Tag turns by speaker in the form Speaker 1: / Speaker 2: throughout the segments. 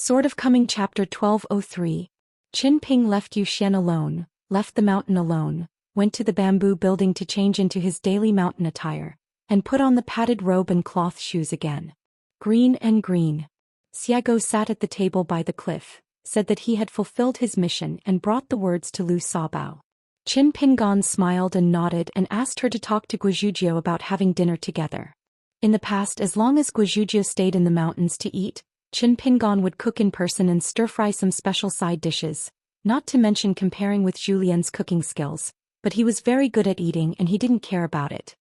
Speaker 1: Sword of Coming Chapter 1203. Qin Ping left Zhou Xian alone, left the mountain alone, went to the bamboo building to change into his daily mountain attire, and put on the padded robe and cloth shoes again. Green and green. Xiago sat at the table by the cliff, said that he had fulfilled his mission and brought the words to Lu Sabao. Qin Pingan smiled and nodded and asked her to talk to Guizhuzhou about having dinner together. In the past, as long as Guizhuzhou stayed in the mountains to eat, Qin Pingan would cook in person and stir-fry some special side dishes, not to mention comparing with Zhou Lian's cooking skills, but he was very good at eating and he didn't care about it.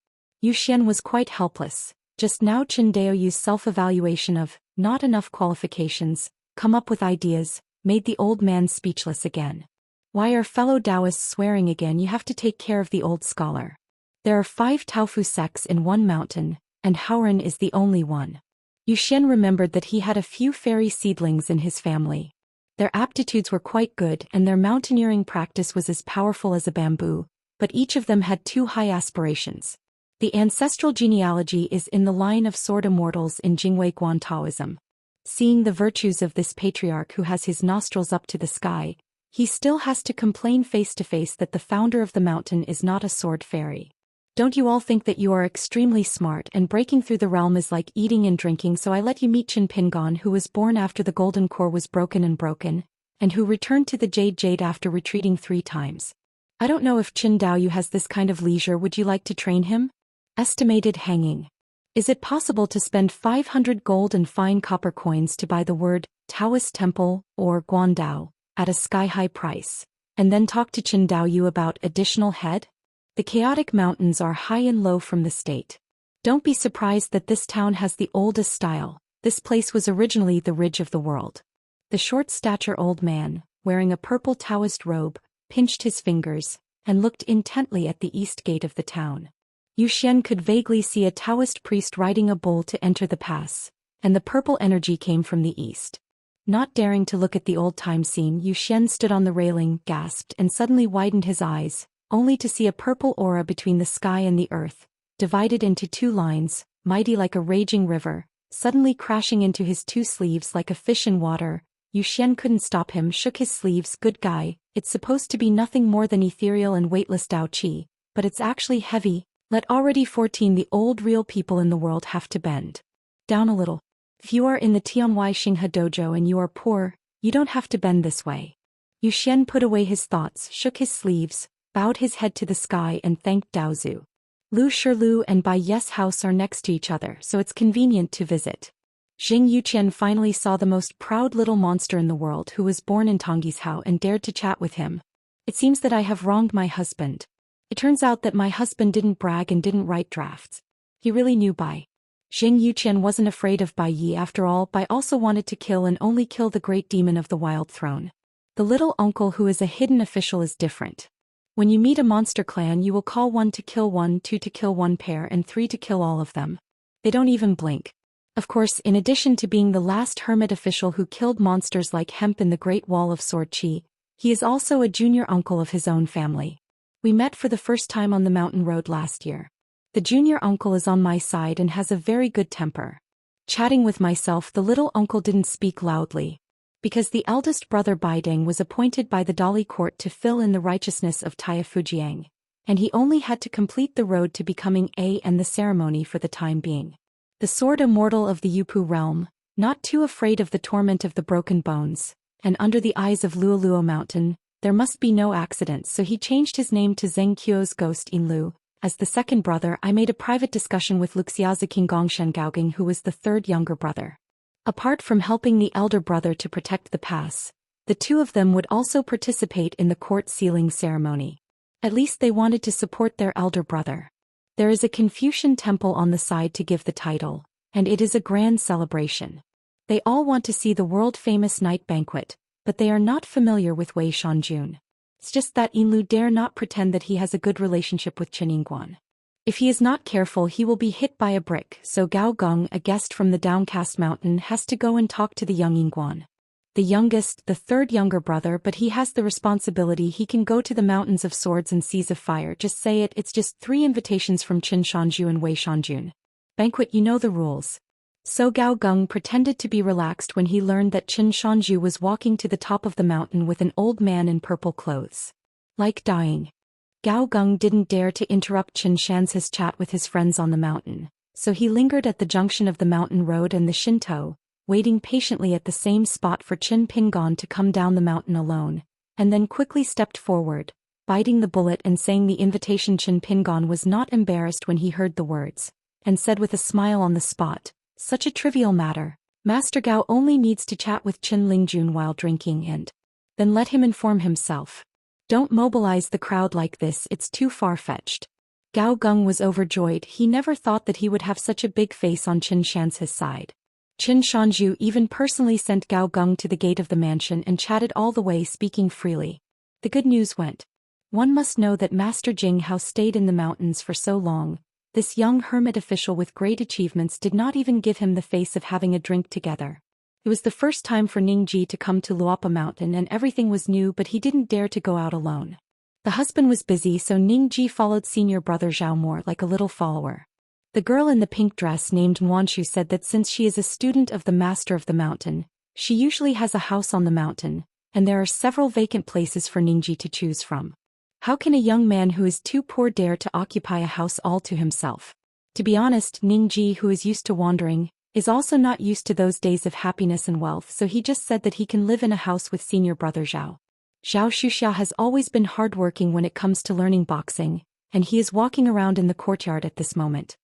Speaker 1: Zhou Xian was quite helpless. Just now Qin Dao used self-evaluation of, not enough qualifications, come up with ideas, made the old man speechless again. Why are fellow Daoists swearing again? You have to take care of the old scholar. There are 5 Taofu sects in one mountain, and Haoren is the only one. Zhou Xian remembered that he had a few fairy seedlings in his family. Their aptitudes were quite good and their mountaineering practice was as powerful as a bamboo, but each of them had 2 high aspirations. The ancestral genealogy is in the line of sword immortals in Jingwei Guan Taoism. Seeing the virtues of this patriarch who has his nostrils up to the sky, he still has to complain face to face that the founder of the mountain is not a sword fairy. Don't you all think that you are extremely smart and breaking through the realm is like eating and drinking, so I let you meet Qin Pingan, who was born after the golden core was broken, and who returned to the Jade after retreating 3 times. I don't know if Qin Daoyu has this kind of leisure. Would you like to train him? Estimated hanging. Is it possible to spend 500 gold and fine copper coins to buy the word Taoist temple or Guandao at a sky-high price, and then talk to Qin Daoyu about additional head? The chaotic mountains are high and low from the state. Don't be surprised that this town has the oldest style. This place was originally the ridge of the world. The short-stature old man, wearing a purple Taoist robe, pinched his fingers, and looked intently at the east gate of the town. Zhou Xian could vaguely see a Taoist priest riding a bull to enter the pass, and the purple energy came from the east. Not daring to look at the old-time scene, Zhou Xian stood on the railing, gasped, and suddenly widened his eyes, only to see a purple aura between the sky and the earth, divided into 2 lines, mighty like a raging river, suddenly crashing into his 2 sleeves like a fish in water. Zhou Xian couldn't stop him, shook his sleeves. Good guy, it's supposed to be nothing more than ethereal and weightless Dao Qi, but it's actually heavy. Let already 14 the old real people in the world have to bend down a little. If you are in the Tianwai Xinghe dojo and you are poor, you don't have to bend this way. Zhou Xian put away his thoughts, shook his sleeves, bowed his head to the sky and thanked Daozu. Lu Shilu and Bai Yes house are next to each other, so it's convenient to visit. Xing Yuqian finally saw the most proud little monster in the world who was born in Tongyi's Hao and dared to chat with him. It seems that I have wronged my husband. It turns out that my husband didn't brag and didn't write drafts. He really knew Bai. Xing Yuqian wasn't afraid of Bai Yi after all. Bai also wanted to kill and only kill the great demon of the wild throne. The little uncle who is a hidden official is different. When you meet a monster clan, you will call 1 to kill 1, 2 to kill 1 pair, and 3 to kill all of them. They don't even blink. Of course, in addition to being the last hermit official who killed monsters like hemp in the Great Wall of Sword Qi, he is also a junior uncle of his own family. We met for the first time on the mountain road last year. The junior uncle is on my side and has a very good temper. Chatting with myself, the little uncle didn't speak loudly. Because the eldest brother Baideng was appointed by the Dali court to fill in the righteousness of Taya Fujiang, and he only had to complete the road to becoming A and the ceremony for the time being. The sword immortal of the Yupu realm, not too afraid of the torment of the broken bones, and under the eyes of Luoluo Mountain, there must be no accidents, so he changed his name to Zheng Qiu's ghost in Lu. As the second brother, I made a private discussion with Luxiaza King Gongshen Gaoging, who was the 3rd younger brother. Apart from helping the elder brother to protect the pass, the 2 of them would also participate in the court sealing ceremony. At least they wanted to support their elder brother. There is a Confucian temple on the side to give the title, and it is a grand celebration. They all want to see the world-famous night banquet, but they are not familiar with Wei Shanjun. It's just that Yinlu dare not pretend that he has a good relationship with Chen Yingguan. If he is not careful, he will be hit by a brick, so Gao Gong, a guest from the Downcast Mountain, has to go and talk to the young Yingguan. The youngest, the 3rd younger brother, but he has the responsibility. He can go to the mountains of swords and seas of fire. Just say it. It's just 3 invitations from Qin Shanju and Wei Shanjun. Banquet, you know the rules. So Gao Geng pretended to be relaxed when he learned that Qin Shanju was walking to the top of the mountain with an old man in purple clothes. Like dying. Gao Geng didn't dare to interrupt Qin Shan's chat with his friends on the mountain, so he lingered at the junction of the mountain road and the Shinto, waiting patiently at the same spot for Qin Pingon to come down the mountain alone, and then quickly stepped forward, biting the bullet and saying the invitation. Qin Pingon was not embarrassed when he heard the words, and said with a smile on the spot, "Such a trivial matter. Master Gao only needs to chat with Qin Lingjun while drinking and then let him inform himself. Don't mobilize the crowd like this, it's too far-fetched." Gao Geng was overjoyed. He never thought that he would have such a big face on Qin Shan's side. Qin Shanju even personally sent Gao Geng to the gate of the mansion and chatted all the way, speaking freely. The good news went. One must know that Master Jing Hao stayed in the mountains for so long. This young hermit official with great achievements did not even give him the face of having a drink together. It was the first time for Ningji to come to Luopa Mountain and everything was new, but he didn't dare to go out alone. The husband was busy, so Ningji followed senior brother Zhao more like a little follower. The girl in the pink dress named Muanshu said that since she is a student of the Master of the Mountain, she usually has a house on the mountain, and there are several vacant places for Ningji to choose from. How can a young man who is too poor dare to occupy a house all to himself? To be honest, Ningji, who is used to wandering, is also not used to those days of happiness and wealth, so he just said that he can live in a house with senior brother Zhao. Zhao Xuxia has always been hardworking when it comes to learning boxing, and he is walking around in the courtyard at this moment.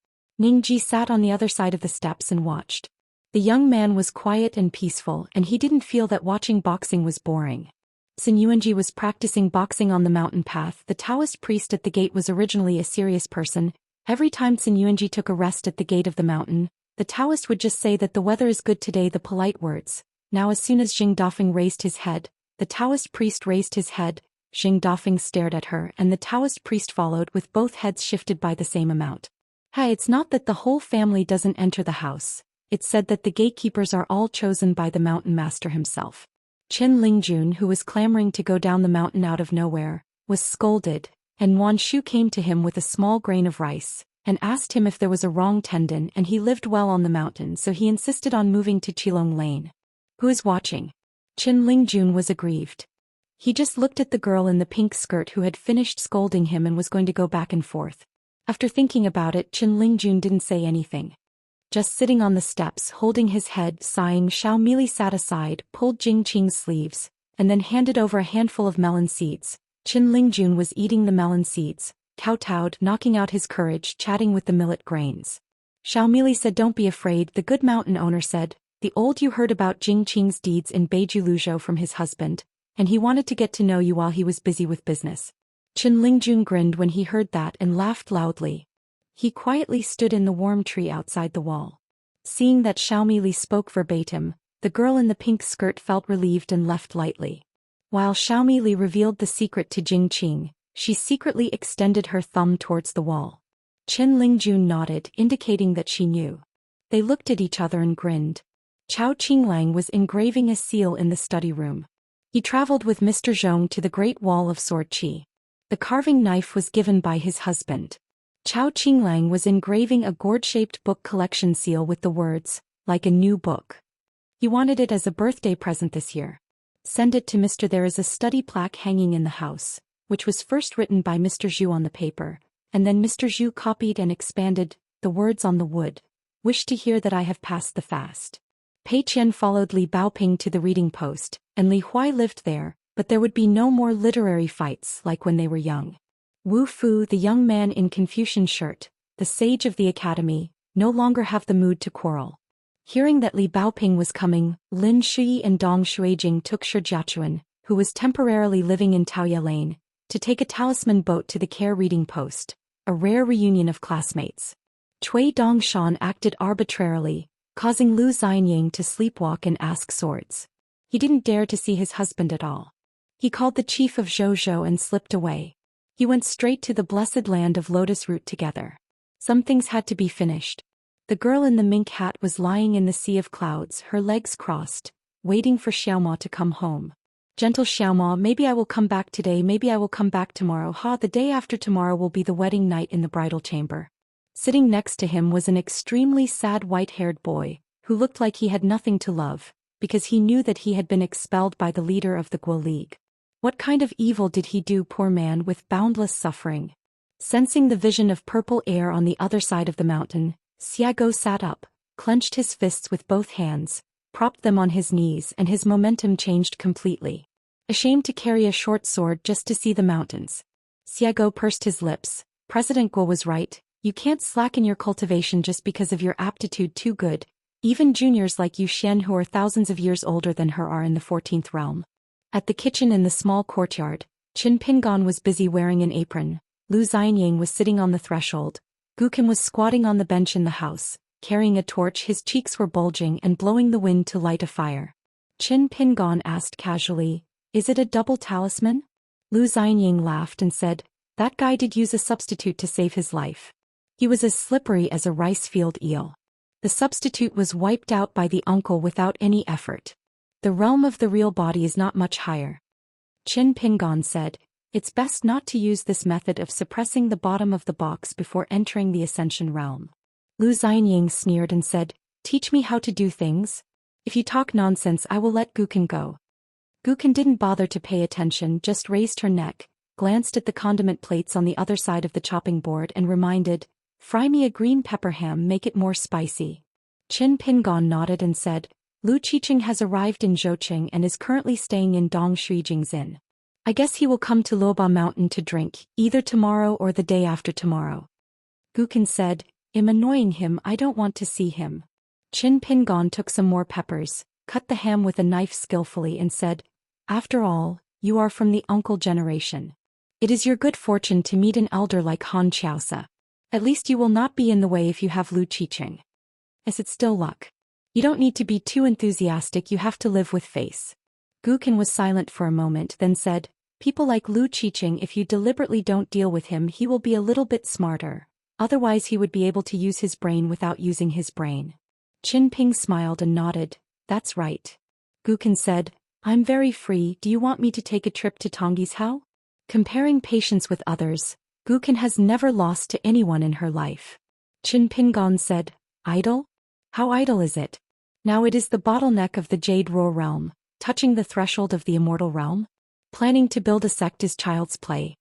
Speaker 1: Ningji sat on the other side of the steps and watched. The young man was quiet and peaceful, and he didn't feel that watching boxing was boring. Sun Yuanji was practicing boxing on the mountain path. The Taoist priest at the gate was originally a serious person. Every time Sun Yuanji took a rest at the gate of the mountain, the Taoist would just say that the weather is good today, the polite words. Now as soon as Jing Dafeng raised his head, the Taoist priest raised his head, Jing Dafeng stared at her and the Taoist priest followed with both heads shifted by the same amount. Hey, it's not that the whole family doesn't enter the house. It's said that the gatekeepers are all chosen by the mountain master himself. Qin Lingjun, who was clamoring to go down the mountain out of nowhere, was scolded, and Wan Shu came to him with a small grain of rice, and asked him if there was a wrong tendon, and he lived well on the mountain, so he insisted on moving to Qilong Lane. Who is watching? Qin Lingjun was aggrieved. He just looked at the girl in the pink skirt who had finished scolding him and was going to go back and forth. After thinking about it, Qin Lingjun didn't say anything. Just sitting on the steps, holding his head, sighing, Xiao Mili sat aside, pulled Jing Qing's sleeves, and then handed over a handful of melon seeds. Qin Lingjun was eating the melon seeds, kowtowed, knocking out his courage, chatting with the millet grains. Xiao Mili said, "Don't be afraid," the good mountain owner said. "The old you heard about Jing Qing's deeds in Beiju Luzhou from his husband, and he wanted to get to know you while he was busy with business." Qin Lingjun grinned when he heard that and laughed loudly. He quietly stood in the warm tree outside the wall. Seeing that Xiao Mili spoke verbatim, the girl in the pink skirt felt relieved and left lightly. While Xiao Mili revealed the secret to Jing Qing, she secretly extended her thumb towards the wall. Qin Lingjun nodded, indicating that she knew. They looked at each other and grinned. Chao Qinglang was engraving a seal in the study room. He traveled with Mr. Zhong to the Great Wall of Sword Qi. The carving knife was given by his husband. Chao Qinglang was engraving a gourd-shaped book collection seal with the words, "like a new book." He wanted it as a birthday present this year. "Send it to Mr. There is a study plaque hanging in the house, which was first written by Mr. Zhu on the paper, and then Mr. Zhu copied and expanded the words on the wood. Wish to hear that I have passed the fast." Pei Qian followed Li Baoping to the reading post, and Li Huai lived there, but there would be no more literary fights like when they were young. Wu Fu, the young man in Confucian shirt, the sage of the academy, no longer have the mood to quarrel. Hearing that Li Baoping was coming, Lin Shui and Dong Shuijing took Shi Jiachuan, who was temporarily living in Taoya Lane, to take a talisman boat to the care reading post, a rare reunion of classmates. Cui Dongshan acted arbitrarily, causing Lu Xianying to sleepwalk and ask swords. He didn't dare to see his husband at all. He called the chief of Zhou and slipped away. He went straight to the blessed land of lotus root together. Some things had to be finished. The girl in the mink hat was lying in the sea of clouds, her legs crossed, waiting for Xiaoma to come home. "Gentle Xiaoma, maybe I will come back today, maybe I will come back tomorrow. The day after tomorrow will be the wedding night in the bridal chamber." Sitting next to him was an extremely sad white-haired boy, who looked like he had nothing to love, because he knew that he had been expelled by the leader of the Guo League. What kind of evil did he do, poor man, with boundless suffering? Sensing the vision of purple air on the other side of the mountain, Xiago sat up, clenched his fists with both hands, propped them on his knees, and his momentum changed completely. Ashamed to carry a short sword just to see the mountains. Xiago pursed his lips. President Guo was right, you can't slacken your cultivation just because of your aptitude too good. Even juniors like Zhou Xian who are thousands of years older than her are in the 14th realm. At the kitchen in the small courtyard, Qin Pingon was busy wearing an apron, Lu Xianying was sitting on the threshold, Gukin was squatting on the bench in the house, carrying a torch, his cheeks were bulging and blowing the wind to light a fire. Qin Pingon asked casually, "Is it a double talisman?" Lu Xianying laughed and said, "That guy did use a substitute to save his life. He was as slippery as a rice field eel. The substitute was wiped out by the uncle without any effort. The realm of the real body is not much higher." Qin Pingon said, "It's best not to use this method of suppressing the bottom of the box before entering the Ascension realm." Lu Xianying sneered and said, "Teach me how to do things? If you talk nonsense I will let Gukin go." Gukin didn't bother to pay attention, just raised her neck, glanced at the condiment plates on the other side of the chopping board and reminded, "Fry me a green pepper ham, make it more spicy." Qin Pingon nodded and said, "Lu Qiqing has arrived in Zhouqing and is currently staying in Dong Shuijing's inn. I guess he will come to Luoba Mountain to drink, either tomorrow or the day after tomorrow." Gukin said, "I'm annoying him, I don't want to see him." Qin Pingon took some more peppers, cut the ham with a knife skillfully and said, "After all, you are from the uncle generation. It is your good fortune to meet an elder like Han Qiaosa. At least you will not be in the way if you have Lu Qiqing. As it's still luck. You don't need to be too enthusiastic, you have to live with face." Gukin was silent for a moment, then said, "People like Lu Qiqing, if you deliberately don't deal with him he will be a little bit smarter. Otherwise he would be able to use his brain without using his brain." Qin Ping smiled and nodded, "That's right." Gukin said, "I'm very free, do you want me to take a trip to Tongyi's house?" Comparing patience with others, Gukin has never lost to anyone in her life. Qin Pingon said, "Idle? How idle is it? Now it is the bottleneck of the Jade Roar realm, touching the threshold of the Immortal realm? Planning to build a sect is child's play."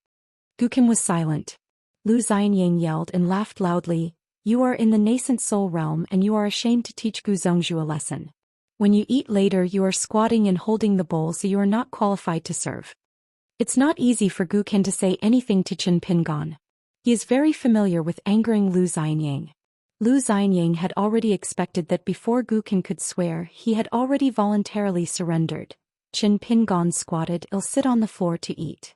Speaker 1: Gukin was silent. Lu Xianying yelled and laughed loudly, "You are in the nascent soul realm and you are ashamed to teach Gu Zhongzhu a lesson. When you eat later you are squatting and holding the bowl, so you are not qualified to serve." It's not easy for Gukin to say anything to Qin Pingon. He is very familiar with angering Lu Xianying. Lu Xianying had already expected that before Gukin could swear he had already voluntarily surrendered. Qin Pingon squatted, "I'll sit on the floor to eat."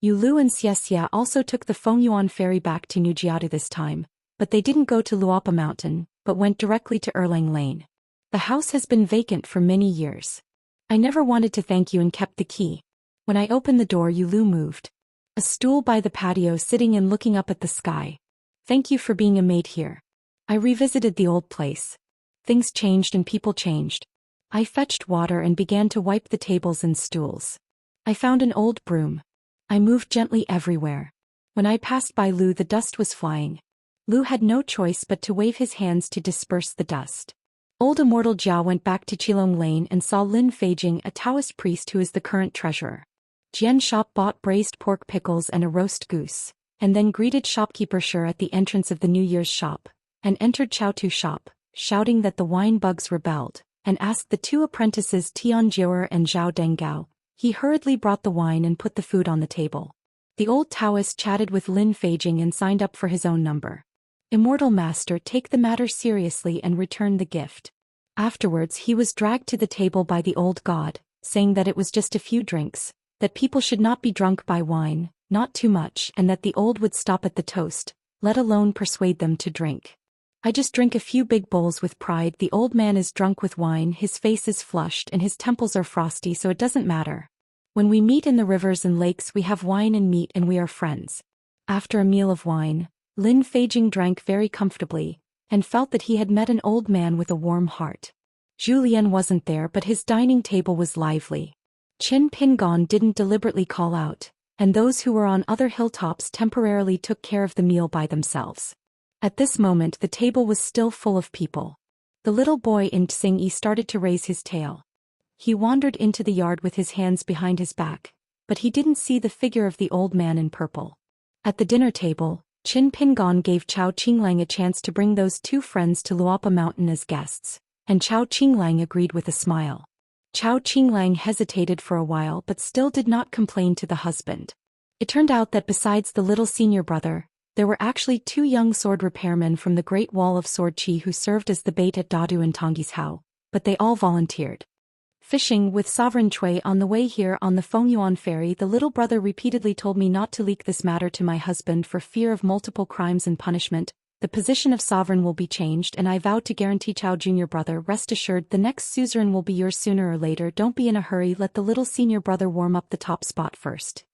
Speaker 1: Yu Lu and Xianxia also took the Fengyuan ferry back to Nujiadu this time, but they didn't go to Luopa Mountain, but went directly to Erlang Lane. "The house has been vacant for many years. I never wanted to thank you and kept the key. When I opened the door Yu Lu moved a stool by the patio, sitting and looking up at the sky. Thank you for being a maid here. I revisited the old place. Things changed and people changed. I fetched water and began to wipe the tables and stools. I found an old broom. I moved gently everywhere. When I passed by Lu the dust was flying. Lu had no choice but to wave his hands to disperse the dust." Old Immortal Jiao went back to Qilong Lane and saw Lin Feijing, a Taoist priest who is the current treasurer. Jian Shop bought braised pork pickles and a roast goose, and then greeted shopkeeper Shi at the entrance of the New Year's shop, and entered Chaotu shop, shouting that the wine bugs rebelled, and asked the two apprentices Tian Jiuer and Zhao Dengao. He hurriedly brought the wine and put the food on the table. The old Taoist chatted with Lin Feijing and signed up for his own number. Immortal Master, take the matter seriously and return the gift. Afterwards he was dragged to the table by the old god, saying that it was just a few drinks, that people should not be drunk by wine, not too much, and that the old would stop at the toast, let alone persuade them to drink. "I just drink a few big bowls with pride. The old man is drunk with wine, his face is flushed and his temples are frosty, so it doesn't matter. When we meet in the rivers and lakes we have wine and meat and we are friends." After a meal of wine, Lin Feijing drank very comfortably, and felt that he had met an old man with a warm heart. Julien wasn't there, but his dining table was lively. Qin Pingon didn't deliberately call out, and those who were on other hilltops temporarily took care of the meal by themselves. At this moment the table was still full of people. The little boy in Xingyi started to raise his tail. He wandered into the yard with his hands behind his back, but he didn't see the figure of the old man in purple. At the dinner table, Qin Pingon gave Chao Qinglang a chance to bring those two friends to Luopa Mountain as guests, and Chao Qinglang agreed with a smile. Chao Qinglang hesitated for a while but still did not complain to the husband. It turned out that besides the little senior brother, there were actually two young sword repairmen from the Great Wall of Sword Qi who served as the bait at Dadu and Tongyi's Hao, but they all volunteered. Fishing with Sovereign Cui on the way here on the Fengyuan ferry, the little brother repeatedly told me not to leak this matter to my husband for fear of multiple crimes and punishment. The position of sovereign will be changed and I vowed to guarantee Chao junior brother, rest assured the next suzerain will be yours sooner or later. Don't be in a hurry, let the little senior brother warm up the top spot first.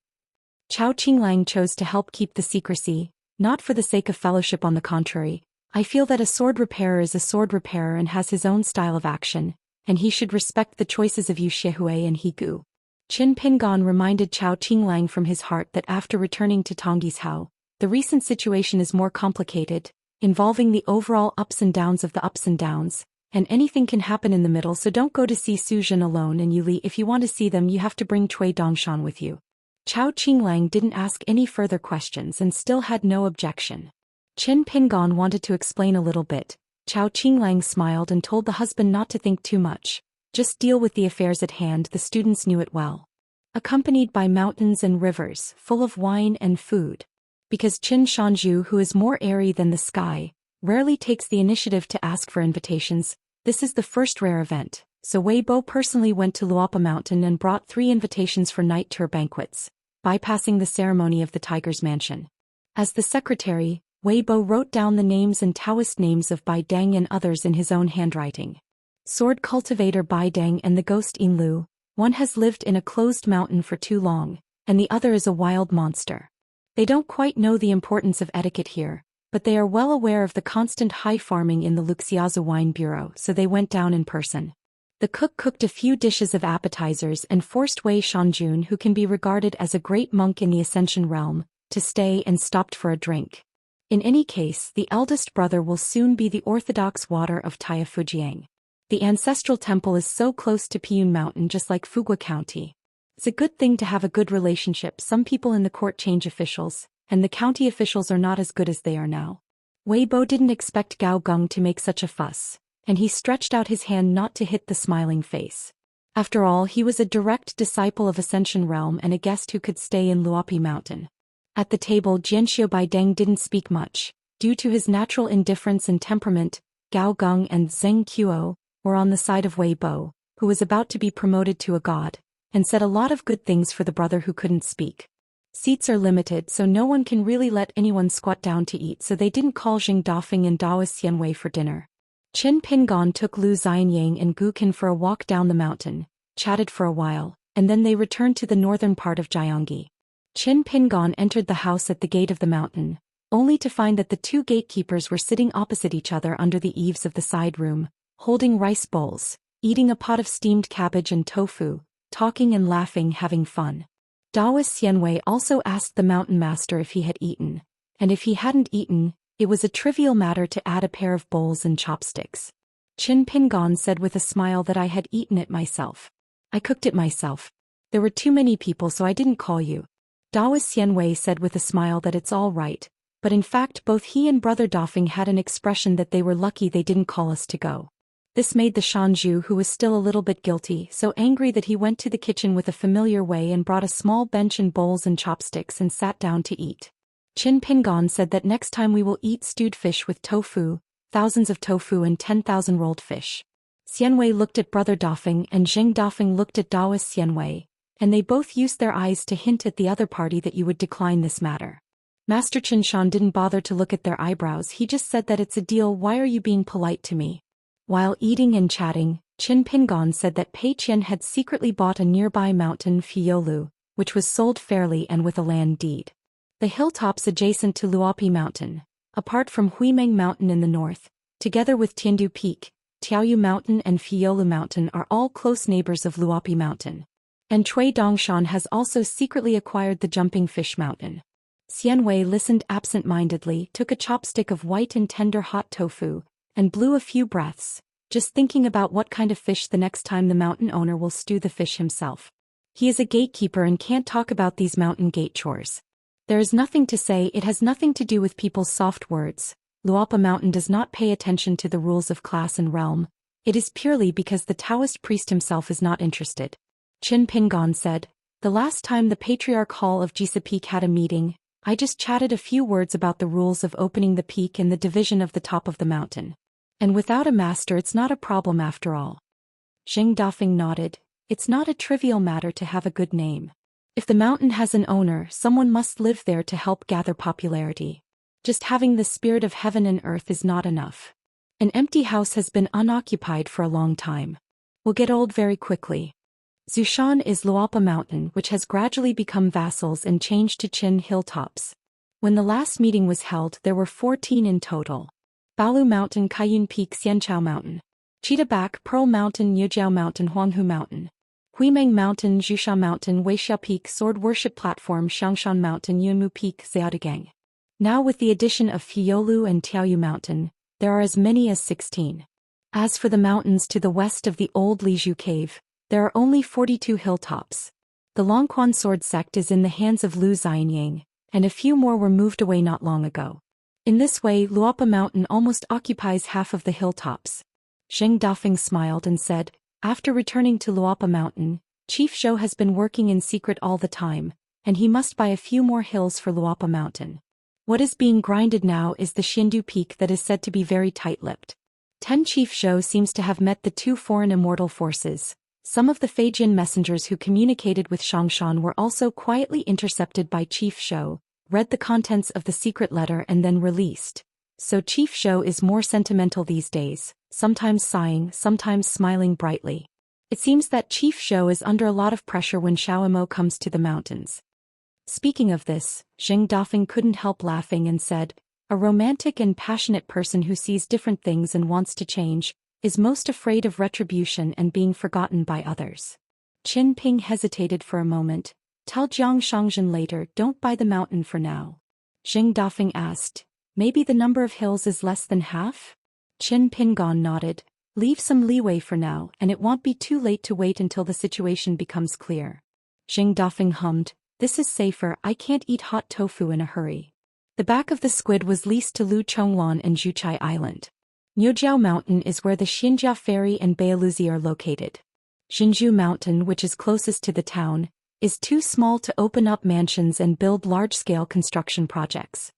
Speaker 1: Chao Qinglang chose to help keep the secrecy, not for the sake of fellowship, on the contrary. I feel that a sword repairer is a sword repairer and has his own style of action, and he should respect the choices of Yu Xihui and He Gu. Qin Pingon reminded Chao Qinglang from his heart that after returning to Tongyi's Hao, the recent situation is more complicated, involving the overall ups and downs of the ups and downs, and anything can happen in the middle, so don't go to see Su Zhen alone, and Yuli, if you want to see them you have to bring Cui Dongshan with you. Chao Qinglang didn't ask any further questions and still had no objection. Qin Pingon wanted to explain a little bit. Chao Qinglang smiled and told the husband not to think too much, just deal with the affairs at hand. The students knew it well. Accompanied by mountains and rivers, full of wine and food. Because Qin Shanzhu, who is more airy than the sky, rarely takes the initiative to ask for invitations, this is the first rare event, so Wei Bo personally went to Luopa Mountain and brought 3 invitations for night tour banquets, bypassing the ceremony of the Tiger's Mansion. As the secretary, Wei Bo wrote down the names and Taoist names of Bai Deng and others in his own handwriting. Sword cultivator Bai Deng and the ghost Yin Lu, one has lived in a closed mountain for too long, and the other is a wild monster. They don't quite know the importance of etiquette here, but they are well aware of the constant high farming in the Luxiazu Wine Bureau, so they went down in person. The cook cooked a few dishes of appetizers and forced Wei Shanjun, who can be regarded as a great monk in the Ascension realm, to stay and stopped for a drink. In any case, the eldest brother will soon be the orthodox water of Taya Fujiang. The ancestral temple is so close to Piyun Mountain, just like Fugua County. It's a good thing to have a good relationship. Some people in the court change officials, and the county officials are not as good as they are now. Wei Bo didn't expect Gao Geng to make such a fuss, and he stretched out his hand not to hit the smiling face. After all, he was a direct disciple of Ascension Realm and a guest who could stay in Luopi Mountain. At the table, Jianxiu Baideng didn't speak much. Due to his natural indifference and temperament, Gao Geng and Zheng Qiu were on the side of Wei Bo, who was about to be promoted to a god, and said a lot of good things for the brother who couldn't speak. Seats are limited, so no one can really let anyone squat down to eat, so they didn't call Jing Dafeng and Daoist Xianwei for dinner. Qin Pingon took Lu Xianyang and Gu Qin for a walk down the mountain, chatted for a while, and then they returned to the northern part of Jiangyi. Qin Pingon entered the house at the gate of the mountain, only to find that the 2 gatekeepers were sitting opposite each other under the eaves of the side room, holding rice bowls, eating a pot of steamed cabbage and tofu, talking and laughing, having fun. Daoist Xianwei also asked the mountain master if he had eaten, and if he hadn't eaten, it was a trivial matter to add a pair of bowls and chopsticks. Qin Pingon said with a smile that I had eaten it myself. I cooked it myself. There were too many people, so I didn't call you. Daoist Xianwei said with a smile that it's all right, but in fact both he and brother Dafeng had an expression that they were lucky they didn't call us to go. This made the Shanzhu, who was still a little bit guilty, so angry that he went to the kitchen with a familiar way and brought a small bench and bowls and chopsticks and sat down to eat. Qin Pingon said that next time we will eat stewed fish with tofu, thousands of tofu and 10,000 rolled fish. Xianwei looked at brother Dafeng and Zheng Dafeng looked at Daoist Xianwei, and they both used their eyes to hint at the other party that you would decline this matter. Master Qin Shan didn't bother to look at their eyebrows, he just said that it's a deal, why are you being polite to me? While eating and chatting, Qin Pingon said that Pei Qian had secretly bought a nearby mountain Fiolu, which was sold fairly and with a land deed. The hilltops adjacent to Luopi Mountain, apart from Huimeng Mountain in the north, together with Tiandu Peak, Tiaoyu Mountain and Fiolu Mountain are all close neighbors of Luopi Mountain. And Cui Dongshan has also secretly acquired the Jumping Fish Mountain. Xianwei listened absent-mindedly, took a chopstick of white and tender hot tofu, and blew a few breaths, just thinking about what kind of fish the next time the mountain owner will stew the fish himself. He is a gatekeeper and can't talk about these mountain gate chores. There is nothing to say, it has nothing to do with people's soft words. Luopa Mountain does not pay attention to the rules of class and realm. It is purely because the Taoist priest himself is not interested. Qin Pingon said, "The last time the Patriarch Hall of Jisa Peak had a meeting, I just chatted a few words about the rules of opening the peak and the division of the top of the mountain. And without a master it's not a problem after all." Xing Dafeng nodded. It's not a trivial matter to have a good name. If the mountain has an owner, someone must live there to help gather popularity. Just having the spirit of heaven and earth is not enough. An empty house has been unoccupied for a long time. Will get old very quickly. Zhou Xian is Luopa Mountain, which has gradually become vassals and changed to Qin hilltops. When the last meeting was held, there were 14 in total. Baolu Mountain, Kaiyun Peak, Xianxia Mountain, Cheetah Back, Pearl Mountain, Yujiao Mountain, Huanghu Mountain, Huimeng Mountain, Zhusha Mountain, Weixia Peak, Sword Worship Platform, Xiangshan Mountain, Yunmu Peak, Xiaodagang. Now with the addition of Fiolu and Tiaoyu Mountain, there are as many as 16. As for the mountains to the west of the old Lizhu Cave, there are only 42 hilltops. The Longquan sword sect is in the hands of Lu Xianyang, and a few more were moved away not long ago. In this way, Luopa Mountain almost occupies half of the hilltops. Xing Dafeng smiled and said, "After returning to Luopa Mountain, Chief Zhou has been working in secret all the time, and he must buy a few more hills for Luopa Mountain. What is being grinded now is the Xindu Peak that is said to be very tight-lipped. Chief Zhou seems to have met the two foreign immortal forces. Some of the Feijian messengers who communicated with Xiangshan were also quietly intercepted by Chief Zhou, read the contents of the secret letter and then released. So Chief Zhou is more sentimental these days, sometimes sighing, sometimes smiling brightly. It seems that Chief Zhou is under a lot of pressure when Xiaomo comes to the mountains." Speaking of this, Xing Dafeng couldn't help laughing and said, "A romantic and passionate person who sees different things and wants to change, is most afraid of retribution and being forgotten by others." Qin Ping hesitated for a moment. "Tell Jiang Shangzhen later, don't buy the mountain for now." Xing Dafeng asked, "Maybe the number of hills is less than half?" Qin Pingon nodded. "Leave some leeway for now, and it won't be too late to wait until the situation becomes clear." Xing Dafeng hummed, "This is safer, I can't eat hot tofu in a hurry." The back of the squid was leased to Lu Chongwan and Zhuchai Island. Niujiao Mountain is where the Xinjia Ferry and Beiluzi are located. Xinzhu Mountain, which is closest to the town, is too small to open up mansions and build large-scale construction projects.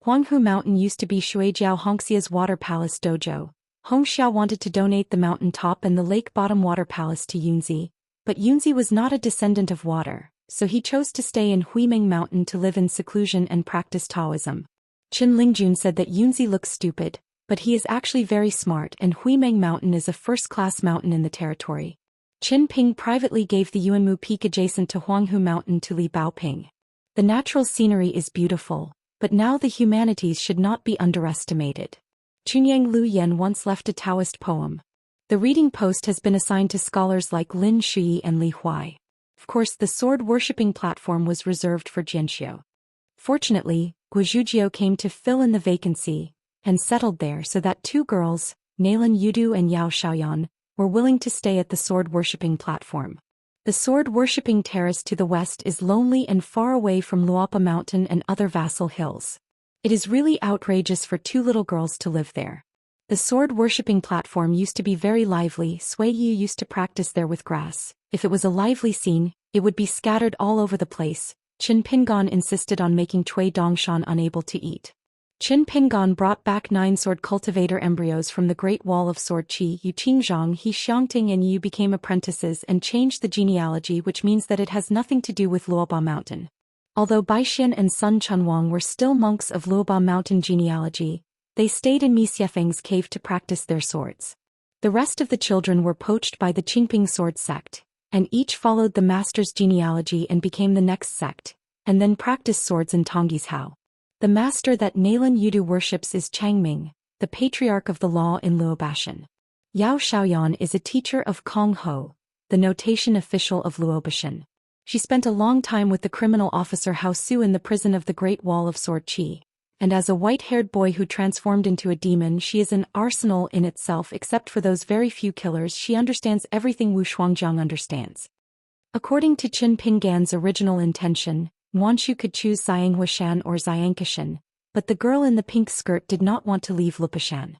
Speaker 1: Huanghu Mountain used to be Shuijiao Hongxia's water palace dojo. Hongxia wanted to donate the mountain top and the lake bottom water palace to Yunzi, but Yunzi was not a descendant of water, so he chose to stay in Huimeng Mountain to live in seclusion and practice Taoism. Qin Lingjun said that Yunzi looks stupid, but he is actually very smart, and Huimeng Mountain is a first-class mountain in the territory. Qin Ping privately gave the Yuanmu Peak adjacent to Huanghu Mountain to Li Baoping. The natural scenery is beautiful, but now the humanities should not be underestimated. Chunyang Lu Yen once left a Taoist poem. The reading post has been assigned to scholars like Lin Shui and Li Huai. Of course, the sword-worshipping platform was reserved for Jianxiu. Fortunately, Guizhujiu came to fill in the vacancy, and settled there so that two girls, Nailan Yudu and Yao Xiaoyan, were willing to stay at the sword-worshipping platform. The sword-worshipping terrace to the west is lonely and far away from Luopa Mountain and other vassal hills. It is really outrageous for two little girls to live there. The sword-worshipping platform used to be very lively. Sui Yu used to practice there with grass. If it was a lively scene, it would be scattered all over the place. Qin Pingon insisted on making Cui Dongshan unable to eat. Qin Pingon brought back 9 sword cultivator embryos from the Great Wall of Sword Qi. Yu Qingzhang, He Xiangting and Yu became apprentices and changed the genealogy, which means that it has nothing to do with Luoba Mountain. Although Baixian and Sun Chunwang were still monks of Luoba Mountain genealogy, they stayed in Mi Xiefeng's cave to practice their swords. The rest of the children were poached by the Qingping sword sect, and each followed the master's genealogy and became the next sect, and then practiced swords in Tongyi's Hao. The master that Nailan Yudu worships is Changming, the patriarch of the law in Luobashan. Yao Xiaoyan is a teacher of Kong Ho, the notation official of Luobashan. She spent a long time with the criminal officer Hao Su in the prison of the Great Wall of Sword Qi. and as a white-haired boy who transformed into a demon, she is an arsenal in itself. Except for those very few killers, she understands everything Wu Shuangjiang understands. According to Qin Pinggan's original intention, Wanshu could choose Xianxia or Xianxia, but the girl in the pink skirt did not want to leave Lupashan.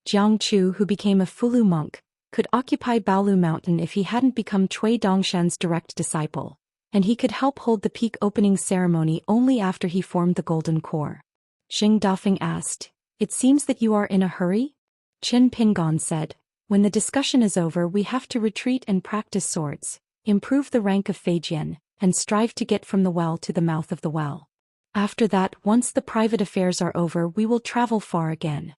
Speaker 1: Jiang Chu, who became a Fulu monk, could occupy Baolu Mountain if he hadn't become Cui Dongshan's direct disciple, and he could help hold the peak opening ceremony only after he formed the Golden Core. Xing Dafeng asked, "It seems that you are in a hurry?" Qin Pinggan said, "When the discussion is over, we have to retreat and practice swords, improve the rank of Feijian, and strive to get from the well to the mouth of the well. After that, once the private affairs are over, we will travel far again."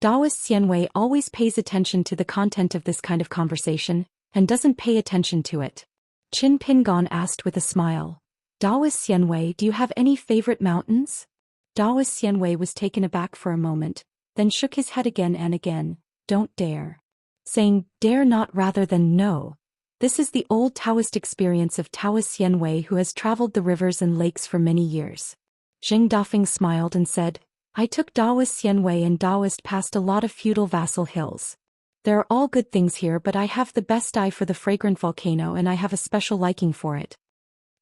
Speaker 1: Daoist Xianwei always pays attention to the content of this kind of conversation, and doesn't pay attention to it. Qin Pinggan asked with a smile, "Daoist Xianwei, do you have any favorite mountains?" Daoist Xianwei was taken aback for a moment, then shook his head again and again, "Don't dare." Saying, "Dare not rather than no." This is the old Taoist experience of Taoist Xianwei, who has traveled the rivers and lakes for many years. Xing Dafeng smiled and said, "I took Daoist Xianwei and Daoist past a lot of feudal vassal hills. There are all good things here, but I have the best eye for the fragrant volcano and I have a special liking for it."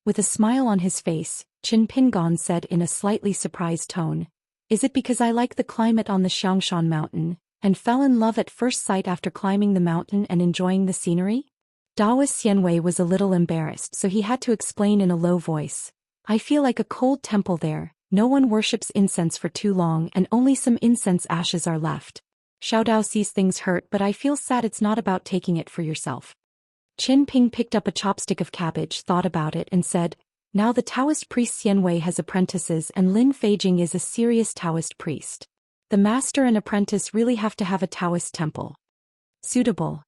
Speaker 1: With a smile on his face, Qin Pinggan said in a slightly surprised tone, "Is it because I like the climate on the Xiangshan mountain, and fell in love at first sight after climbing the mountain and enjoying the scenery?" Daoist Xianwei was a little embarrassed, so he had to explain in a low voice, "I feel like a cold temple there. No one worships incense for too long and only some incense ashes are left. Xiaodao sees things hurt, but I feel sad it's not about taking it for yourself." Qin Ping picked up a chopstick of cabbage, thought about it, and said, "Now the Taoist priest Xianwei has apprentices and Lin Feijing is a serious Taoist priest. The master and apprentice really have to have a Taoist temple. Suitable."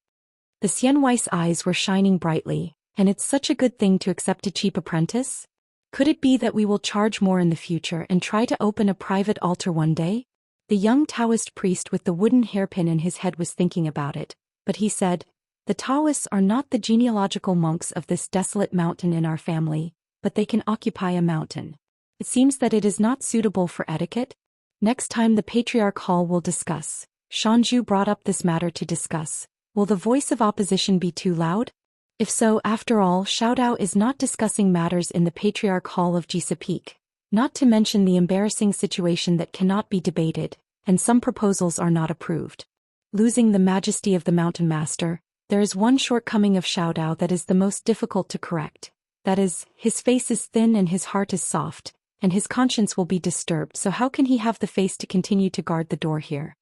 Speaker 1: The Xianwei's eyes were shining brightly, "And it's such a good thing to accept a cheap apprentice? Could it be that we will charge more in the future and try to open a private altar one day?" The young Taoist priest with the wooden hairpin in his head was thinking about it, but he said, "The Taoists are not the genealogical monks of this desolate mountain in our family, but they can occupy a mountain. It seems that it is not suitable for etiquette. Next time the Patriarch Hall will discuss." Shanju brought up this matter to discuss. "Will the voice of opposition be too loud? If so, after all, Xiaodao is not discussing matters in the Patriarch Hall of Jisapik, not to mention the embarrassing situation that cannot be debated, and some proposals are not approved. Losing the majesty of the Mountain Master, there is one shortcoming of Xiaodao that is the most difficult to correct. That is, his face is thin and his heart is soft, and his conscience will be disturbed, so how can he have the face to continue to guard the door here?"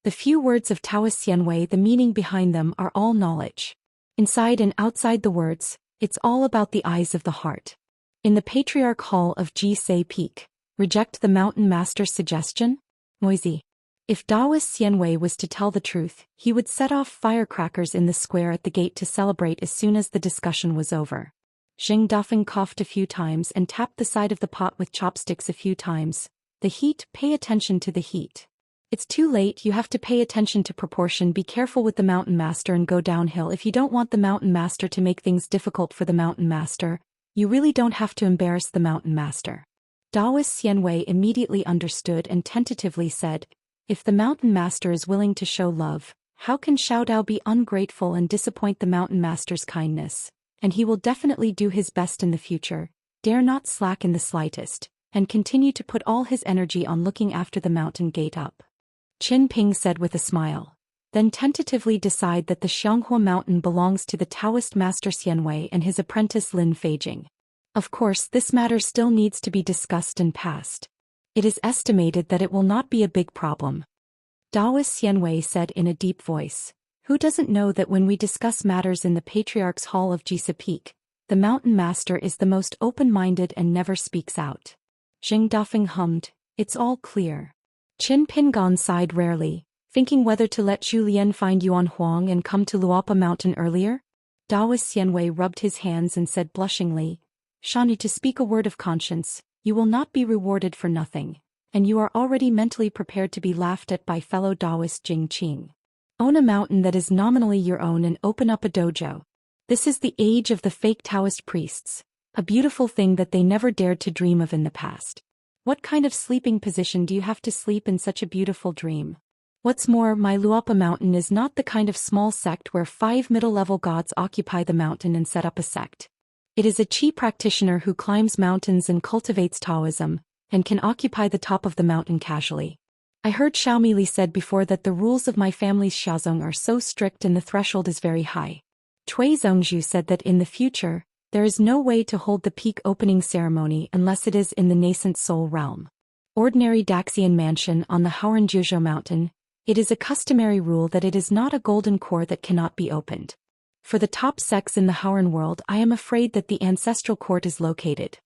Speaker 1: The few words of Taoist Xianwei, the meaning behind them are all knowledge. Inside and outside the words, it's all about the eyes of the heart. In the Patriarch Hall of Jisei Peak, reject the Mountain Master's suggestion? Noisy. If Daoist Xianwei was to tell the truth, he would set off firecrackers in the square at the gate to celebrate as soon as the discussion was over. Xing Dafeng coughed a few times and tapped the side of the pot with chopsticks a few times. "The heat, pay attention to the heat. It's too late, you have to pay attention to proportion. Be careful with the Mountain Master and go downhill if you don't want the Mountain Master to make things difficult for the Mountain Master. You really don't have to embarrass the Mountain Master." Daoist Xianwei immediately understood and tentatively said, "If the Mountain Master is willing to show love, how can Xiaodao be ungrateful and disappoint the Mountain Master's kindness? And he will definitely do his best in the future, dare not slack in the slightest, and continue to put all his energy on looking after the mountain gate up." Qin Ping said with a smile. "Then tentatively decide that the Xianghua mountain belongs to the Taoist master Xianwei and his apprentice Lin Feijing. Of course, this matter still needs to be discussed and passed. It is estimated that it will not be a big problem." Daoist Xianwei said in a deep voice, "Who doesn't know that when we discuss matters in the Patriarch's Hall of Jisapik, the Mountain Master is the most open-minded and never speaks out?" Xing Dafeng hummed, "It's all clear." Qin Pinggan sighed rarely, thinking whether to let Zhu Lian find Yuan Huang and come to Luapa Mountain earlier. Daoist Xianwei rubbed his hands and said blushingly, "Shani, to speak a word of conscience, you will not be rewarded for nothing, and you are already mentally prepared to be laughed at by fellow Daoist Jing Qing. Own a mountain that is nominally your own and open up a dojo. This is the age of the fake Taoist priests, a beautiful thing that they never dared to dream of in the past. What kind of sleeping position do you have to sleep in such a beautiful dream? What's more, my Luopa mountain is not the kind of small sect where 5 middle-level gods occupy the mountain and set up a sect. It is a chi practitioner who climbs mountains and cultivates Taoism, and can occupy the top of the mountain casually. I heard Xiaomili said before that the rules of my family's Xiaozong are so strict and the threshold is very high. Cui Zhongzhu said that in the future, there is no way to hold the peak opening ceremony unless it is in the nascent soul realm. Ordinary Daxian mansion on the Haoranjiuzhou mountain, it is a customary rule that it is not a golden core that cannot be opened. For the top sects in the Haoran world, I am afraid that the ancestral court is located.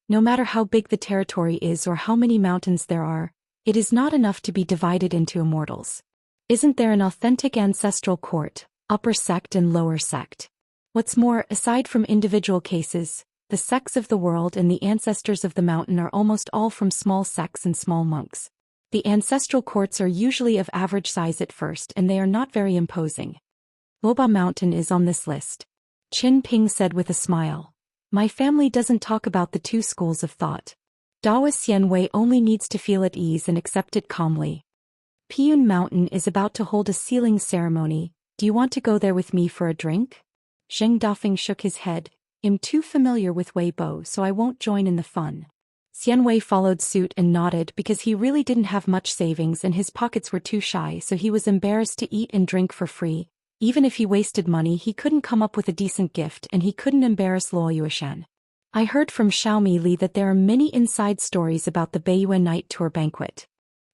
Speaker 1: No matter how big the territory is or how many mountains there are, it is not enough to be divided into immortals. Isn't there an authentic ancestral court, upper sect and lower sect? What's more, aside from individual cases, the sects of the world and the ancestors of the mountain are almost all from small sects and small monks. The ancestral courts are usually of average size at first and they are not very imposing. Luoba Mountain is on this list. Qin Ping said with a smile. My family doesn't talk about the two schools of thought. Daoist Xianwei only needs to feel at ease and accept it calmly. Piyun Mountain is about to hold a sealing ceremony. Do you want to go there with me for a drink? Zheng Dafeng shook his head. I'm too familiar with Weibo, so I won't join in the fun. Xianwei followed suit and nodded because he really didn't have much savings and his pockets were too shy, so he was embarrassed to eat and drink for free. Even if he wasted money, he couldn't come up with a decent gift and he couldn't embarrass Luo Yueshan. I heard from Xiaomi Li that there are many inside stories about the Beiyue Night Tour banquet.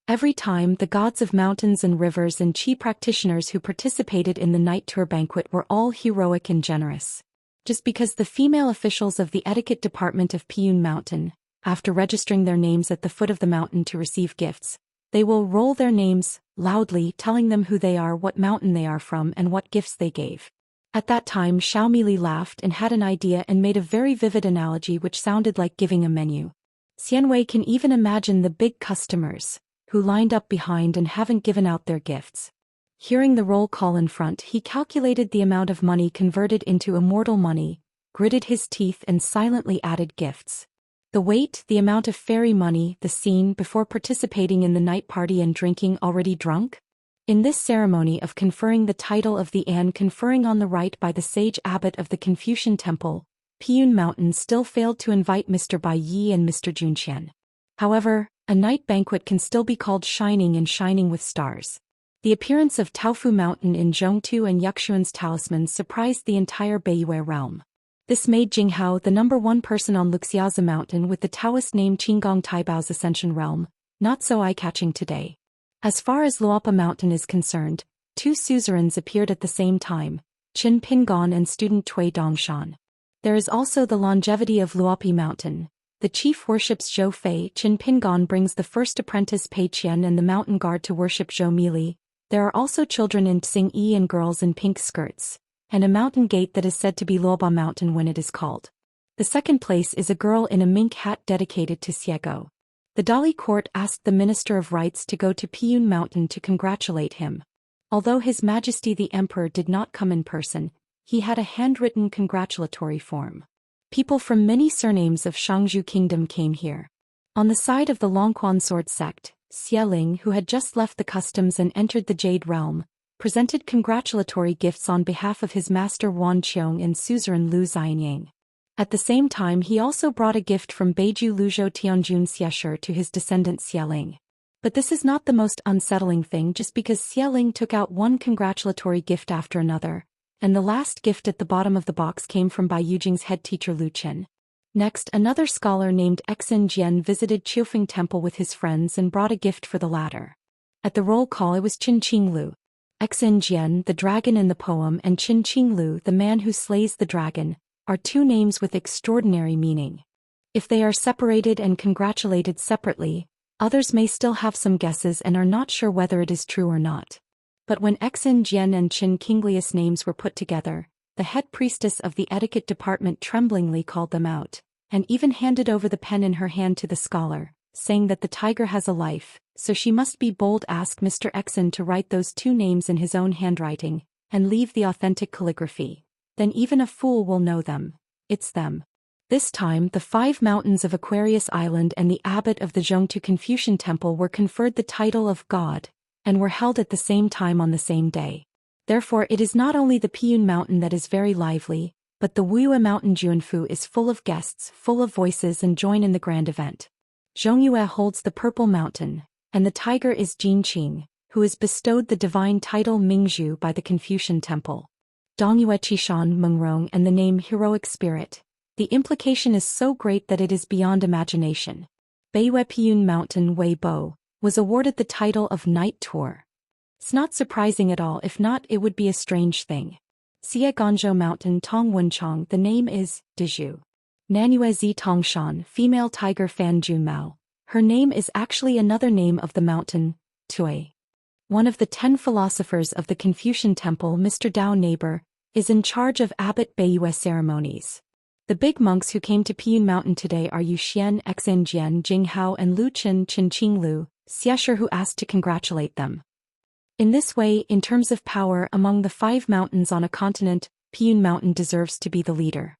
Speaker 1: Every time, the gods of mountains and rivers and chi practitioners who participated in the night tour banquet were all heroic and generous. Just because the female officials of the etiquette department of Piyun Mountain, after registering their names at the foot of the mountain to receive gifts, they will roll their names, loudly telling them who they are, what mountain they are from and what gifts they gave. At that time Xiaomi Li laughed and had an idea and made a very vivid analogy which sounded like giving a menu. Xianwei can even imagine the big customers, who lined up behind and haven't given out their gifts. Hearing the roll call in front, he calculated the amount of money converted into immortal money, gritted his teeth and silently added gifts. The weight, the amount of fairy money, the scene before participating in the night party and drinking already drunk? In this ceremony of conferring the title of the An conferring on the right by the sage abbot of the Confucian Temple, Piyun Mountain still failed to invite Mr. Bai Yi and Mr. Junqian. However, a night banquet can still be called shining and shining with stars. The appearance of Taofu Mountain in Zhongtu and Yuxuan's talismans surprised the entire Beiyue realm. This made Jinghao the #1 person on Luxiaza Mountain with the Taoist name Qinggong Taibao's Ascension Realm, not so eye-catching today. As far as Luopa Mountain is concerned, 2 suzerains appeared at the same time, Qin Pingon and student Cui Dongshan. There is also the longevity of Luopi Mountain. The chief worships Zhou Fei. Qin Pingon brings the first apprentice Pei Qian and the mountain guard to worship Zhou Mili. There are also children in Tsing Yi and girls in pink skirts, and a mountain gate that is said to be Luoba Mountain when it is called. The second place is a girl in a mink hat dedicated to Xiego. The Dali court asked the Minister of Rites to go to Piyun Mountain to congratulate him. Although His Majesty the Emperor did not come in person, he had a handwritten congratulatory form. People from many surnames of Shangzhou Kingdom came here. On the side of the Longquan Sword sect, Xie Ling, who had just left the customs and entered the Jade Realm, presented congratulatory gifts on behalf of his master Wan Qiong and suzerain Lu Xianyang. At the same time, he also brought a gift from Beiju Luzhou Tianjun Xiesher to his descendant Xie Ling. But this is not the most unsettling thing, just because Xie Ling took out one congratulatory gift after another, and the last gift at the bottom of the box came from Bai Yujing's head teacher Lu Chen. Next, another scholar named Exin Jian visited Qiufeng Temple with his friends and brought a gift for the latter. At the roll call, it was Qin Qinglu. Exin Jian, the dragon in the poem, and Qin Qinglu, the man who slays the dragon, are 2 names with extraordinary meaning. If they are separated and congratulated separately, others may still have some guesses and are not sure whether it is true or not. But when Exin Jian and Qin Qinglius names were put together, the head priestess of the etiquette department tremblingly called them out, and even handed over the pen in her hand to the scholar, saying that the tiger has a life, so she must be bold. Ask Mr. Exin to write those 2 names in his own handwriting, and leave the authentic calligraphy. Then even a fool will know them. It's them. This time the 5 mountains of Aquarius Island and the abbot of the Zhongtu Confucian Temple were conferred the title of God, and were held at the same time on the same day. Therefore it is not only the Piyun Mountain that is very lively, but the Wuyue Mountain Juanfu is full of guests, full of voices, and join in the grand event. Zhongyue holds the Purple Mountain, and the tiger is Jinqing, who is bestowed the divine title Mingzhu by the Confucian Temple. Dongyue Qishan Mengrong and the name Heroic Spirit. The implication is so great that it is beyond imagination. Beiyue Piyun Mountain Weibo was awarded the title of Night Tour. It's not surprising at all. If not, it would be a strange thing. Xie Ganzhou Mountain Tongwenchang, the name is Dizhu. Nanyue Zi Tongshan, female tiger Fan Junmao. Her name is actually another name of the mountain, Tui. One of the 10 philosophers of the Confucian Temple, Mr. Dao Neighbor, is in charge of Abbot Beiyue ceremonies. The big monks who came to Piyun Mountain today are Zhou Xian, Xinjian, Jinghao, and Lu Chen Qinglu, Xiexer, who asked to congratulate them. In this way, in terms of power among the 5 mountains on a continent, Piyun Mountain deserves to be the leader.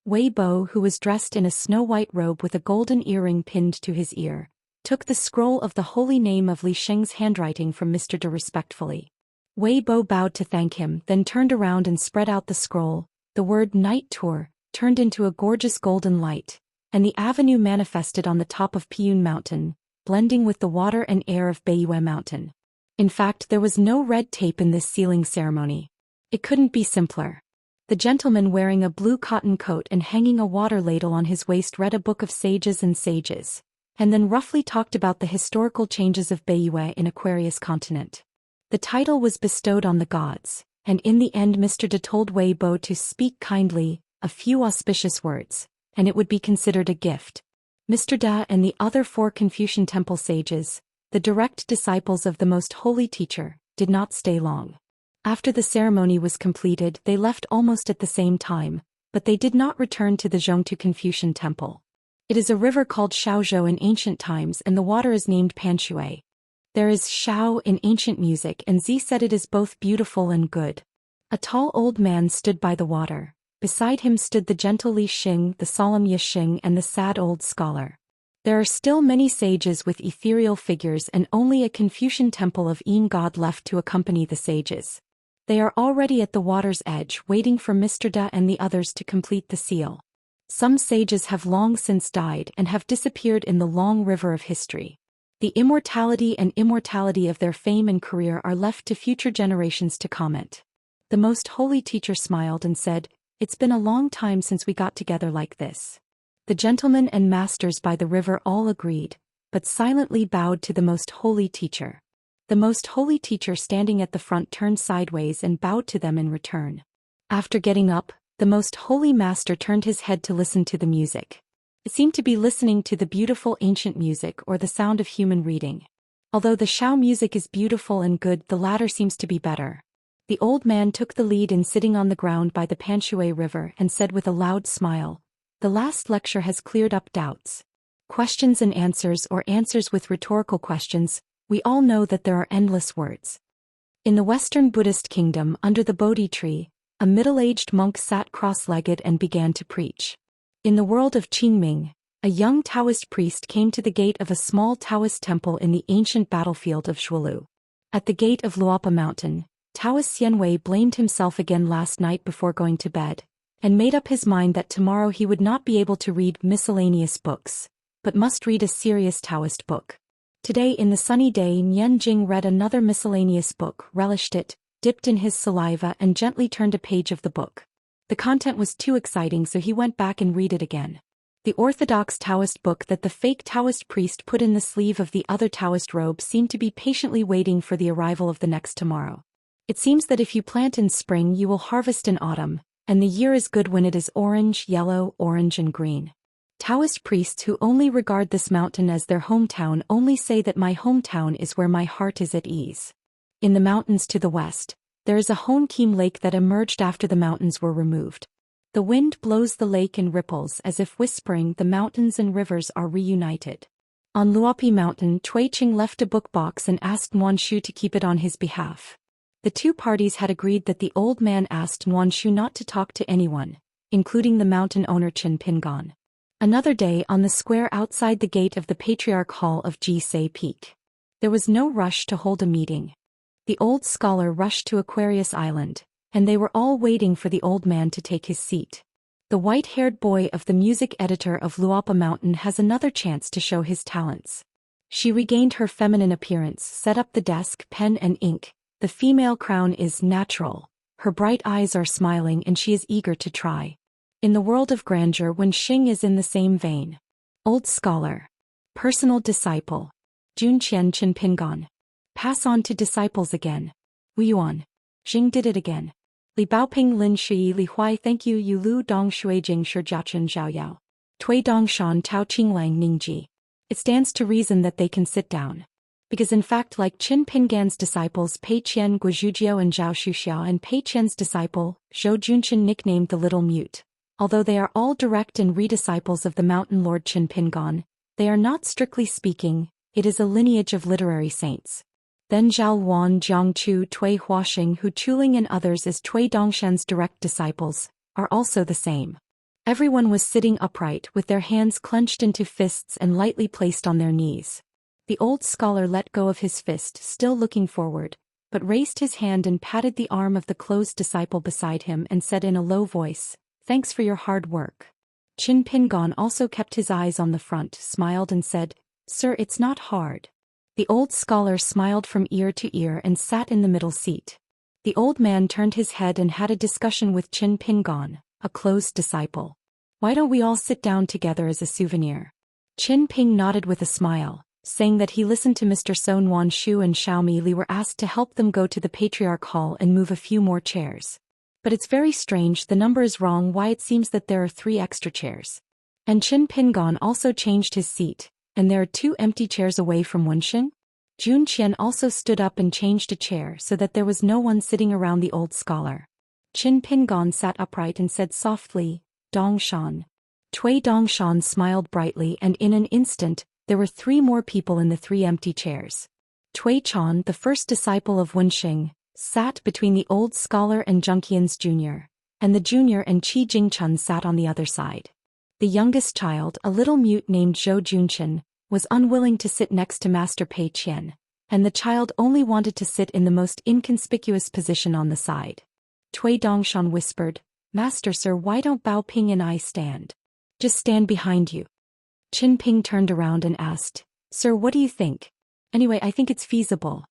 Speaker 1: Weibo, who was dressed in a snow-white robe with a golden earring pinned to his ear, took the scroll of the holy name of Li Sheng's handwriting from Mr. De respectfully. Weibo bowed to thank him, then turned around and spread out the scroll. The word Night Tour turned into a gorgeous golden light, and the avenue manifested on the top of Piyun Mountain, blending with the water and air of Beiyue Mountain. In fact, there was no red tape in this sealing ceremony. It couldn't be simpler. The gentleman wearing a blue cotton coat and hanging a water ladle on his waist read a book of sages and sages, and then roughly talked about the historical changes of Beiyue in Aquarius continent. The title was bestowed on the gods, and in the end Mr. De told Weibo to speak kindly, a few auspicious words, and it would be considered a gift. Mr. Da and the other 4 Confucian Temple sages, the direct disciples of the most holy teacher, did not stay long. After the ceremony was completed, they left almost at the same time, but they did not return to the Zhongtu Confucian Temple. It is a river called Xiaozhou in ancient times, and the water is named Panshui. There is Xiao in ancient music, and Zi said it is both beautiful and good. A tall old man stood by the water. Beside him stood the gentle Li Xing, the solemn Ye Xing, and the sad old scholar. There are still many sages with ethereal figures and only a Confucian temple of Yin God left to accompany the sages. They are already at the water's edge waiting for Mr. Da and the others to complete the seal. Some sages have long since died and have disappeared in the long river of history. The immortality and immortality of their fame and career are left to future generations to comment. The most holy teacher smiled and said, "It's been a long time since we got together like this." The gentlemen and masters by the river all agreed, but silently bowed to the most holy teacher. The most holy teacher standing at the front turned sideways and bowed to them in return. After getting up, the most holy master turned his head to listen to the music. It seemed to be listening to the beautiful ancient music or the sound of human reading. Although the Xiao music is beautiful and good, the latter seems to be better. The old man took the lead in sitting on the ground by the Panshui River and said with a loud smile, "The last lecture has cleared up doubts. Questions and answers, or answers with rhetorical questions, we all know that there are endless words." In the Western Buddhist kingdom, under the Bodhi tree, a middle-aged monk sat cross-legged and began to preach. In the world of Qingming, a young Taoist priest came to the gate of a small Taoist temple in the ancient battlefield of Shuolu. At the gate of Luopa Mountain, Taoist Xianwei blamed himself again last night before going to bed, and made up his mind that tomorrow he would not be able to read miscellaneous books, but must read a serious Taoist book. Today in the sunny day, Nian Jing read another miscellaneous book, relished it, dipped in his saliva and gently turned a page of the book. The content was too exciting, so he went back and read it again. The orthodox Taoist book that the fake Taoist priest put in the sleeve of the other Taoist robe seemed to be patiently waiting for the arrival of the next tomorrow. It seems that if you plant in spring you will harvest in autumn, and the year is good when it is orange, yellow, orange and green. Taoist priests who only regard this mountain as their hometown only say that my hometown is where my heart is at ease. In the mountains to the west, there is a Honkim lake that emerged after the mountains were removed. The wind blows the lake in ripples as if whispering the mountains and rivers are reunited. On Luopi Mountain, Cui Qing left a book box and asked Nuanshu to keep it on his behalf. The two parties had agreed that the old man asked Nuanshu not to talk to anyone, including the mountain owner Chen Pingon. Another day on the square outside the gate of the Patriarch Hall of Jisei Peak. There was no rush to hold a meeting. The old scholar rushed to Aquarius Island, and they were all waiting for the old man to take his seat. The white-haired boy of the music editor of Luapa Mountain has another chance to show his talents. She regained her feminine appearance, set up the desk, pen and ink. The female crown is natural. Her bright eyes are smiling and she is eager to try. In the world of grandeur, Wen Xing is in the same vein. Old scholar. Personal disciple. Zhou Xian Qin Pingon. Pass on to disciples again. Wu Yuan. Xing did it again. Li Baoping Lin Shui Li Huai thank you Yu Lu Dong Shui Jing Shi Jiachen Zhao Yao. Tui Dong Shan Tao Qinglang Ningji. It stands to reason that they can sit down. Because in fact, like Qin Pingan's disciples Pei Qian Guizhujiao and Zhao Xuxia and Pei Qian's disciple, Zhou Junqian nicknamed the Little Mute, although they are all direct and redisciples of the Mountain Lord Qin Pingan, they are not strictly speaking, it is a lineage of literary saints. Then Zhao Wan Jiangchu Tui Huaxing Hu Chuling and others as Tui Dongshan's direct disciples, are also the same. Everyone was sitting upright with their hands clenched into fists and lightly placed on their knees. The old scholar let go of his fist, still looking forward, but raised his hand and patted the arm of the closed disciple beside him and said in a low voice, "Thanks for your hard work." Qin Pingan also kept his eyes on the front, smiled and said, "Sir, it's not hard." The old scholar smiled from ear to ear and sat in the middle seat. The old man turned his head and had a discussion with Qin Pingan, a closed disciple. "Why don't we all sit down together as a souvenir?" Qin Ping nodded with a smile, saying that he listened to Mr. Son Wan Shu and Xiaomi Li were asked to help them go to the Patriarch Hall and move a few more chairs. But it's very strange, the number is wrong, why it seems that there are 3 extra chairs. And Qin Pingan also changed his seat, and there are 2 empty chairs away from Wenxing. Zhou Xian also stood up and changed a chair so that there was no one sitting around the old scholar. Qin Pingan sat upright and said softly, "Dongshan." Tui Dongshan smiled brightly and in an instant, there were 3 more people in the 3 empty chairs. Tui Chan, the first disciple of Wenxing, sat between the old scholar and Junqian's junior, and the junior and Qi Jingchun sat on the other side. The youngest child, a little mute named Zhou Junqian, was unwilling to sit next to Master Pei Qian, and the child only wanted to sit in the most inconspicuous position on the side. Tui Dongshan whispered, "Master sir, why don't Bao Ping and I stand? Just stand behind you." Qin Ping turned around and asked, "Sir, what do you think? Anyway, I think it's feasible."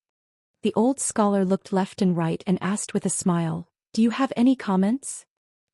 Speaker 1: The old scholar looked left and right and asked with a smile, "Do you have any comments?"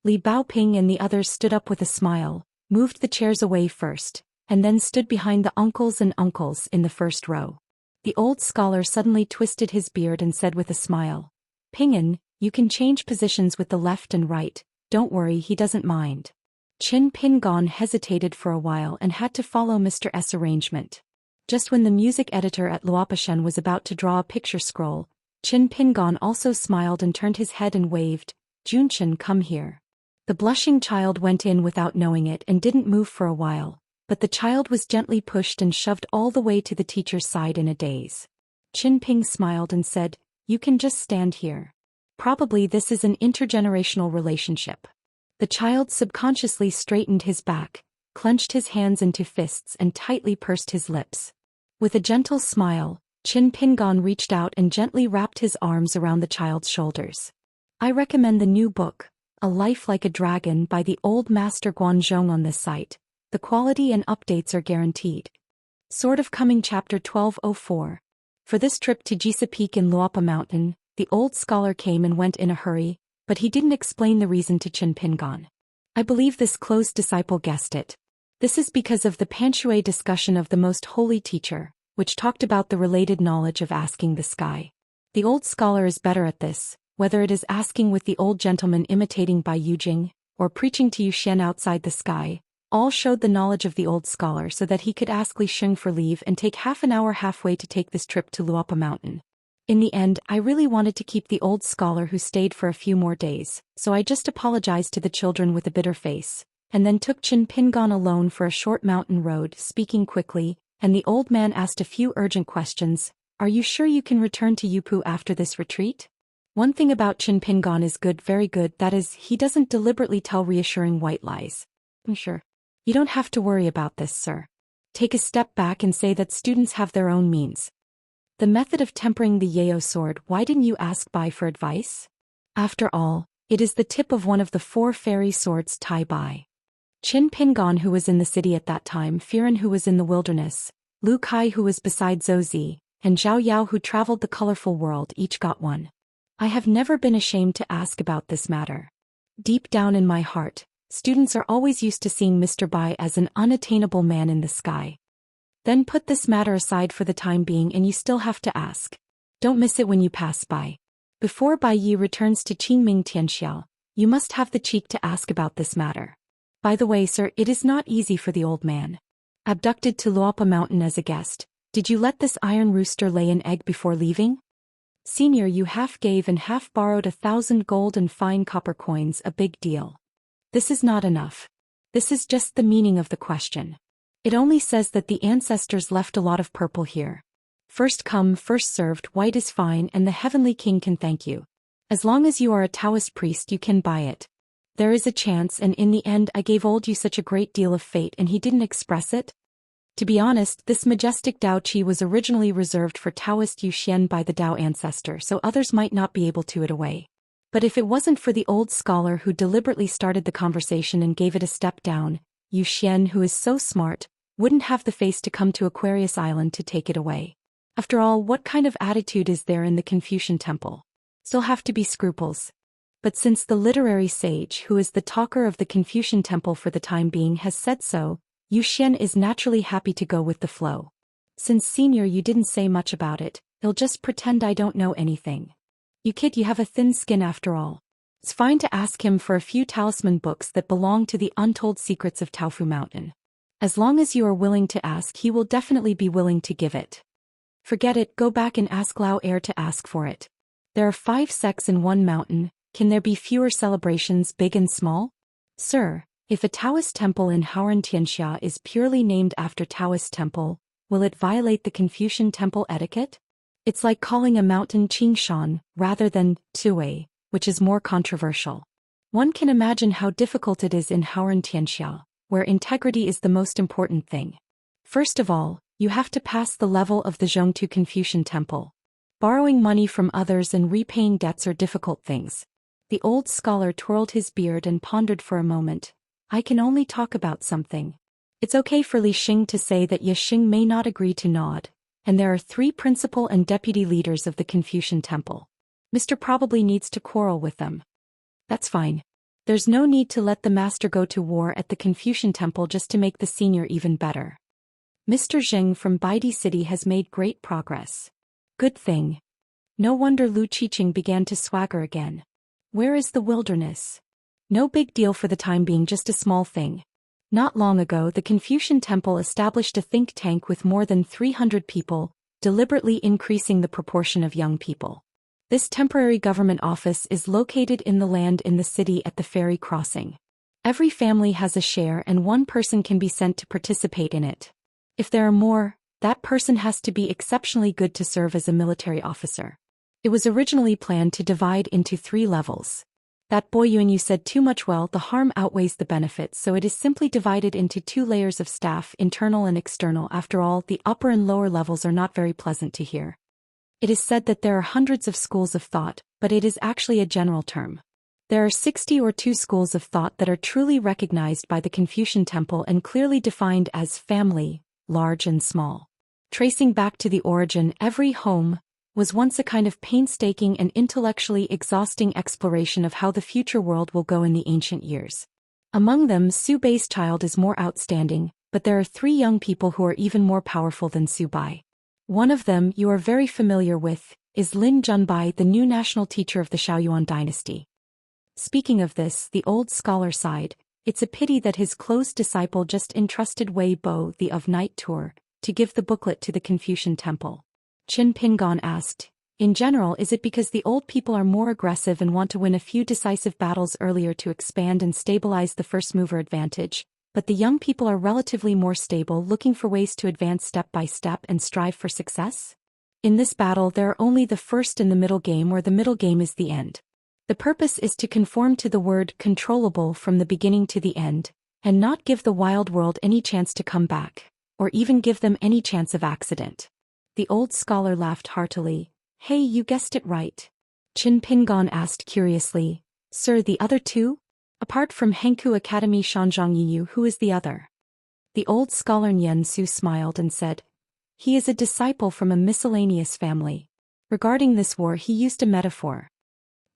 Speaker 1: Li Baoping and the others stood up with a smile, moved the chairs away first, and then stood behind the uncles and uncles in the first row. The old scholar suddenly twisted his beard and said with a smile, "Ping'an, you can change positions with the left and right, don't worry, he doesn't mind." Qin Pingan hesitated for a while and had to follow Mr. S' arrangement. Just when the music editor at Luapashen was about to draw a picture scroll, Qin Pingan also smiled and turned his head and waved, "Junqian, come here." The blushing child went in without knowing it and didn't move for a while, but the child was gently pushed and shoved all the way to the teacher's side in a daze. Qin Ping smiled and said, "You can just stand here. Probably this is an intergenerational relationship." The child subconsciously straightened his back, clenched his hands into fists and tightly pursed his lips. With a gentle smile, Qin Pingan reached out and gently wrapped his arms around the child's shoulders. "I recommend the new book, A Life Like a Dragon by the old master Guanzhong on this site. The quality and updates are guaranteed." Sort of coming Chapter 1204. For this trip to Jisa Peak in Luapa Mountain, the old scholar came and went in a hurry, but he didn't explain the reason to Qin Pingan. I believe this close disciple guessed it. This is because of the Panshui discussion of the Most Holy Teacher, which talked about the related knowledge of asking the sky. The old scholar is better at this, whether it is asking with the old gentleman imitating Bai Yujing, or preaching to Yu Xian outside the sky. All showed the knowledge of the old scholar so that he could ask Li Sheng for leave and take half an hour halfway to take this trip to Luapa Mountain. In the end, I really wanted to keep the old scholar who stayed for a few more days, so I just apologized to the children with a bitter face, and then took Qin Pingan alone for a short mountain road, speaking quickly, and the old man asked a few urgent questions. "Are you sure you can return to Yupu after this retreat?" One thing about Qin Pingan is good, very good, that is, he doesn't deliberately tell reassuring white lies. "I'm sure." You don't have to worry about this, sir. Take a step back and say that students have their own means. The method of tempering the Yao sword, why didn't you ask Bai for advice? After all, it is the tip of one of the 4 fairy swords Tai Bai. Qin Pingon, who was in the city at that time, Firen, who was in the wilderness, Lu Kai, who was beside Zhou Xian, and Zhao Yao, who traveled the colorful world, each got one. I have never been ashamed to ask about this matter. Deep down in my heart, students are always used to seeing Mr. Bai as an unattainable man in the sky. Then put this matter aside for the time being and you still have to ask. Don't miss it when you pass by. Before Bai Yi returns to Qingming Tianxiao, you must have the cheek to ask about this matter. By the way, sir, it is not easy for the old man. Abducted to Luopa Mountain as a guest, did you let this iron rooster lay an egg before leaving? Senior, you half gave and half borrowed 1,000 gold and fine copper coins, a big deal. This is not enough. This is just the meaning of the question. It only says that the ancestors left a lot of purple here. First come, first served, white is fine, and the heavenly king can thank you. As long as you are a Taoist priest, you can buy it. There is a chance, and in the end I gave old you such a great deal of fate and he didn't express it? To be honest, this majestic Dao Qi was originally reserved for Taoist Zhou Xian by the Dao ancestor, so others might not be able to it away. But if it wasn't for the old scholar who deliberately started the conversation and gave it a step down, Zhou Xian, who is so smart, wouldn't have the face to come to Aquarius Island to take it away. After all, what kind of attitude is there in the Confucian temple? Still have to be scruples. But since the literary sage, who is the talker of the Confucian temple for the time being, has said so, Zhou Xian is naturally happy to go with the flow. Since senior, you didn't say much about it, I'll just pretend I don't know anything. You kid, you have a thin skin after all. It's fine to ask him for a few talisman books that belong to the untold secrets of Taofu Mountain. As long as you are willing to ask, he will definitely be willing to give it. Forget it, go back and ask Lao Air to ask for it. There are 5 sects in one mountain, can there be fewer celebrations, big and small? Sir, if a Taoist temple in Haoran Tianxia is purely named after Taoist temple, will it violate the Confucian temple etiquette? It's like calling a mountain Qingshan, rather than Tuwei, which is more controversial. One can imagine how difficult it is in Haoran Tianxia, where integrity is the most important thing. First of all, you have to pass the level of the Zhongtu Confucian temple. Borrowing money from others and repaying debts are difficult things. The old scholar twirled his beard and pondered for a moment. I can only talk about something. It's okay for Li Xing to say that Ye Xing may not agree to nod, and there are 3 principal and deputy leaders of the Confucian temple. Mr. probably needs to quarrel with them. That's fine. There's no need to let the master go to war at the Confucian temple just to make the senior even better. Mr. Zheng from Baidi City has made great progress. Good thing. No wonder Lu Qiqing began to swagger again. Where is the wilderness? No big deal for the time being, just a small thing. Not long ago, the Confucian temple established a think tank with more than 300 people, deliberately increasing the proportion of young people. This temporary government office is located in the land in the city at the ferry crossing. Every family has a share and one person can be sent to participate in it. If there are more, that person has to be exceptionally good to serve as a military officer. It was originally planned to divide into 3 levels. That boy Yuan, you said too much. Well, the harm outweighs the benefits, so it is simply divided into 2 layers of staff, internal and external. After all, the upper and lower levels are not very pleasant to hear. It is said that there are hundreds of schools of thought, but it is actually a general term. There are 60 or 2 schools of thought that are truly recognized by the Confucian temple and clearly defined as family, large and small. Tracing back to the origin, every home was once a kind of painstaking and intellectually exhausting exploration of how the future world will go in the ancient years. Among them, Su Bai's child is more outstanding, but there are 3 young people who are even more powerful than Su Bai. One of them, you are very familiar with, is Lin Junbai, the new national teacher of the Shaoyuan dynasty. Speaking of this, the old scholar sighed. It's a pity that his close disciple just entrusted Wei Bo, the of Night Tour, to give the booklet to the Confucian temple. Qin Pingon asked, in general, is it because the old people are more aggressive and want to win a few decisive battles earlier to expand and stabilize the first mover advantage, but the young people are relatively more stable, looking for ways to advance step by step and strive for success? In this battle, there are only the first and the middle game, where the middle game is the end. The purpose is to conform to the word controllable from the beginning to the end, and not give the wild world any chance to come back, or even give them any chance of accident. The old scholar laughed heartily. Hey, you guessed it right. Qin Pingon asked curiously. Sir, the other two? Apart from Hengku Academy Shanzhongyiyu, who is the other? The old scholar Nian Su smiled and said, he is a disciple from a miscellaneous family. Regarding this war he used a metaphor.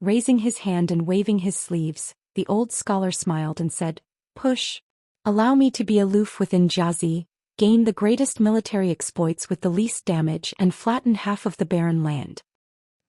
Speaker 1: Raising his hand and waving his sleeves, the old scholar smiled and said, push. Allow me to be aloof within Jiazi, gain the greatest military exploits with the least damage and flatten half of the barren land.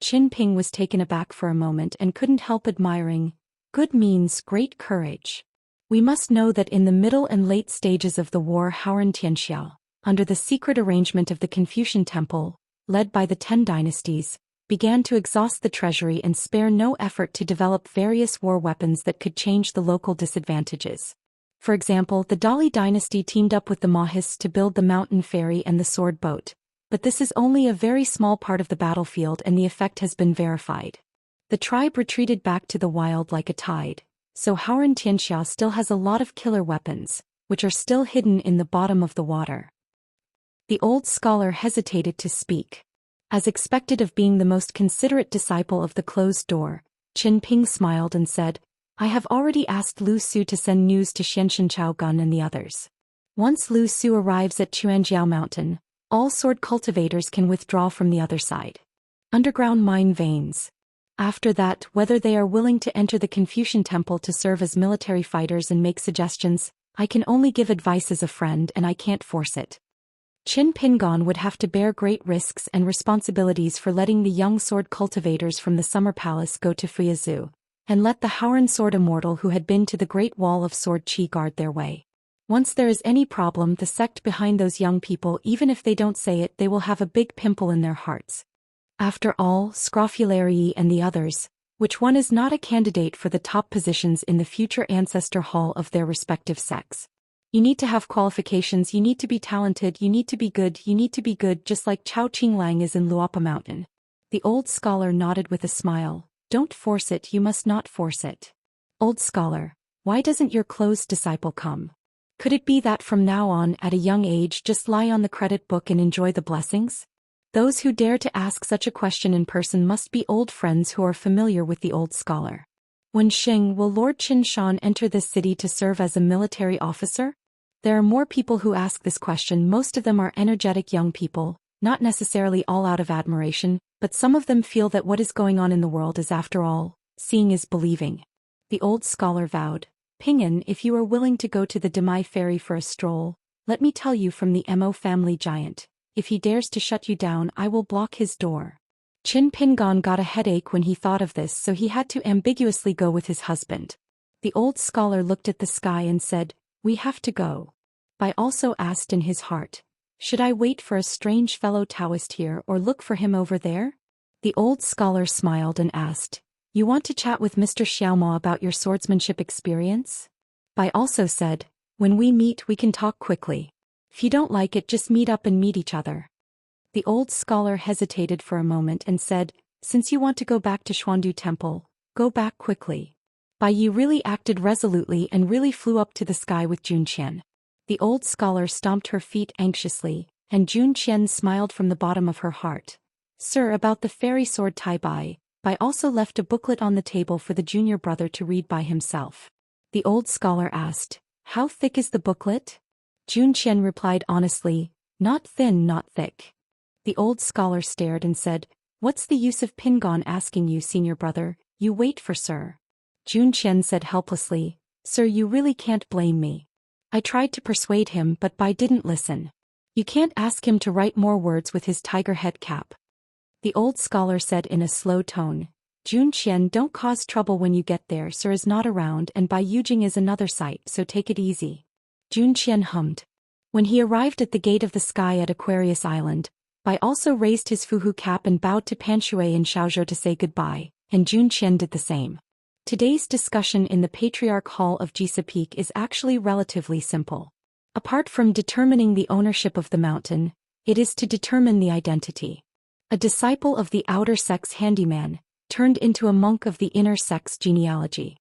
Speaker 1: Qin Ping was taken aback for a moment and couldn't help admiring. Good means great courage. We must know that in the middle and late stages of the war Haoran Tianxiao, under the secret arrangement of the Confucian Temple, led by the 10 dynasties, began to exhaust the treasury and spare no effort to develop various war weapons that could change the local disadvantages. For example, the Dali dynasty teamed up with the Mahists to build the mountain ferry and the sword boat, but this is only a very small part of the battlefield and the effect has been verified. The tribe retreated back to the wild like a tide, so Haoran Tianxiao still has a lot of killer weapons, which are still hidden in the bottom of the water. The old scholar hesitated to speak. As expected of being the most considerate disciple of the closed door, Qin Ping smiled and said, I have already asked Lu Su to send news to Xianxia Chao Gun and the others. Once Lu Su arrives at Chuanjiao Mountain, all sword cultivators can withdraw from the other side. Underground mine veins. After that, whether they are willing to enter the Confucian Temple to serve as military fighters and make suggestions, I can only give advice as a friend and I can't force it. Qin Pingon would have to bear great risks and responsibilities for letting the young sword cultivators from the Summer Palace go to Fuyazhou, and let the Haoran sword immortal who had been to the Great Wall of Sword Qi guard their way. Once there is any problem, the sect behind those young people, even if they don't say it, they will have a big pimple in their hearts. After all, Scrofulariae and the others, which one is not a candidate for the top positions in the future ancestor hall of their respective sects? You need to have qualifications, you need to be talented, you need to be good, just like Chao Qinglang is in Luopa Mountain. The old scholar nodded with a smile. Don't force it, you must not force it. Old scholar, why doesn't your closed disciple come? Could it be that from now on, at a young age, just lie on the credit book and enjoy the blessings? Those who dare to ask such a question in person must be old friends who are familiar with the old scholar. When Xing, will Lord Qin Shan enter this city to serve as a military officer? There are more people who ask this question. Most of them are energetic young people, not necessarily all out of admiration, but some of them feel that what is going on in the world is, after all, seeing is believing. The old scholar vowed, Pingon, if you are willing to go to the Demai Ferry for a stroll, let me tell you from the Mo family giant, if he dares to shut you down, I will block his door. Qin Pingon got a headache when he thought of this, so he had to ambiguously go with his husband. The old scholar looked at the sky and said, we have to go. Bai also asked in his heart, should I wait for a strange fellow Daoist here or look for him over there? The old scholar smiled and asked, you want to chat with Mr. Xiaomo about your swordsmanship experience? Bai also said, when we meet we can talk quickly. If you don't like it, just meet up and meet each other. The old scholar hesitated for a moment and said, since you want to go back to Xuandu Temple, go back quickly. Bai Yi really acted resolutely and really flew up to the sky with Zhou Xian. The old scholar stomped her feet anxiously, and Zhou Xian smiled from the bottom of her heart. Sir, about the fairy sword Tai Bai also left a booklet on the table for the junior brother to read by himself. The old scholar asked, how thick is the booklet? Zhou Xian replied honestly, not thin, not thick. The old scholar stared and said, what's the use of Pingon asking you, senior brother? You wait for Sir. Zhou Xian said helplessly, Sir, you really can't blame me. I tried to persuade him, but Bai didn't listen. You can't ask him to write more words with his tiger head cap. The old scholar said in a slow tone, Zhou Xian, don't cause trouble when you get there. Sir is not around and Bai Yujing is another sight, so take it easy. Zhou Xian hummed. When he arrived at the gate of the sky at Aquarius Island, Bai also raised his fuhu cap and bowed to Panshui and Xiaozhou to say goodbye, and Zhou Xian did the same. Today's discussion in the Patriarch Hall of Jisa Peak is actually relatively simple. Apart from determining the ownership of the mountain, it is to determine the identity. A disciple of the outer sex handyman, turned into a monk of the inner sex genealogy.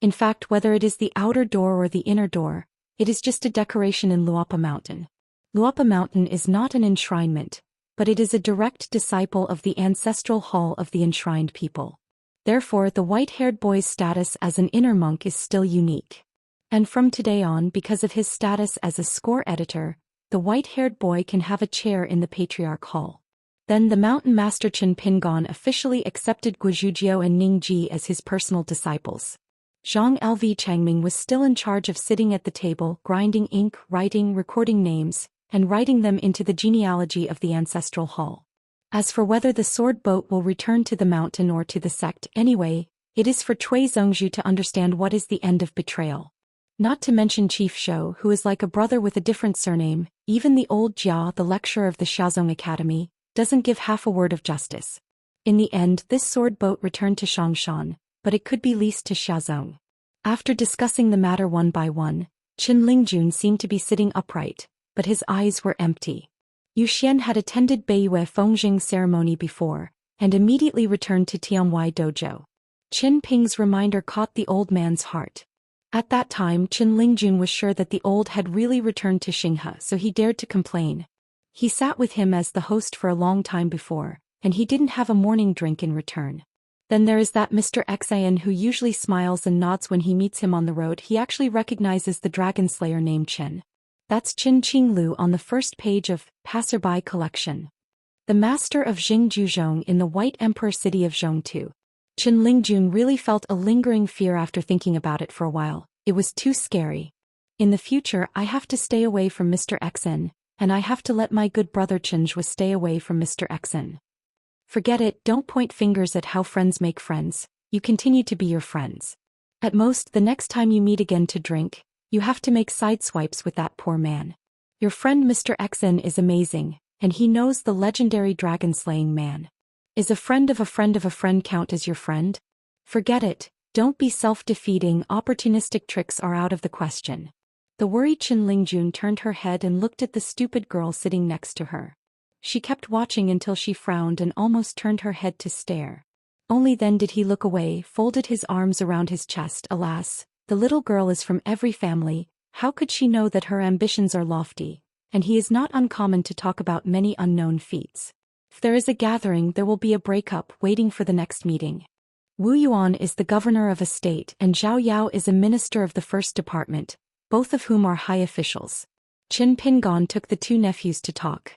Speaker 1: In fact, whether it is the outer door or the inner door, it is just a decoration in Luopa Mountain. Luopa Mountain is not an enshrinement, but it is a direct disciple of the ancestral hall of the enshrined people. Therefore, the white-haired boy's status as an inner monk is still unique. And from today on, because of his status as a score editor, the white-haired boy can have a chair in the Patriarch Hall. Then the mountain master Chen Pingon officially accepted Guizhujiao and Ning Ji as his personal disciples. Zhang Lv Changming was still in charge of sitting at the table, grinding ink, writing, recording names, and writing them into the genealogy of the ancestral hall. As for whether the sword boat will return to the mountain or to the sect anyway, it is for Cui Zongzhu to understand what is the end of betrayal. Not to mention Chief Shou, who is like a brother with a different surname. Even the old Jia, the lecturer of the Xiaozong Academy, doesn't give half a word of justice. In the end, this sword boat returned to Xianxia, but it could be leased to Xiaozong. After discussing the matter one by one, Qin Lingjun seemed to be sitting upright, but his eyes were empty. Zhou Xian had attended Beiyue Fengjing ceremony before, and immediately returned to Tianwai dojo. Qin Ping's reminder caught the old man's heart. At that time, Qin Lingjun was sure that the old had really returned to Xinghe, so he dared to complain. He sat with him as the host for a long time before, and he didn't have a morning drink in return. Then there is that Mr. Xian who usually smiles and nods when he meets him on the road. He actually recognizes the dragon slayer named Chen. That's Qin Qinglu on the first page of Passerby Collection. The master of Jingzhuzhong in the White Emperor city of Zhongtu. Qin Lingjun really felt a lingering fear after thinking about it for a while. It was too scary. In the future, I have to stay away from Mr. Xen, and I have to let my good brother Chenjue stay away from Mr. Xen. Forget it, don't point fingers at how friends make friends, you continue to be your friends. At most, the next time you meet again to drink, you have to make side swipes with that poor man. Your friend Mr. Xen is amazing, and he knows the legendary dragon-slaying man. Is a friend of a friend of a friend count as your friend? Forget it, don't be self-defeating, opportunistic tricks are out of the question. The worried Qin Lingjun turned her head and looked at the stupid girl sitting next to her. She kept watching until she frowned and almost turned her head to stare. Only then did he look away, folded his arms around his chest. Alas, the little girl is from every family, how could she know that her ambitions are lofty, and he is not uncommon to talk about many unknown feats. If there is a gathering, there will be a breakup waiting for the next meeting. Wu Yuan is the governor of a state and Zhao Yao is a minister of the first department, both of whom are high officials. Qin Pingon took the two nephews to talk.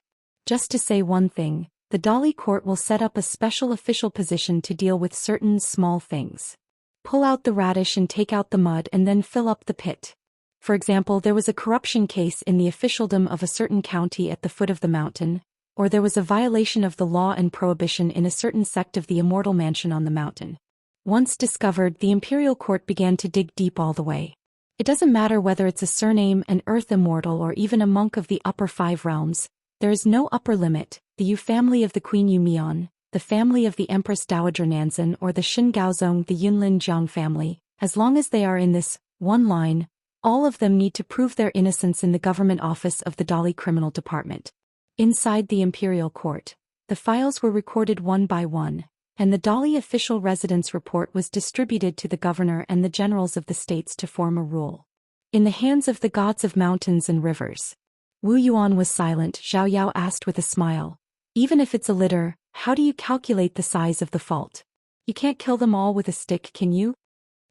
Speaker 1: Just to say one thing, the Dali court will set up a special official position to deal with certain small things. Pull out the radish and take out the mud and then fill up the pit. For example, there was a corruption case in the officialdom of a certain county at the foot of the mountain, or there was a violation of the law and prohibition in a certain sect of the Immortal mansion on the mountain. Once discovered, the imperial court began to dig deep all the way. It doesn't matter whether it's a surname, an earth immortal, or even a monk of the upper five realms. There is no upper limit. The Yu family of the Queen Yu Mian, the family of the Empress Dowager Nanzan, or the Shin Gaozong, the Yunlin Jiang family, as long as they are in this one line, all of them need to prove their innocence in the government office of the Dali Criminal Department. Inside the imperial court, the files were recorded one by one, and the Dali official residence report was distributed to the governor and the generals of the states to form a rule. In the hands of the gods of mountains and rivers. Wu Yuan was silent. Zhao Yao asked with a smile. Even if it's a litter, how do you calculate the size of the fault? You can't kill them all with a stick, can you?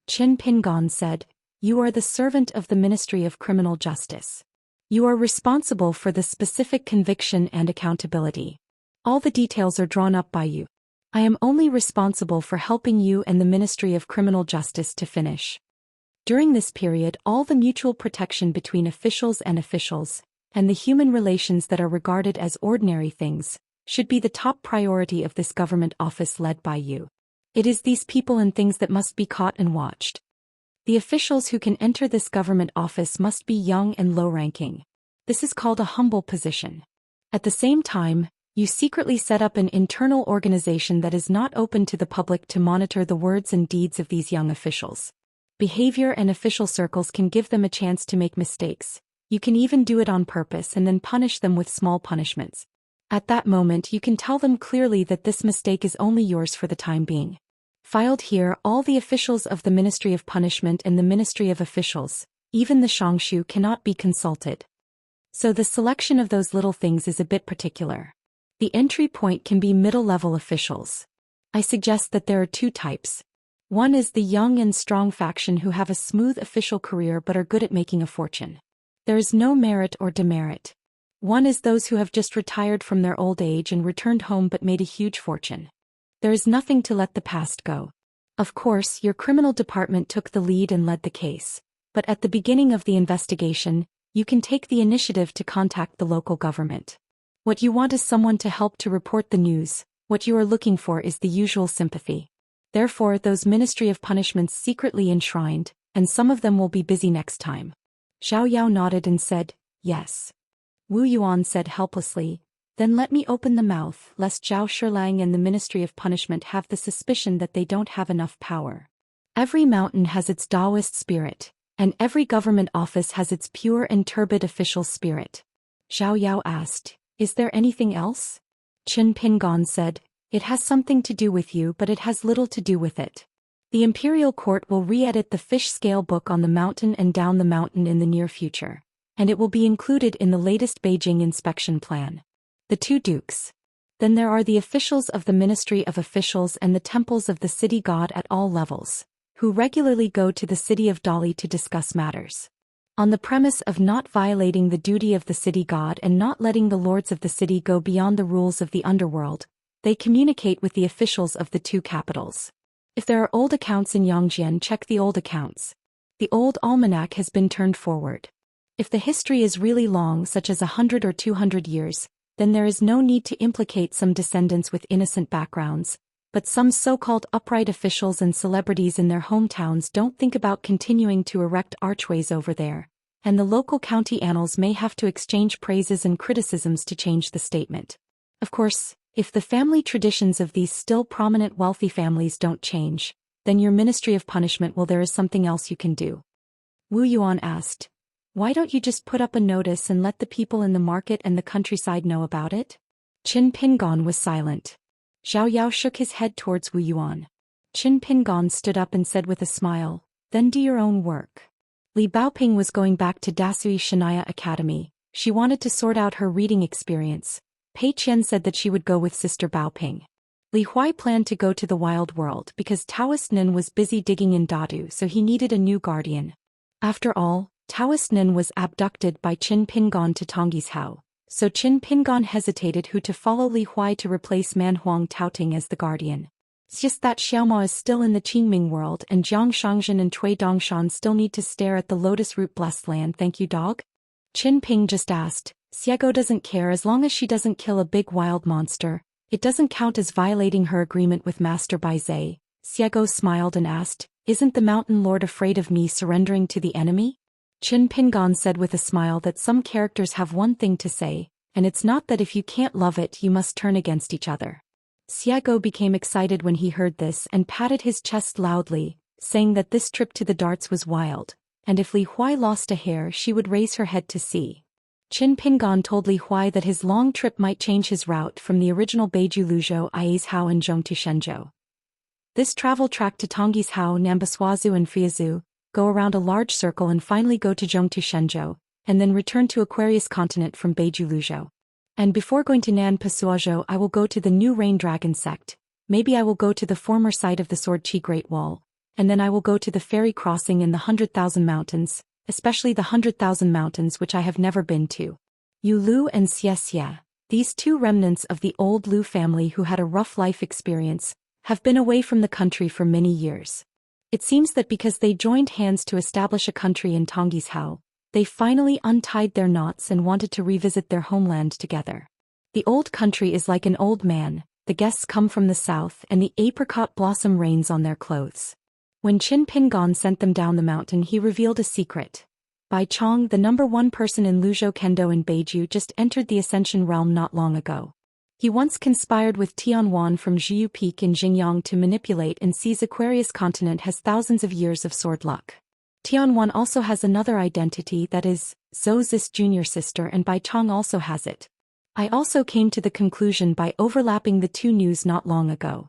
Speaker 1: Qin Pingon said, you are the servant of the Ministry of Criminal Justice. You are responsible for the specific conviction and accountability. All the details are drawn up by you. I am only responsible for helping you and the Ministry of Criminal Justice to finish. During this period, all the mutual protection between officials, and the human relations that are regarded as ordinary things, should be the top priority of this government office led by you. It is these people and things that must be caught and watched. The officials who can enter this government office must be young and low-ranking. This is called a humble position. At the same time, you secretly set up an internal organization that is not open to the public to monitor the words and deeds of these young officials. Behavior and official circles can give them a chance to make mistakes. You can even do it on purpose and then punish them with small punishments. At that moment, you can tell them clearly that this mistake is only yours for the time being. Filed here, all the officials of the Ministry of Punishment and the Ministry of Officials, Even the Xianxia cannot be consulted. So the selection of those little things is a bit particular. The entry point can be middle-level officials. I suggest that there are two types. One is the young and strong faction who have a smooth official career but are good at making a fortune. There is no merit or demerit. One is those who have just retired from their old age and returned home but made a huge fortune. There is nothing to let the past go. Of course, your criminal department took the lead and led the case, but at the beginning of the investigation, you can take the initiative to contact the local government. What you want is someone to help to report the news. What you are looking for is the usual sympathy. Therefore, those Ministry of Punishments secretly enshrined, and some of them will be busy next time. Zhao Yao nodded and said, yes. Wu Yuan said helplessly, then let me open the mouth, lest Zhao Shilang and the Ministry of Punishment have the suspicion that they don't have enough power. Every mountain has its Daoist spirit, and every government office has its pure and turbid official spirit. Zhao Yao asked, is there anything else? Qin Pingon said, it has something to do with you but it has little to do with it. The Imperial Court will re-edit the fish scale book on the mountain and down the mountain in the near future, and it will be included in the latest Beijing inspection plan. The two dukes. Then there are the officials of the Ministry of Officials and the temples of the city god at all levels, who regularly go to the city of Dali to discuss matters. On the premise of not violating the duty of the city god and not letting the lords of the city go beyond the rules of the underworld, they communicate with the officials of the two capitals. If there are old accounts in Yangjian, check the old accounts. The old almanac has been turned forward. If the history is really long, such as 100 or 200 years, then there is no need to implicate some descendants with innocent backgrounds, but some so-called upright officials and celebrities in their hometowns don't think about continuing to erect archways over there, and the local county annals may have to exchange praises and criticisms to change the statement. Of course, if the family traditions of these still prominent wealthy families don't change, then your Ministry of Punishment there is something else you can do. Wu Yuan asked, why don't you just put up a notice and let the people in the market and the countryside know about it? Qin Pingon was silent. Zhao Yao shook his head towards Wu Yuan. Qin Pingon stood up and said with a smile, then do your own work. Li Baoping was going back to Dasui Shanaya Academy. She wanted to sort out her reading experience. Pei Qian said that she would go with Sister Baoping. Li Huai planned to go to the wild world because Taoist Nin was busy digging in Dadu, so he needed a new guardian. After all, Taoist Nin was abducted by Qin Pingon to Tongyi's Hao, so Qin Pingon hesitated who to follow Li Huai to replace Man Huang Taoting as the guardian. It's just that Xiaoma is still in the Qingming world and Jiang Shangzhen and Cui Dongshan still need to stare at the lotus root blessed land. Thank you, dog? Qin Ping just asked. Xiego doesn't care as long as she doesn't kill a big wild monster. It doesn't count as violating her agreement with Master Bai Zai. Xiego smiled and asked, isn't the mountain lord afraid of me surrendering to the enemy? Qin Pingon said with a smile that some characters have one thing to say, and it's not that if you can't love it you must turn against each other. Xiego became excited when he heard this and patted his chest loudly, saying that this trip to the darts was wild, and if Li Huai lost a hair she would raise her head to see. Qin Pingon told Li Huai that his long trip might change his route from the original Beiju Luzhou Ai's Hao and Zhong to Shenzhou. This travel track to Tongyi's Hao, Nambasuazu and Friazhou, go around a large circle and finally go to Zhong to Shenzhou, and then return to Aquarius continent from Beiju Luzhou. And before going to Nanpasuazhou I will go to the new Rain Dragon sect, maybe I will go to the former site of the Sword Chi Great Wall, and then I will go to the ferry crossing in the 100,000 mountains, especially the 100,000 mountains which I have never been to. Yu Lu and Xianxia, these two remnants of the old Lu family who had a rough life experience, have been away from the country for many years. It seems that because they joined hands to establish a country in Tongyi's Hao, they finally untied their knots and wanted to revisit their homeland together. The old country is like an old man, the guests come from the south and the apricot blossom rains on their clothes. When Qin Pingon sent them down the mountain he revealed a secret. Bai Chong, the #1 person in Luzhou Kendo in Beiju, just entered the Ascension realm not long ago. He once conspired with Tianwan from Zhiyu Peak in Xinjiang to manipulate and seize Aquarius continent has thousands of years of sword luck. Tianwan also has another identity, that is, Zhou Zis junior sister, and Bai Chong also has it. I also came to the conclusion by overlapping the two news not long ago.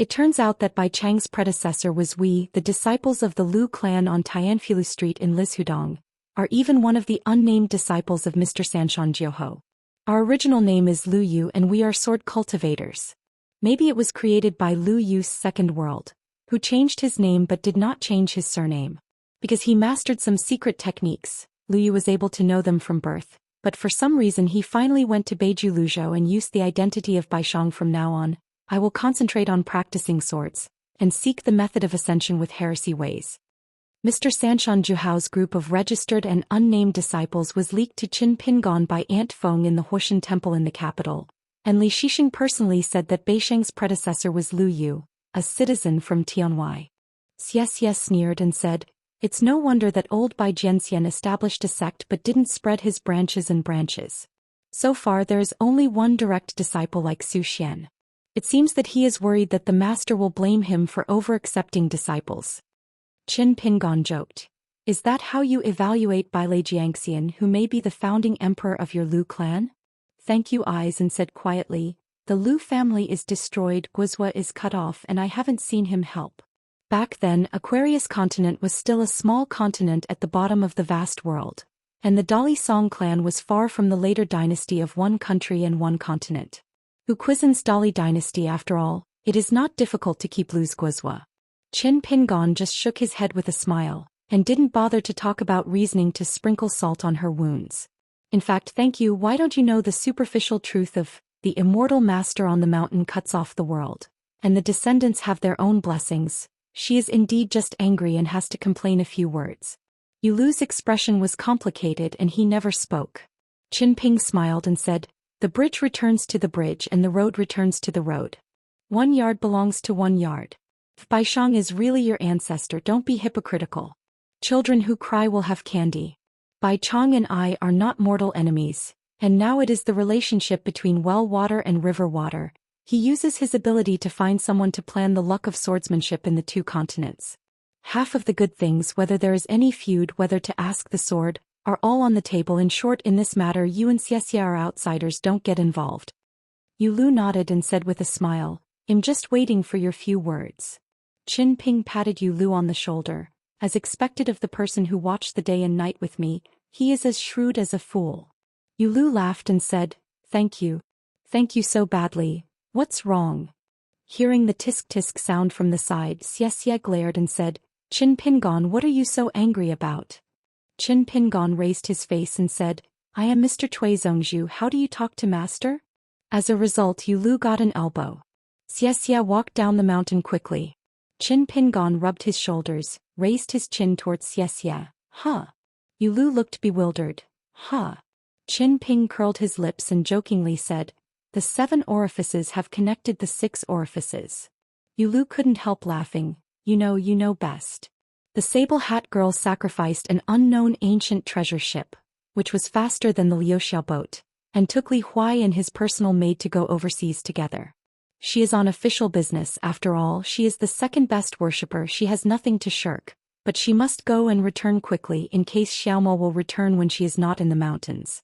Speaker 1: It turns out that Bai Chang's predecessor was we, the disciples of the Lu clan on Tianfilu Street in Lishudong, are even one of the unnamed disciples of Mr. Sanshan Jiuho. Our original name is Lu Yu and we are sword cultivators. Maybe it was created by Lu Yu's second world, who changed his name but did not change his surname. Because he mastered some secret techniques, Lu Yu was able to know them from birth, but for some reason he finally went to Beiju Luzhou and used the identity of Baishang. From now on, I will concentrate on practicing swords, and seek the method of ascension with heresy ways. Mr. Sanshan Juhao's group of registered and unnamed disciples was leaked to Qin Pingon by Aunt Feng in the Huoshan Temple in the capital, and Li Shixing personally said that Beisheng's predecessor was Lu Yu, a citizen from Tianwai. Xianxia sneered and said, "It's no wonder that old Bai Jianxian established a sect but didn't spread his branches and branches. So far there is only one direct disciple like Zhou Xian. It seems that he is worried that the master will blame him for over-accepting disciples." Qin Pingon joked. "Is that how you evaluate Bai Jianxian, who may be the founding emperor of your Lu clan?" Thank you eyes and said quietly, "The Lu family is destroyed, Guizhou is cut off and I haven't seen him help." Back then Aquarius continent was still a small continent at the bottom of the vast world, and the Dali Song clan was far from the later dynasty of one country and one continent. Huquizhen's Dali dynasty after all, it is not difficult to keep Lu's Guizhou. Qin Pingon just shook his head with a smile, and didn't bother to talk about reasoning to sprinkle salt on her wounds. In fact, thank you, why don't you know the superficial truth of, the immortal master on the mountain cuts off the world, and the descendants have their own blessings. She is indeed just angry and has to complain a few words. Yulu's expression was complicated and he never spoke. Qin Ping smiled and said, "The bridge returns to the bridge and the road returns to the road. 1 yard belongs to 1 yard. If Baishang is really your ancestor, don't be hypocritical. Children who cry will have candy. Bai Chang and I are not mortal enemies, and now it is the relationship between well water and river water. He uses his ability to find someone to plan the luck of swordsmanship in the 2 continents. Half of the good things, whether there is any feud, whether to ask the sword, are all on the table. In short, in this matter you and Xianxia are outsiders, don't get involved." Yulu nodded and said with a smile, "I'm just waiting for your few words." Qin Ping patted Yulu on the shoulder. "As expected of the person who watched the day and night with me, he is as shrewd as a fool." Yulu laughed and said, "Thank you. Thank you so badly. What's wrong?" Hearing the tisk-tisk sound from the side, Xianxia glared and said, "Qin Pingon, what are you so angry about?" Qin Pingon raised his face and said, "I am Mr. Cui Zongzhu, how do you talk to master?" As a result, Yulu got an elbow. Xianxia walked down the mountain quickly. Qin Pingon rubbed his shoulders, raised his chin towards Xianxia. "Huh." Yulu looked bewildered. "Huh." Qin Ping curled his lips and jokingly said, "The 7 orifices have connected the 6 orifices." Yulu couldn't help laughing. You know best." The sable hat girl sacrificed an unknown ancient treasure ship, which was faster than the Liuxiao boat, and took Li Huai and his personal maid to go overseas together. She is on official business, after all, she is the second best worshipper, she has nothing to shirk, but she must go and return quickly in case Xiaomo will return when she is not in the mountains.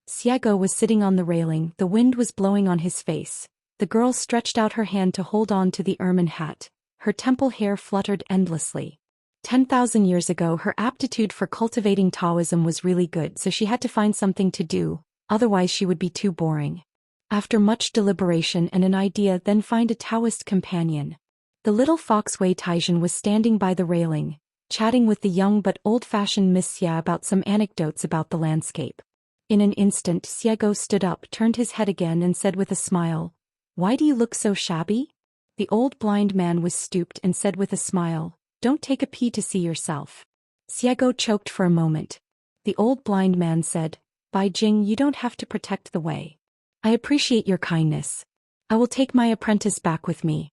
Speaker 1: Xiago was sitting on the railing, the wind was blowing on his face. The girl stretched out her hand to hold on to the ermine hat. Her temple hair fluttered endlessly. 10,000 years ago her aptitude for cultivating Taoism was really good, so she had to find something to do, otherwise she would be too boring. After much deliberation and an idea, then find a Taoist companion. The little fox Wei Taizhen was standing by the railing, chatting with the young but old-fashioned Miss Xia about some anecdotes about the landscape. In an instant Xiego stood up, turned his head again and said with a smile, "Why do you look so shabby?" The old blind man was stooped and said with a smile, "Don't take a pee to see yourself." Xiego choked for a moment. The old blind man said, "Bai Jing, you don't have to protect the way. I appreciate your kindness. I will take my apprentice back with me."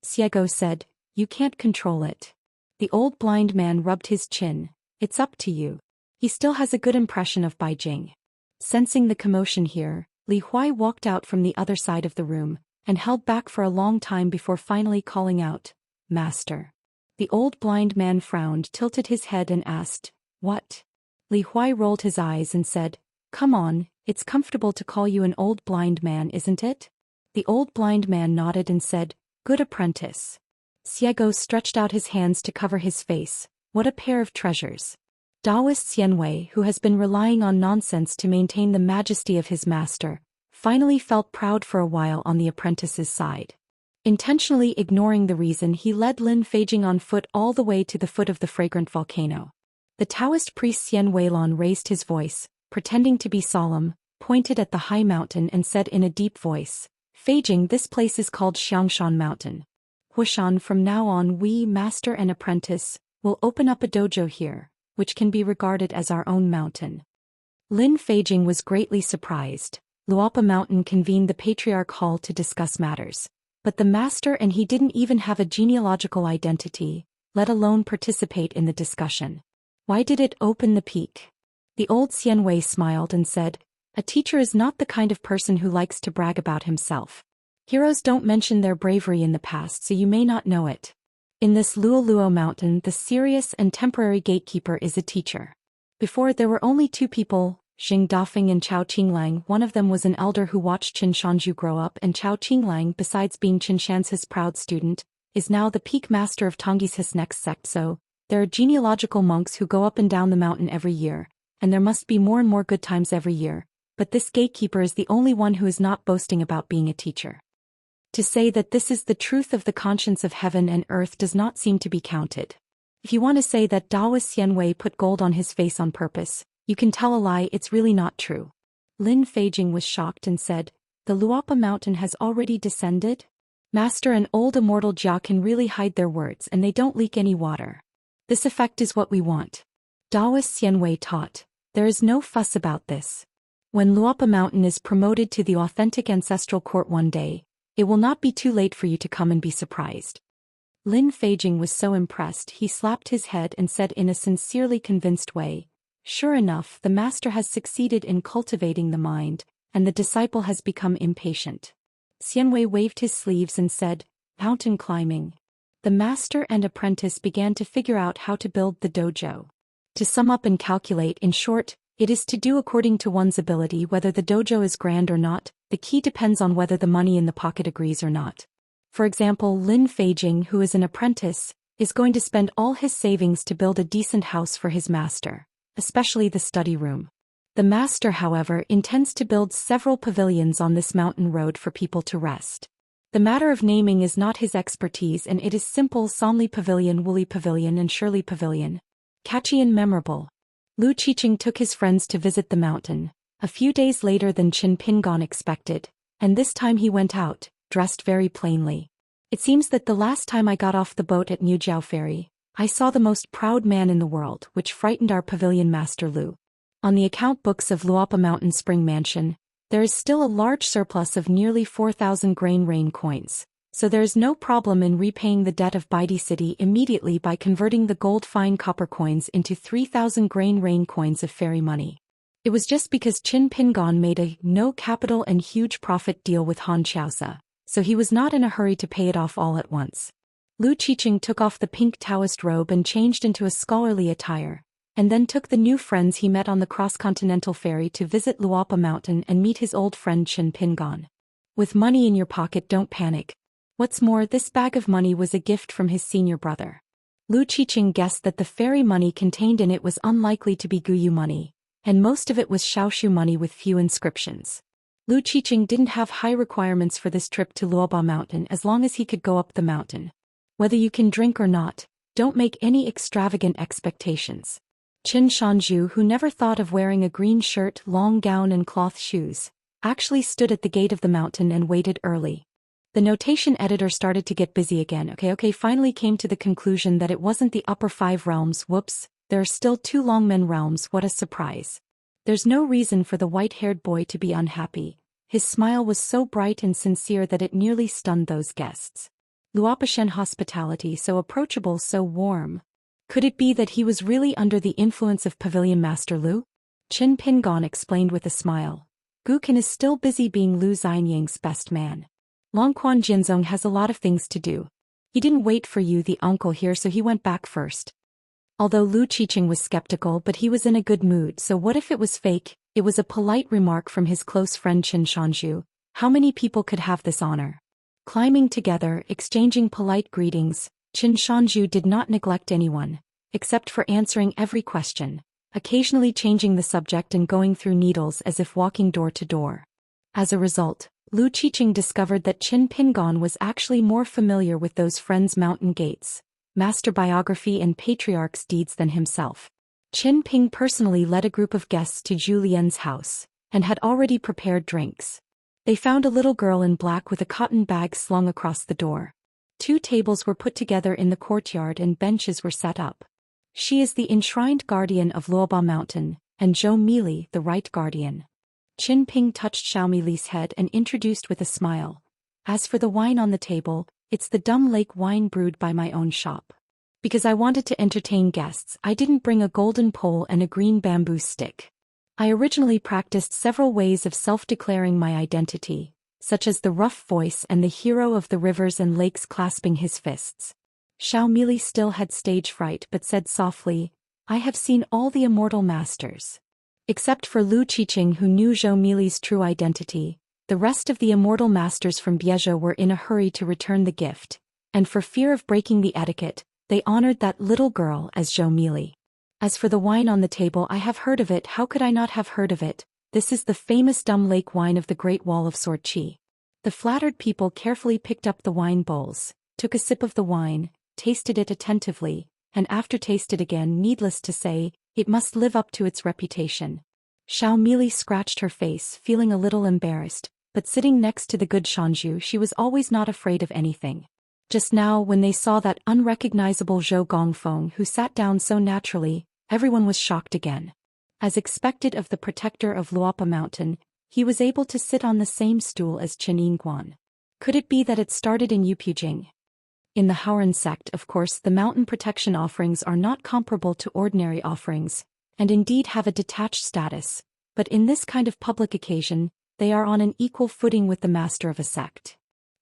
Speaker 1: Xiego said, "You can't control it." The old blind man rubbed his chin. "It's up to you." He still has a good impression of Bai Jing. Sensing the commotion here, Li Huai walked out from the other side of the room, and held back for a long time before finally calling out, "Master." The old blind man frowned, tilted his head and asked, "What?" Li Huai rolled his eyes and said, "Come on, it's comfortable to call you an old blind man, isn't it?" The old blind man nodded and said, Good apprentice. Xiego stretched out his hands to cover his face. What a pair of treasures. Daoist Xianwei, who has been relying on nonsense to maintain the majesty of his master, finally felt proud for a while on the apprentice's side. Intentionally ignoring the reason, he led Lin Feijing on foot all the way to the foot of the fragrant volcano. The Taoist priest Xian Weilon raised his voice, pretending to be solemn, pointed at the high mountain and said in a deep voice, "Feijing, this place is called Xiangshan Mountain. Wuxian, from now on we, master and apprentice, will open up a dojo here, which can be regarded as our own mountain." Lin Feijing was greatly surprised. Luopa Mountain convened the Patriarch Hall to discuss matters. But the master and he didn't even have a genealogical identity, let alone participate in the discussion. Why did it open the peak? The old Xianwei smiled and said, "A teacher is not the kind of person who likes to brag about himself. Heroes don't mention their bravery in the past, so you may not know it. In this Luoluo Mountain, the serious and temporary gatekeeper is a teacher. Before there were only two people, Xing Dafeng and Chao Qinglang. One of them was an elder who watched Qin Shanju grow up, and Chao Qinglang, besides being Qin Shan's proud student, is now the peak master of Tongyi's next sect. So, there are genealogical monks who go up and down the mountain every year, and there must be more and more good times every year, but this gatekeeper is the only one who is not boasting about being a teacher. To say that this is the truth of the conscience of heaven and earth does not seem to be counted. If you want to say that Daoist Xianwei put gold on his face on purpose, you can tell a lie, it's really not true." Lin Feijing was shocked and said, "The Luopa Mountain has already descended? Master and old Immortal Jia can really hide their words and they don't leak any water. This effect is what we want." Daoist Xianwei taught, "There is no fuss about this. When Luopa Mountain is promoted to the authentic ancestral court one day, it will not be too late for you to come and be surprised." Lin Feijing was so impressed he slapped his head and said in a sincerely convinced way, "Sure enough, the master has succeeded in cultivating the mind, and the disciple has become impatient." Xianwei waved his sleeves and said, "Mountain climbing." The master and apprentice began to figure out how to build the dojo. To sum up and calculate, in short, it is to do according to one's ability. Whether the dojo is grand or not, the key depends on whether the money in the pocket agrees or not. For example, Lin Feijing, who is an apprentice, is going to spend all his savings to build a decent house for his master, especially the study room. The master, however, intends to build several pavilions on this mountain road for people to rest. The matter of naming is not his expertise, and it is simple: Somli Pavilion, Woolly Pavilion, and Shirley Pavilion. Catchy and memorable. Lu Qiqing took his friends to visit the mountain, a few days later than Qin Pingon expected, and this time he went out, dressed very plainly. "It seems that the last time I got off the boat at Mujiao Ferry, I saw the most proud man in the world, which frightened our pavilion master Lu. On the account books of Luopa Mountain Spring Mansion, there is still a large surplus of nearly 4,000 grain rain coins, so there is no problem in repaying the debt of Baidi City immediately by converting the gold fine copper coins into 3,000 grain rain coins of fairy money. It was just because Qin Pingon made a no capital and huge profit deal with Han Xiaosa, so he was not in a hurry to pay it off all at once." Lu Qiqing took off the pink Taoist robe and changed into a scholarly attire, and then took the new friends he met on the cross-continental ferry to visit Luopa Mountain and meet his old friend Qin Pingon. With money in your pocket, don't panic. What's more, this bag of money was a gift from his senior brother. Lu Qiqing guessed that the fairy money contained in it was unlikely to be Guyu money, and most of it was Shaoshu money with few inscriptions. Lu Qiqing didn't have high requirements for this trip to Luoba Mountain as long as he could go up the mountain. Whether you can drink or not, don't make any extravagant expectations. Qin Shanju, who never thought of wearing a green shirt, long gown and cloth shoes, actually stood at the gate of the mountain and waited early. The notation editor started to get busy again. Finally came to the conclusion that it wasn't the upper 5 realms. Whoops, there are still 2 Longmen realms. What a surprise. There's no reason for the white-haired boy to be unhappy. His smile was so bright and sincere that it nearly stunned those guests. Luopashen hospitality, so approachable, so warm. Could it be that he was really under the influence of Pavilion Master Lu? Qin Pingon explained with a smile. Gukin is still busy being Lu Xianyang's best man. Longquan Jianzong has a lot of things to do. He didn't wait for you, the uncle here, so he went back first. Although Lu Qiqing was skeptical, but he was in a good mood, so what if it was fake? It was a polite remark from his close friend Qin Shanju. How many people could have this honor? Climbing together, exchanging polite greetings, Qin Shanju did not neglect anyone, except for answering every question, occasionally changing the subject and going through needles as if walking door to door. As a result, Lu Qiqing discovered that Qin Pingon was actually more familiar with those friends' mountain gates, master biography and patriarch's deeds than himself. Qin Ping personally led a group of guests to Zhu Lian's house, and had already prepared drinks. They found a little girl in black with a cotton bag slung across the door. 2 tables were put together in the courtyard and benches were set up. She is the enshrined guardian of Luoba Mountain, and Zhou Mili the right guardian. Qin Ping touched Xiaomi Li's head and introduced with a smile. As for the wine on the table, it's the Dumb Lake wine brewed by my own shop. Because I wanted to entertain guests, I didn't bring a golden pole and a green bamboo stick. I originally practiced several ways of self-declaring my identity, such as the rough voice and the hero of the rivers and lakes clasping his fists. Xiaomi Li still had stage fright but said softly, I have seen all the immortal masters. Except for Lu Qiqing who knew Zhou Mili's true identity, the rest of the immortal masters from Biezhou were in a hurry to return the gift, and for fear of breaking the etiquette, they honored that little girl as Zhou Mili. As for the wine on the table, I have heard of it. How could I not have heard of it? This is the famous Dumb Lake wine of the Great Wall of Sword Qi. The flattered people carefully picked up the wine bowls, took a sip of the wine, tasted it attentively, and after tasted again. Needless to say, it must live up to its reputation. Xiaomi Li scratched her face, feeling a little embarrassed, but sitting next to the good Shanju, she was always not afraid of anything. Just now, when they saw that unrecognizable Zhou Gongfeng who sat down so naturally, everyone was shocked again. As expected of the protector of Luopa Mountain, he was able to sit on the same stool as Qin Yingguan. Could it be that it started in Yupujing? In the Haoran sect, of course, the mountain protection offerings are not comparable to ordinary offerings, and indeed have a detached status, but in this kind of public occasion, they are on an equal footing with the master of a sect.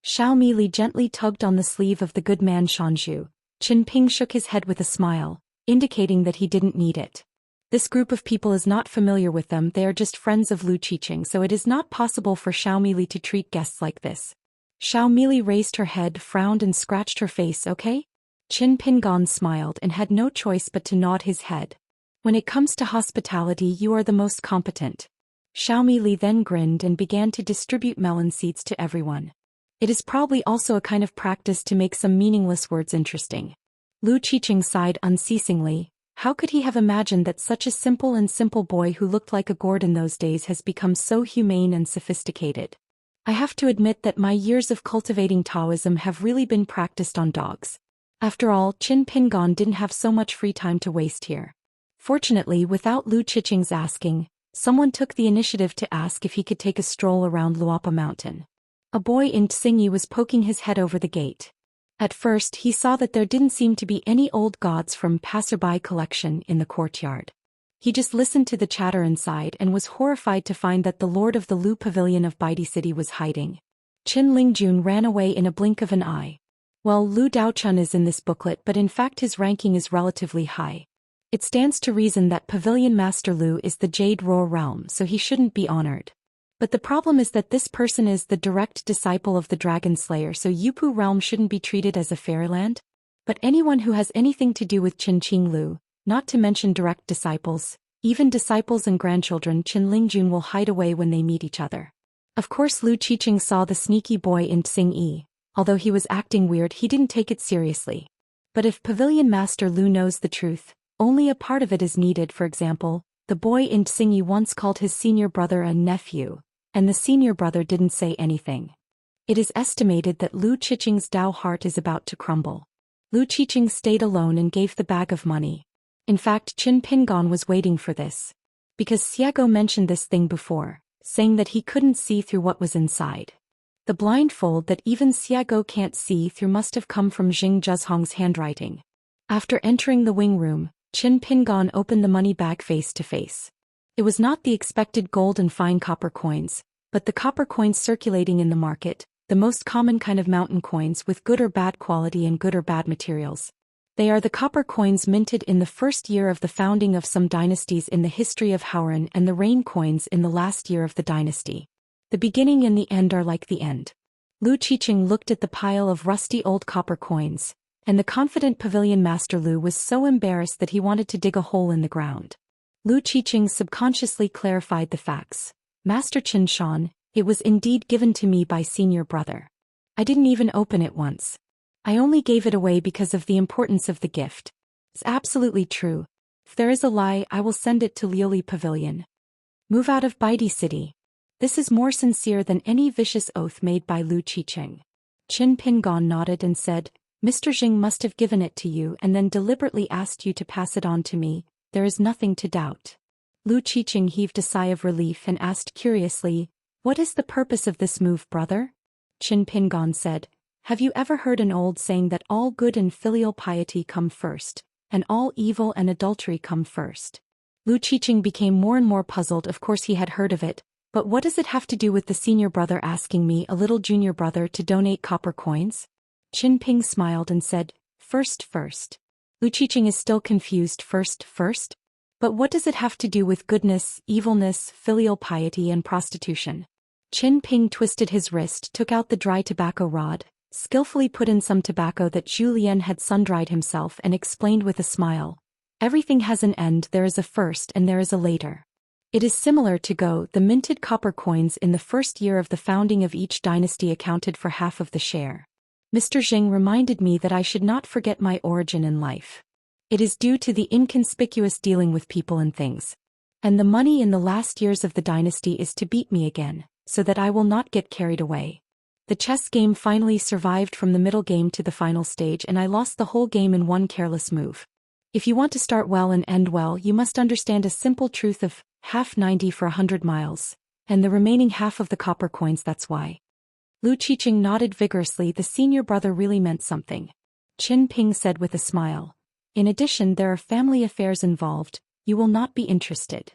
Speaker 1: Xiaomi Li gently tugged on the sleeve of the good man Shanju. Qin Ping shook his head with a smile, indicating that he didn't need it. This group of people is not familiar with them, they are just friends of Lu Qiqing, so it is not possible for Xiaomi Li to treat guests like this. Xiaomi Li raised her head, frowned and scratched her face. Okay? Qin Pingon smiled and had no choice but to nod his head. When it comes to hospitality, you are the most competent. Xiaomi Li then grinned and began to distribute melon seeds to everyone. It is probably also a kind of practice to make some meaningless words interesting. Lu Qiqing sighed unceasingly. How could he have imagined that such a simple boy who looked like a gourd in those days has become so humane and sophisticated? I have to admit that my years of cultivating Taoism have really been practiced on dogs. After all, Qin Pingon didn't have so much free time to waste here. Fortunately, without Lu Qiqing's asking, someone took the initiative to ask if he could take a stroll around Luopa Mountain. A boy in Xingyi was poking his head over the gate. At first he saw that there didn't seem to be any old gods from passerby collection in the courtyard. He just listened to the chatter inside and was horrified to find that the lord of the Lu Pavilion of Baidi City was hiding. Qin Lingjun ran away in a blink of an eye. Well, Lu Daochun is in this booklet, but in fact his ranking is relatively high. It stands to reason that Pavilion Master Lu is the Jade Roar realm, so he shouldn't be honored. But the problem is that this person is the direct disciple of the Dragon Slayer, so Yupu realm shouldn't be treated as a fairyland? But anyone who has anything to do with Qin Qinglu, not to mention direct disciples, even disciples and grandchildren, Qin Lingjun will hide away when they meet each other. Of course Lu Qiqing saw the sneaky boy in Xingyi. Although he was acting weird, he didn't take it seriously. But if Pavilion Master Lu knows the truth, only a part of it is needed. For example, the boy in Xingyi once called his senior brother a nephew, and the senior brother didn't say anything. It is estimated that Lu Qiqing's Dao heart is about to crumble. Lu Qiqing stayed alone and gave the bag of money. In fact, Qin Pingon was waiting for this. Because Xiago mentioned this thing before, saying that he couldn't see through what was inside. The blindfold that even Xiago can't see through must have come from Jing Zhezhong's handwriting. After entering the wing room, Qin Pingon opened the money bag face to face. It was not the expected gold and fine copper coins, but the copper coins circulating in the market, the most common kind of mountain coins with good or bad quality and good or bad materials. They are the copper coins minted in the first year of the founding of some dynasties in the history of Haoran, and the rain coins in the last year of the dynasty. The beginning and the end are like the end. Lu Qiqing looked at the pile of rusty old copper coins, and the confident pavilion master Lu was so embarrassed that he wanted to dig a hole in the ground. Lu Qiqing subconsciously clarified the facts. Master Qin Shan, it was indeed given to me by senior brother. I didn't even open it once. I only gave it away because of the importance of the gift. It's absolutely true. If there is a lie, I will send it to Liuli Pavilion. Move out of Baidi City. This is more sincere than any vicious oath made by Lu Qiqing. Qin Pingon nodded and said, Mr. Jing must have given it to you and then deliberately asked you to pass it on to me. There is nothing to doubt. Lu Qiqing heaved a sigh of relief and asked curiously, what is the purpose of this move, brother? Qin Pingon said, have you ever heard an old saying that all good and filial piety come first, and all evil and adultery come first? Lu Qiqing became more and more puzzled. Of course he had heard of it, but what does it have to do with the senior brother asking me, a little junior brother, to donate copper coins? Qin Ping smiled and said, first. Lu Qiqing is still confused. First? But what does it have to do with goodness, evilness, filial piety and prostitution? Qin Ping twisted his wrist, took out the dry tobacco rod, skillfully put in some tobacco that Zhou Xian had sun-dried himself and explained with a smile. Everything has an end. There is a first and there is a later. It is similar to Go. The minted copper coins in the first year of the founding of each dynasty accounted for half of the share. Mr. Jing reminded me that I should not forget my origin in life. It is due to the inconspicuous dealing with people and things. And the money in the last years of the dynasty is to beat me again, so that I will not get carried away. The chess game finally survived from the middle game to the final stage, and I lost the whole game in one careless move. If you want to start well and end well, you must understand a simple truth of half 90 for 100 miles, and the remaining half of the copper coins. That's why. Lu Qiqing nodded vigorously. The senior brother really meant something. Qin Ping said with a smile. In addition, there are family affairs involved. You will not be interested.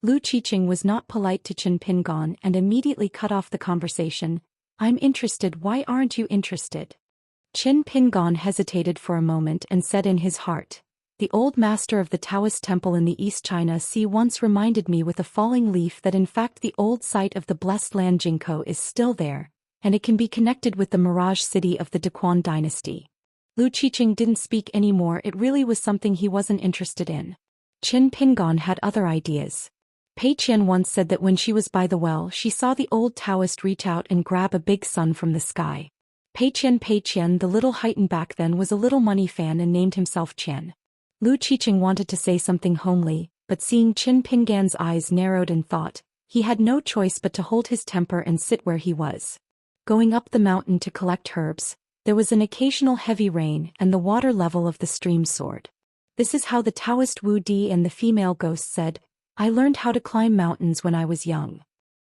Speaker 1: Lu Qiqing was not polite to Qin Pingon and immediately cut off the conversation. I'm interested. Why aren't you interested? Qin Pingon hesitated for a moment and said in his heart, the old master of the Daoist temple in the East China Sea once reminded me with a falling leaf that in fact the old site of the blessed land Jingkou is still there, and it can be connected with the mirage city of the Daquan dynasty. Lu Qiqing didn't speak anymore. It really was something he wasn't interested in. Qin Pingon had other ideas. Pei Qian once said that when she was by the well, she saw the old Taoist reach out and grab a big sun from the sky. Pei Qian, the little heightened back then, was a little money fan and named himself Qian. Lu Qiqing wanted to say something homely, but seeing Qin Pingan's eyes narrowed and thought, he had no choice but to hold his temper and sit where he was. Going up the mountain to collect herbs, there was an occasional heavy rain and the water level of the stream soared. This is how the Taoist Wu Di and the female ghost said, I learned how to climb mountains when I was young.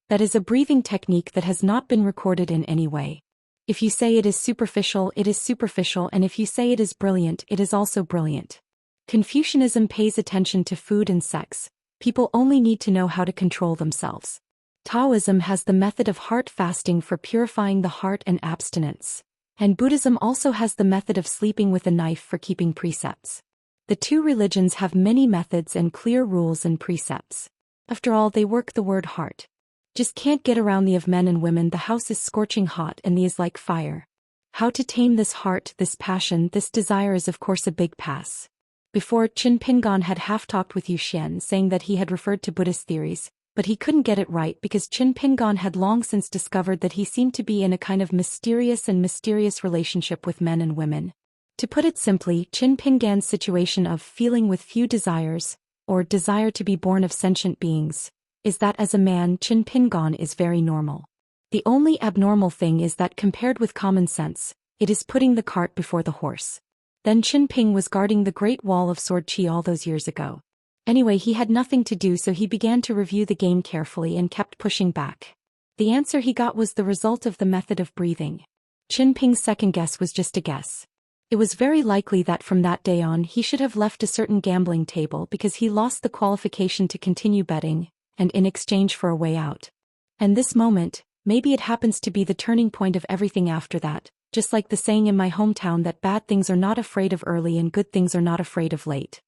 Speaker 1: That is a breathing technique that has not been recorded in any way. If you say it is superficial, and if you say it is brilliant, it is also brilliant. Confucianism pays attention to food and sex. People only need to know how to control themselves. Taoism has the method of heart fasting for purifying the heart and abstinence. And Buddhism also has the method of sleeping with a knife for keeping precepts. The two religions have many methods and clear rules and precepts. After all, they work the word heart. Just can't get around the of men and women. The house is scorching hot and the is like fire. How to tame this heart, this passion, this desire is of course a big pass. Before, Qin Pingon had half-talked with Zhou Xian saying that he had referred to Buddhist theories, but he couldn't get it right because Qin Pingon had long since discovered that he seemed to be in a kind of mysterious relationship with men and women. To put it simply, Qin Pingan's situation of feeling with few desires, or desire to be born of sentient beings, is that as a man Qin Pingon is very normal. The only abnormal thing is that compared with common sense, it is putting the cart before the horse. Then Qin Ping was guarding the Great Wall of Sword Qi all those years ago. Anyway, he had nothing to do, so he began to review the game carefully and kept pushing back. The answer he got was the result of the method of breathing. Qin Ping's second guess was just a guess. It was very likely that from that day on he should have left a certain gambling table because he lost the qualification to continue betting, and in exchange for a way out. And this moment, maybe it happens to be the turning point of everything after that. Just like the saying in my hometown that bad things are not afraid of early and good things are not afraid of late.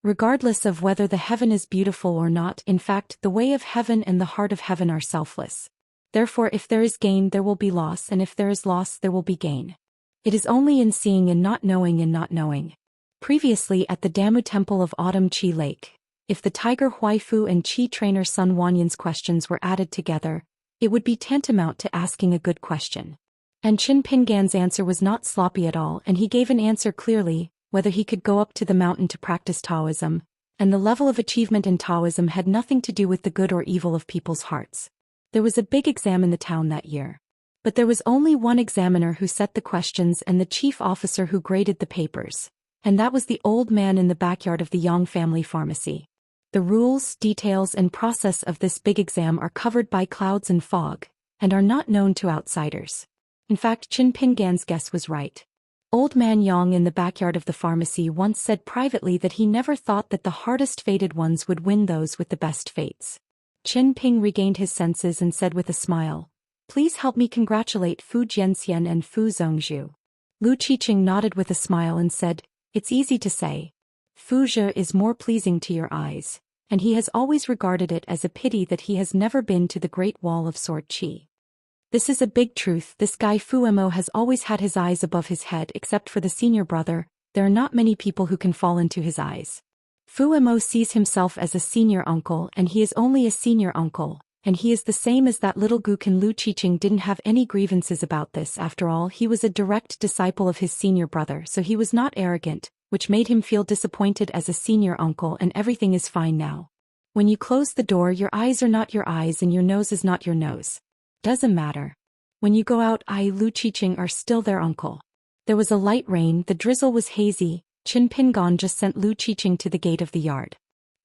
Speaker 1: Regardless of whether the heaven is beautiful or not, in fact, the way of heaven and the heart of heaven are selfless. Therefore if there is gain there will be loss, and if there is loss there will be gain. It is only in seeing and not knowing and not knowing. Previously at the Damu Temple of Autumn Qi Lake, if the Tiger Huaifu and Qi trainer Sun Wanyan's questions were added together, it would be tantamount to asking a good question. And Qin Pingan's answer was not sloppy at all, and he gave an answer clearly, whether he could go up to the mountain to practice Taoism, and the level of achievement in Taoism had nothing to do with the good or evil of people's hearts. There was a big exam in the town that year. But there was only one examiner who set the questions and the chief officer who graded the papers, and that was the old man in the backyard of the Yang family pharmacy. The rules, details, and process of this big exam are covered by clouds and fog, and are not known to outsiders. In fact, Qin Pingan's guess was right. Old man Yang in the backyard of the pharmacy once said privately that he never thought that the hardest fated ones would win those with the best fates. Qin Ping regained his senses and said with a smile, "Please help me congratulate Fu Jianxian and Fu Zhongzhu." Lu Qiqing nodded with a smile and said, "It's easy to say. Fu Zhe is more pleasing to your eyes, and he has always regarded it as a pity that he has never been to the Great Wall of Sword Qi. This is a big truth. This guy Fu Mo has always had his eyes above his head except for the senior brother. There are not many people who can fall into his eyes. Fu Mo sees himself as a senior uncle, and he is only a senior uncle, and he is the same as that little Gukin." Lu Qiqing didn't have any grievances about this. After all, he was a direct disciple of his senior brother, so he was not arrogant, which made him feel disappointed as a senior uncle, and everything is fine now. When you close the door, your eyes are not your eyes and your nose is not your nose. Doesn't matter. When you go out, Lu Qiqing are still their uncle. There was a light rain, the drizzle was hazy. Qin Pingan just sent Lu Qiqing to the gate of the yard.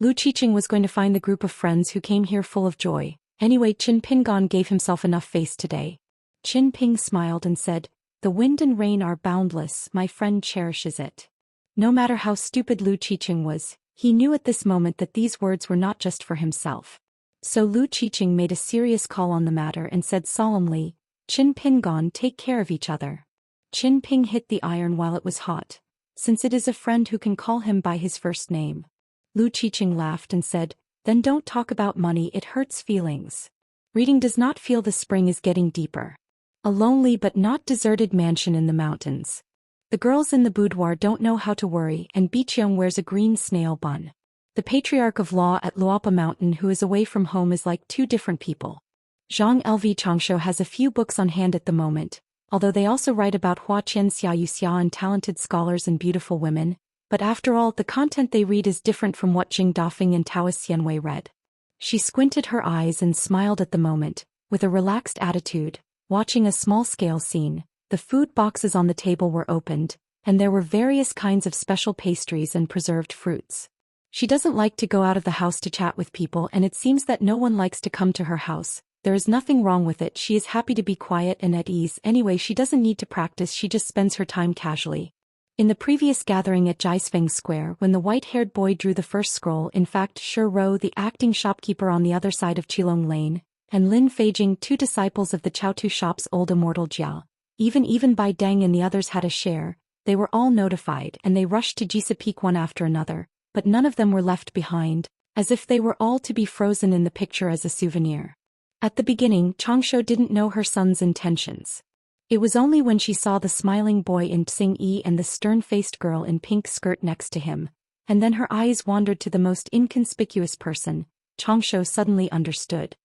Speaker 1: Lu Qiqing was going to find the group of friends who came here full of joy. Anyway, Qin Pingan gave himself enough face today. Qin Ping smiled and said, "The wind and rain are boundless, my friend cherishes it." No matter how stupid Lu Qiqing was, he knew at this moment that these words were not just for himself. So Lu Qiqing made a serious call on the matter and said solemnly, "Qin Pingan, take care of each other." Qin Ping hit the iron while it was hot, since it is a friend who can call him by his first name. Lu Qiqing laughed and said, "Then don't talk about money, it hurts feelings." Reading does not feel the spring is getting deeper. A lonely but not deserted mansion in the mountains. The girls in the boudoir don't know how to worry, and Biqiang wears a green snail bun. The patriarch of law at Luapa Mountain who is away from home is like two different people. Zhang Lv Changshu has a few books on hand at the moment, although they also write about Xianxia Wuxia and talented scholars and beautiful women, but after all the content they read is different from what Jing Dafeng and Taoist Xianwei read. She squinted her eyes and smiled at the moment, with a relaxed attitude, watching a small-scale scene. The food boxes on the table were opened, and there were various kinds of special pastries and preserved fruits. She doesn't like to go out of the house to chat with people, and it seems that no one likes to come to her house. There is nothing wrong with it. She is happy to be quiet and at ease. Anyway, she doesn't need to practice, she just spends her time casually. In the previous gathering at Jiasfeng Square, when the white-haired boy drew the first scroll, in fact Shi Ro, the acting shopkeeper on the other side of Qilong Lane, and Lin Feijing, two disciples of the Chaotu shop's old Immortal Jia, even Bai Deng and the others had a share, they were all notified and they rushed to Jisa Peak one after another, but none of them were left behind, as if they were all to be frozen in the picture as a souvenir. At the beginning, Changshu didn't know her son's intentions. It was only when she saw the smiling boy in Tsing Yi and the stern-faced girl in pink skirt next to him, and then her eyes wandered to the most inconspicuous person, Changshu suddenly understood.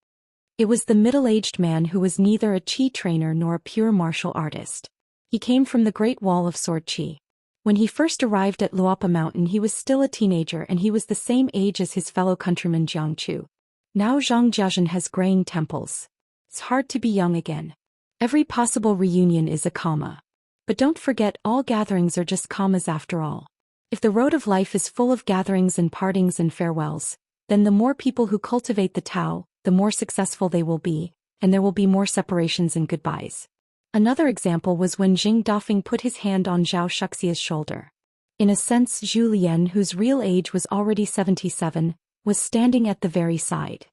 Speaker 1: It was the middle-aged man who was neither a Qi trainer nor a pure martial artist. He came from the Great Wall of Sword Qi. When he first arrived at Luapa Mountain he was still a teenager and he was the same age as his fellow countryman Jiang Chu. Now Zhang Jiazhen has graying temples. It's hard to be young again. Every possible reunion is a comma. But don't forget, all gatherings are just commas after all. If the road of life is full of gatherings and partings and farewells, then the more people who cultivate the Tao, the more successful they will be, and there will be more separations and goodbyes. Another example was when Jing Dafeng put his hand on Zhao Shuxia's shoulder. In a sense, Zhu Lian, whose real age was already 77, was standing at the very side.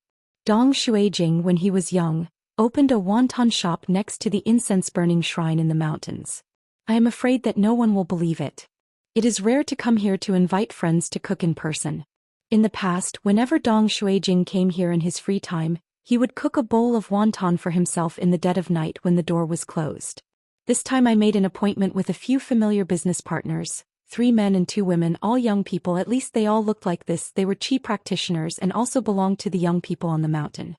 Speaker 1: Dong Shuijing, when he was young, opened a wonton shop next to the incense-burning shrine in the mountains. I am afraid that no one will believe it. It is rare to come here to invite friends to cook in person. In the past, whenever Dong Shuijing came here in his free time, He would cook a bowl of wonton for himself in the dead of night when the door was closed. This time I made an appointment with a few familiar business partners, 3 men and 2 women, all young people. At least they all looked like this. They were chi practitioners and also belonged to the young people on the mountain.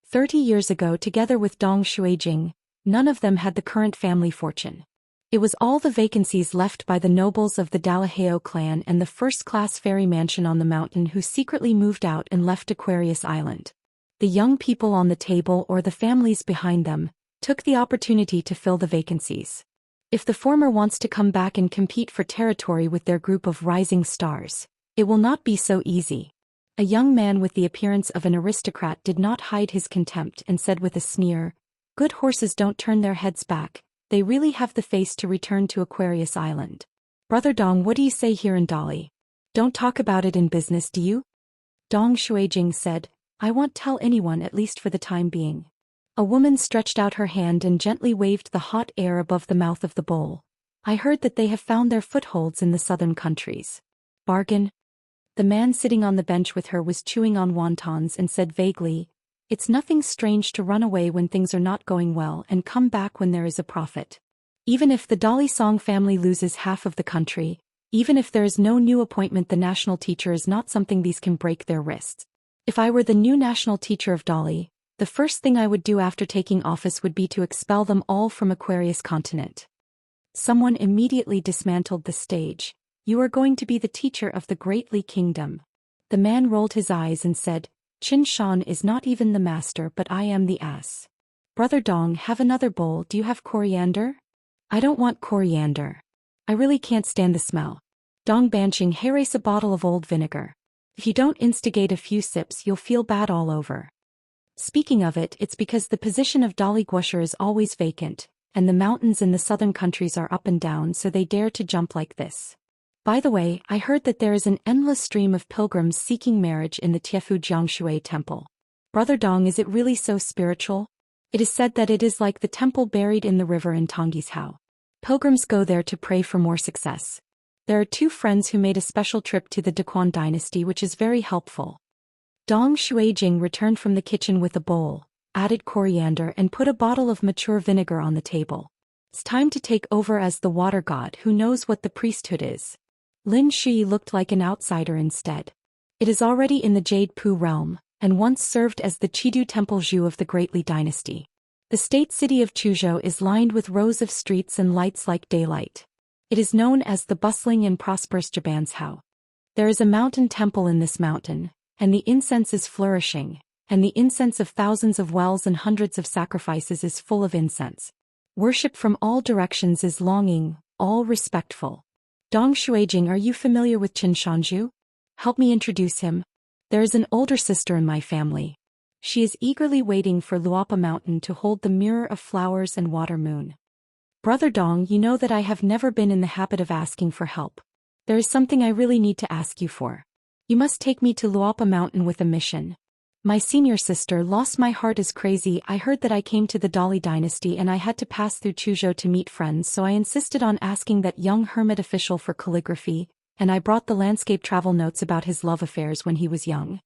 Speaker 1: 30 years ago, together with Dong Xuejing, none of them had the current family fortune. It was all the vacancies left by the nobles of the Dalaheo clan and the first-class fairy mansion on the mountain who secretly moved out and left Aquarius Island. The young people on the table, or the families behind them, took the opportunity to fill the vacancies. If the former wants to come back and compete for territory with their group of rising stars, it will not be so easy. A young man with the appearance of an aristocrat did not hide his contempt and said with a sneer, "Good horses don't turn their heads back, they really have the face to return to Aquarius Island. Brother Dong, what do you say here in Dali? Don't talk about it in business, do you?" Dong Xuejing said, "I won't tell anyone, at least for the time being." A woman stretched out her hand and gently waved the hot air above the mouth of the bowl. "I heard that they have found their footholds in the southern countries." "Bargain?" The man sitting on the bench with her was chewing on wontons and said vaguely, "It's nothing strange to run away when things are not going well and come back when there is a profit. Even if the Dali Song family loses half of the country, even if there is no new appointment, the national teacher is not something these can break their wrists. If I were the new national teacher of Dali, the first thing I would do after taking office would be to expel them all from Aquarius continent." Someone immediately dismantled the stage. "You are going to be the teacher of the Great Li Kingdom." The man rolled his eyes and said, "Qin Shan is not even the master, but I am the ass." "Brother Dong, have another bowl. Do you have coriander?" "I don't want coriander. I really can't stand the smell." "Dong Banqing, race a bottle of old vinegar. If you don't instigate a few sips, you'll feel bad all over." Speaking of it, it's because the position of Dali Guosher is always vacant, and the mountains in the southern countries are up and down, so they dare to jump like this. By the way, I heard that there is an endless stream of pilgrims seeking marriage in the Tiefu Jiangshui temple. Brother Dong, is it really so spiritual? It is said that it is like the temple buried in the river in Tonggishao. Pilgrims go there to pray for more success. There are 2 friends who made a special trip to the Daquan dynasty, which is very helpful. Dong Xuejing returned from the kitchen with a bowl, added coriander and put a bottle of mature vinegar on the table. It's time to take over as the water god who knows what the priesthood is. Lin Shi looked like an outsider instead. It is already in the Jade Pu realm, and once served as the Chidu Temple Zhu of the Great Li dynasty. The state city of Chuzhou is lined with rows of streets and lights like daylight. It is known as the bustling and prosperous Jabanshao. There is a mountain temple in this mountain, and the incense is flourishing, and the incense of thousands of wells and hundreds of sacrifices is full of incense. Worship from all directions is longing, all respectful. Dong Xuejing, are you familiar with Qin Shanju? Help me introduce him. There is an older sister in my family. She is eagerly waiting for Luapa Mountain to hold the mirror of flowers and water moon. Brother Dong, you know that I have never been in the habit of asking for help. There is something I really need to ask you for. You must take me to Luapa Mountain with a mission. My senior sister lost my heart is crazy. I heard that I came to the Dali dynasty and I had to pass through Chuzhou to meet friends, so I insisted on asking that young hermit official for calligraphy, and I brought the landscape travel notes about his love affairs when he was young.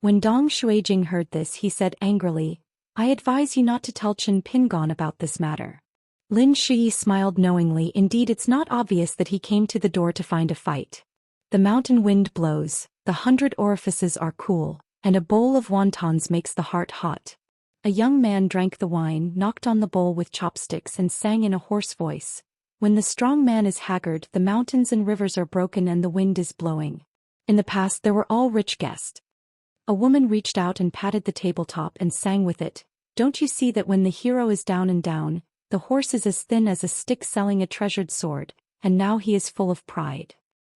Speaker 1: When Dong Xuejing heard this, he said angrily, "I advise you not to tell Qin Pingon about this matter." Lin Shi smiled knowingly. Indeed, it's not obvious that he came to the door to find a fight. The mountain wind blows, the 100 orifices are cool, and a bowl of wontons makes the heart hot. A young man drank the wine, knocked on the bowl with chopsticks and sang in a hoarse voice, "When the strong man is haggard, the mountains and rivers are broken and the wind is blowing." In the past there were all rich guests. A woman reached out and patted the tabletop and sang with it, "Don't you see that when the hero is down and down, the horse is as thin as a stick selling a treasured sword, and now he is full of pride.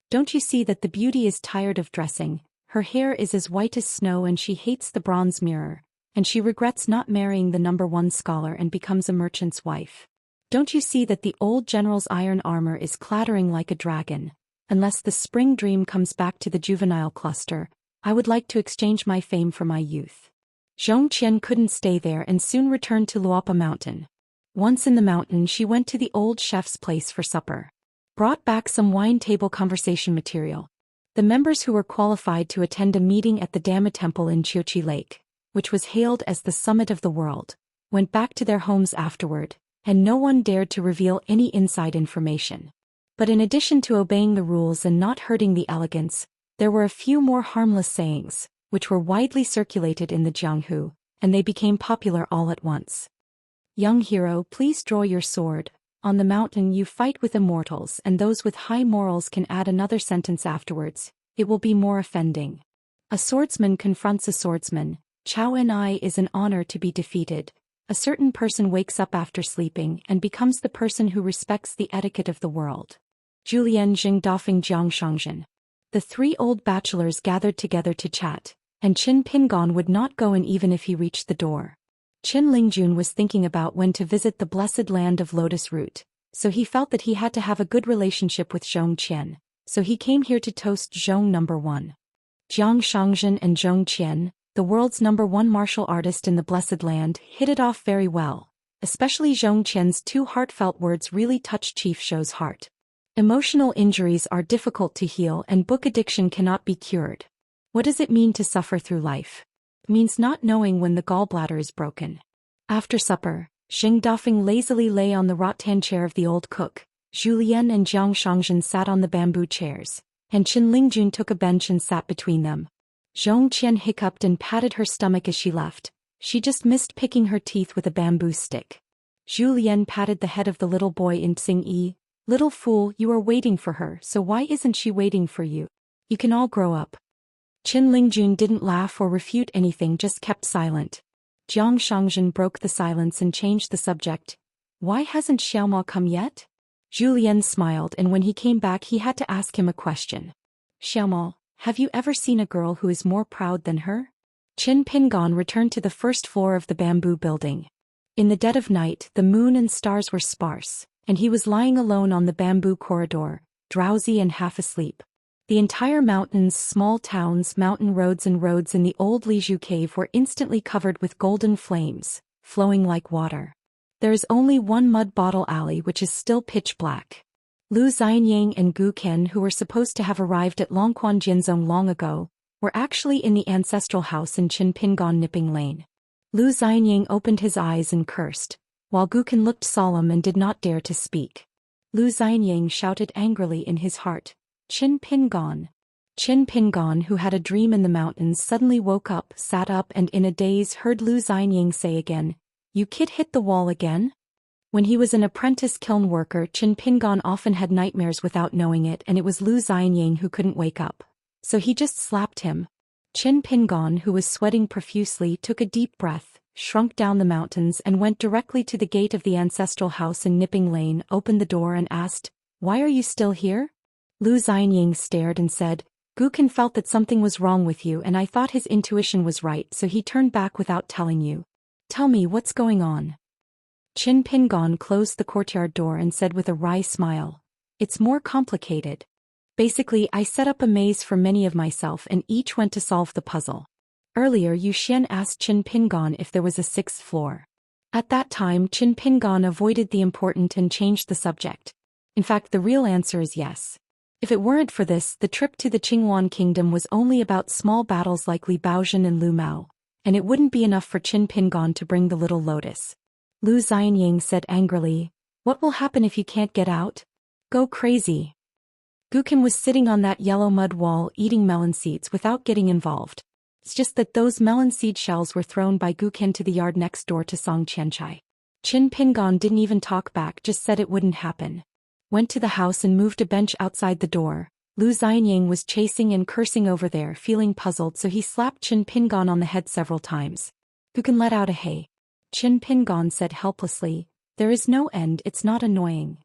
Speaker 1: Don't you see that the beauty is tired of dressing, her hair is as white as snow and she hates the bronze mirror, and she regrets not marrying the #1 scholar and becomes a merchant's wife. Don't you see that the old general's iron armor is clattering like a dragon, unless the spring dream comes back to the juvenile cluster, I would like to exchange my fame for my youth." Zhou Xian couldn't stay there and soon returned to Luapa Mountain. Once in the mountain, she went to the old chef's place for supper. Brought back some wine table conversation material. The members who were qualified to attend a meeting at the Dhamma temple in Chiochi Lake. which was hailed as the summit of the world, went back to their homes afterward, and no one dared to reveal any inside information. But in addition to obeying the rules and not hurting the elegants, there were a few more harmless sayings, which were widely circulated in the Jianghu, and they became popular all at once. Young hero, please draw your sword. On the mountain you fight with immortals, and those with high morals can add another sentence afterwards. It will be more offending. A swordsman confronts a swordsman. Chao and I is an honor to be defeated. A certain person wakes up after sleeping and becomes the person who respects the etiquette of the world. Julian Jing Dafeng Jiang Shangzhen. The three old bachelors gathered together to chat, and Qin Pingon would not go in even if he reached the door. Qin Lingjun was thinking about when to visit the blessed land of lotus root, so he felt that he had to have a good relationship with Zhou Xian, so he came here to toast Zhou number 1. Jiang Shangzhen and Zhou Xian, the world's number 1 martial artist in the blessed land, hit it off very well. Especially Zhou Qian's 2 heartfelt words really touched Chief Shou's heart. Emotional injuries are difficult to heal and book addiction cannot be cured. What does it mean to suffer through life? It means not knowing when the gallbladder is broken. After supper, Xing Dafeng lazily lay on the rattan chair of the old cook. Julian and Jiang Shangzhen sat on the bamboo chairs, and Qin Lingjun took a bench and sat between them. Zhou Qian hiccuped and patted her stomach as she left. She just missed picking her teeth with a bamboo stick. Julian patted the head of the little boy in Tsing Yi. Little fool, you are waiting for her, so why isn't she waiting for you? You can all grow up. Qin Lingjun didn't laugh or refute anything, just kept silent. Jiang Shangzhen broke the silence and changed the subject. Why hasn't Xiaomao come yet? Julian smiled, and when he came back he had to ask him a question. Xiaomao, have you ever seen a girl who is more proud than her? Qin Pingon returned to the first floor of the bamboo building. In the dead of night, the moon and stars were sparse, and he was lying alone on the bamboo corridor, drowsy and half asleep. The entire mountains, small towns, mountain roads and roads in the old Lizhu cave were instantly covered with golden flames, flowing like water. There is only one mud bottle alley which is still pitch black. Lu Xianyang and Gu Ken, who were supposed to have arrived at Longquan Jinzong long ago, were actually in the ancestral house in Qin Pingon Nipping Lane. Lu Xianyang opened his eyes and cursed, while Gu Ken looked solemn and did not dare to speak. Lu Xianyang shouted angrily in his heart, Qin Pingon. Qin Pingon, who had a dream in the mountains, suddenly woke up, sat up, and in a daze heard Lu Xianyang say again, You kid hit the wall again? When he was an apprentice kiln worker, Qin Pingon often had nightmares without knowing it, and it was Lu Xianyang who couldn't wake up. So he just slapped him. Qin Pingon, who was sweating profusely, took a deep breath, shrunk down the mountains and went directly to the gate of the ancestral house in Nipping Lane, opened the door and asked, Why are you still here? Lu Xianyang stared and said, Gu Ken felt that something was wrong with you and I thought his intuition was right, so he turned back without telling you. Tell me what's going on. Qin Pingon closed the courtyard door and said with a wry smile, It's more complicated. Basically, I set up a maze for many of myself and each went to solve the puzzle. Earlier Zhou Xian asked Qin Pingon if there was a 6th floor. At that time Qin Pingon avoided the important and changed the subject. In fact, the real answer is yes. If it weren't for this, the trip to the Qingwan kingdom was only about small battles like Li Baozhen and Lu Mao, and it wouldn't be enough for Qin Pingon to bring the little lotus. Lu Xianyang said angrily, What will happen if you can't get out? Go crazy. Gu Ken was sitting on that yellow mud wall eating melon seeds without getting involved. It's just that those melon seed shells were thrown by Gu Ken to the yard next door to Song Qianchai. Qin Pingon didn't even talk back, just said it wouldn't happen. Went to the house and moved a bench outside the door. Lu Xianyang was chasing and cursing over there, feeling puzzled, so he slapped Qin Pingon on the head several times. Gu Ken let out a hey. Qin Pingon said helplessly, There is no end, it's not annoying.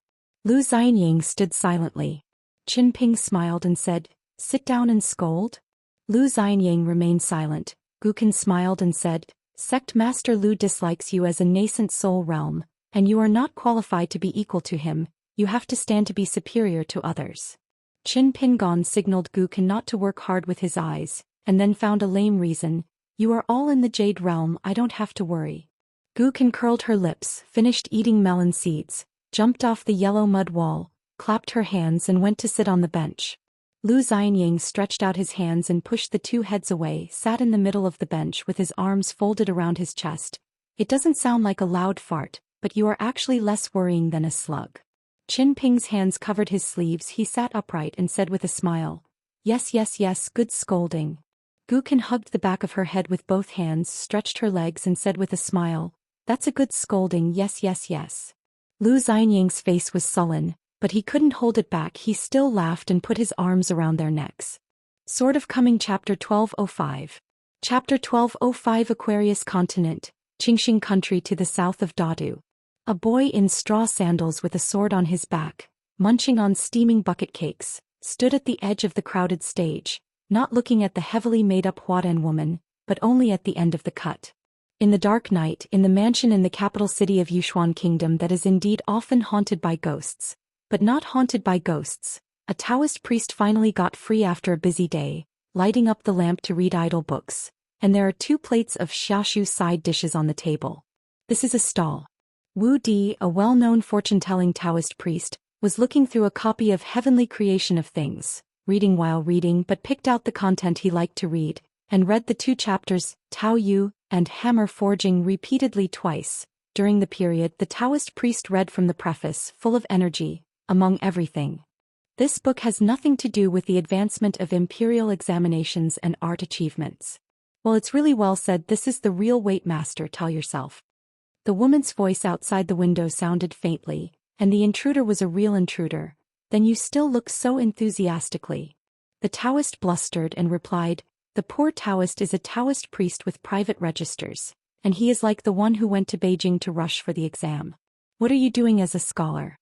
Speaker 1: Lu Xianyang stood silently. Qin Ping smiled and said, Sit down and scold. Lu Xianyang remained silent. Gu Ken smiled and said, Sect Master Lu dislikes you as a nascent soul realm, and you are not qualified to be equal to him. You have to stand to be superior to others. Qin Pingon signaled Gu Ken not to work hard with his eyes, and then found a lame reason. You are all in the Jade realm, I don't have to worry. Gu Ken curled her lips, finished eating melon seeds, jumped off the yellow mud wall, clapped her hands and went to sit on the bench. Lu Xianying stretched out his hands and pushed the two heads away, sat in the middle of the bench with his arms folded around his chest. It doesn't sound like a loud fart, but you are actually less worrying than a slug. Qin Ping's hands covered his sleeves. He sat upright and said with a smile, "Yes, yes, yes, good scolding." Gu Kan hugged the back of her head with both hands, stretched her legs and said with a smile, "That's a good scolding, yes, yes, yes." Lu Xianying's face was sullen, but he couldn't hold it back. He still laughed and put his arms around their necks. Sort of Coming Chapter 1205. Chapter 1205 Aquarius Continent, Qingxing Country to the south of Dadu. A boy in straw sandals with a sword on his back, munching on steaming bucket cakes, stood at the edge of the crowded stage, not looking at the heavily made-up Huadan woman, but only at the end of the cut. In the dark night, in the mansion in the capital city of Yushuan Kingdom that is indeed often haunted by ghosts, but not haunted by ghosts, a Taoist priest finally got free after a busy day, lighting up the lamp to read idle books, and there are 2 plates of xiaoshu side dishes on the table. This is a stall. Wu Di, a well-known fortune-telling Taoist priest, was looking through a copy of Heavenly Creation of Things, reading while reading, but picked out the content he liked to read, and read the 2 chapters, Tao Yu and Hammer Forging, repeatedly twice. During the period, the Taoist priest read from the preface, full of energy, among everything. This book has nothing to do with the advancement of imperial examinations and art achievements. Well, it's really well said. This is the real weight, master, tell yourself. The woman's voice outside the window sounded faintly, and the intruder was a real intruder. Then you still look so enthusiastically. The Taoist blustered and replied, "The poor Taoist is a Taoist priest with private registers, and he is like the one who went to Beijing to rush for the exam. What are you doing as a scholar?"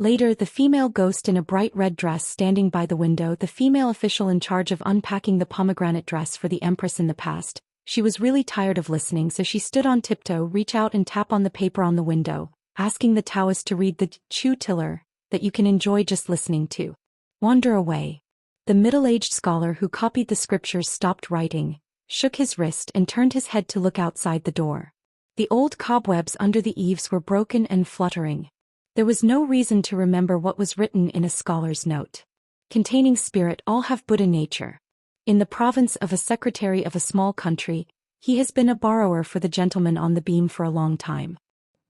Speaker 1: Later, the female ghost in a bright red dress standing by the window, the female official in charge of unpacking the pomegranate dress for the empress in the past. She was really tired of listening, so she stood on tiptoe, reach out and tap on the paper on the window, asking the Taoist to read the Chu Tiller that you can enjoy just listening to. Wander away. The middle-aged scholar who copied the scriptures stopped writing, shook his wrist and turned his head to look outside the door. The old cobwebs under the eaves were broken and fluttering. There was no reason to remember what was written in a scholar's note. Containing spirit, all have Buddha nature. In the province of a secretary of a small country, he has been a borrower for the gentleman on the beam for a long time.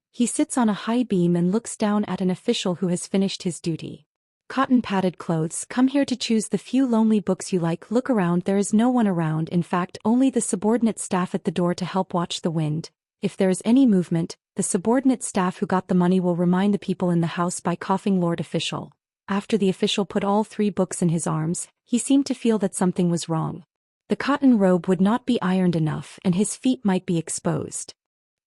Speaker 1: He sits on a high beam and looks down at an official who has finished his duty. Cotton-padded clothes, come here to choose the few lonely books you like. Look around, there is no one around, in fact only the subordinate staff at the door to help watch the wind. If there is any movement, the subordinate staff who got the money will remind the people in the house by coughing. Lord official. After the official put all 3 books in his arms, he seemed to feel that something was wrong. The cotton robe would not be ironed enough and his feet might be exposed.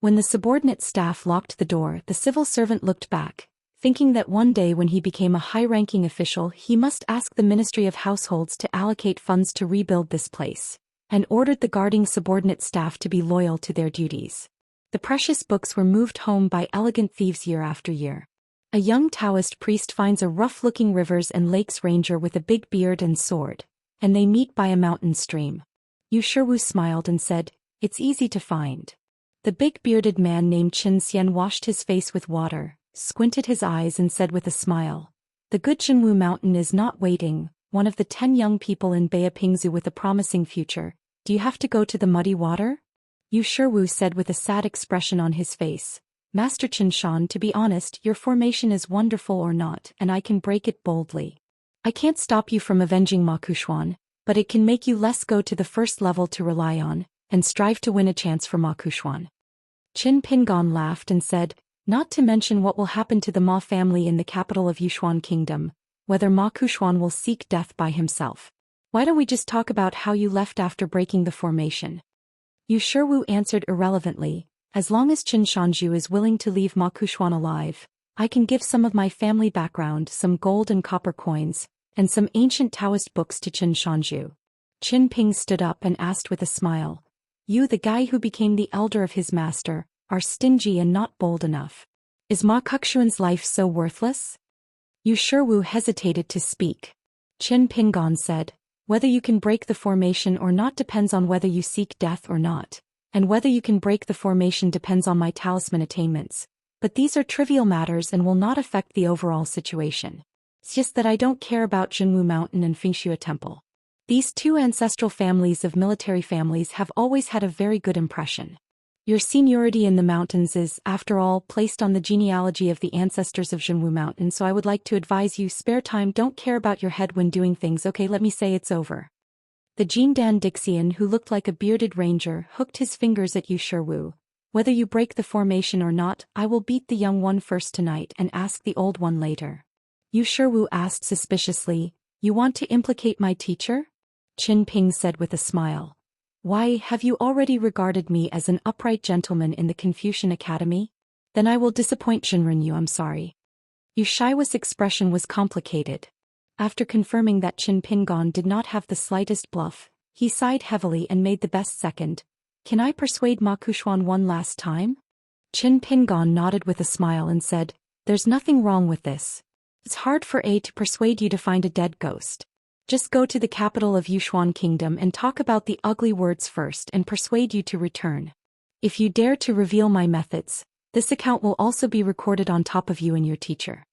Speaker 1: When the subordinate staff locked the door, the civil servant looked back, thinking that one day when he became a high-ranking official he must ask the Ministry of Households to allocate funds to rebuild this place, and ordered the guarding subordinate staff to be loyal to their duties. The precious books were moved home by elegant thieves year after year. A young Taoist priest finds a rough-looking rivers and lakes ranger with a big beard and sword, and they meet by a mountain stream. Yu Shiwu smiled and said, "It's easy to find." The big bearded man named Xianxia washed his face with water, squinted his eyes and said with a smile, "The good Jinwu Mountain is not waiting, one of the 10 young people in Beipingzu with a promising future. Do you have to go to the muddy water?" Yu Shiwu said with a sad expression on his face, "Master Qinshan, to be honest, your formation is wonderful or not, and I can break it boldly. I can't stop you from avenging Ma Kuxuan, but it can make you less go to the first level to rely on, and strive to win a chance for Ma Kuxuan." Qin Pingon laughed and said, "Not to mention what will happen to the Ma family in the capital of Yushuan Kingdom, whether Ma Kuxuan will seek death by himself. Why don't we just talk about how you left after breaking the formation?" Yu Shiwu answered irrelevantly, "As long as Qin Shanju is willing to leave Ma Kuxuan alive, I can give some of my family background, some gold and copper coins, and some ancient Taoist books to Qin Shanju." Qin Ping stood up and asked with a smile, "You, the guy who became the elder of his master, are stingy and not bold enough. Is Ma Kuxuan's life so worthless?" Yu Shiwu hesitated to speak. Qin Pingon said, "Whether you can break the formation or not depends on whether you seek death or not, and whether you can break the formation depends on my talisman attainments, but these are trivial matters and will not affect the overall situation. It's just that I don't care about Zhenwu Mountain and Xianxia Temple. These two ancestral families of military families have always had a very good impression. Your seniority in the mountains is, after all, placed on the genealogy of the ancestors of Zhenwu Mountain, so I would like to advise you spare time, don't care about your head when doing things, okay, let me say it's over. The Jindan Dixian, who looked like a bearded ranger, hooked his fingers at Yu Shiwu. Whether you break the formation or not, I will beat the young one first tonight and ask the old one later. Yu Shiwu asked suspiciously, you want to implicate my teacher? Qin Ping said with a smile. Why, have you already regarded me as an upright gentleman in the Confucian Academy? Then I will disappoint Shinren Yu, I'm sorry. Yu Shiwa's expression was complicated. After confirming that Qin Pingon did not have the slightest bluff, he sighed heavily and made the best second. Can I persuade Ma Kushuan one last time? Qin Pingon nodded with a smile and said, there's nothing wrong with this. It's hard for A to persuade you to find a dead ghost. Just go to the capital of Yushuan Kingdom and talk about the ugly words first and persuade you to return. If you dare to reveal my methods, this account will also be recorded on top of you and your teacher.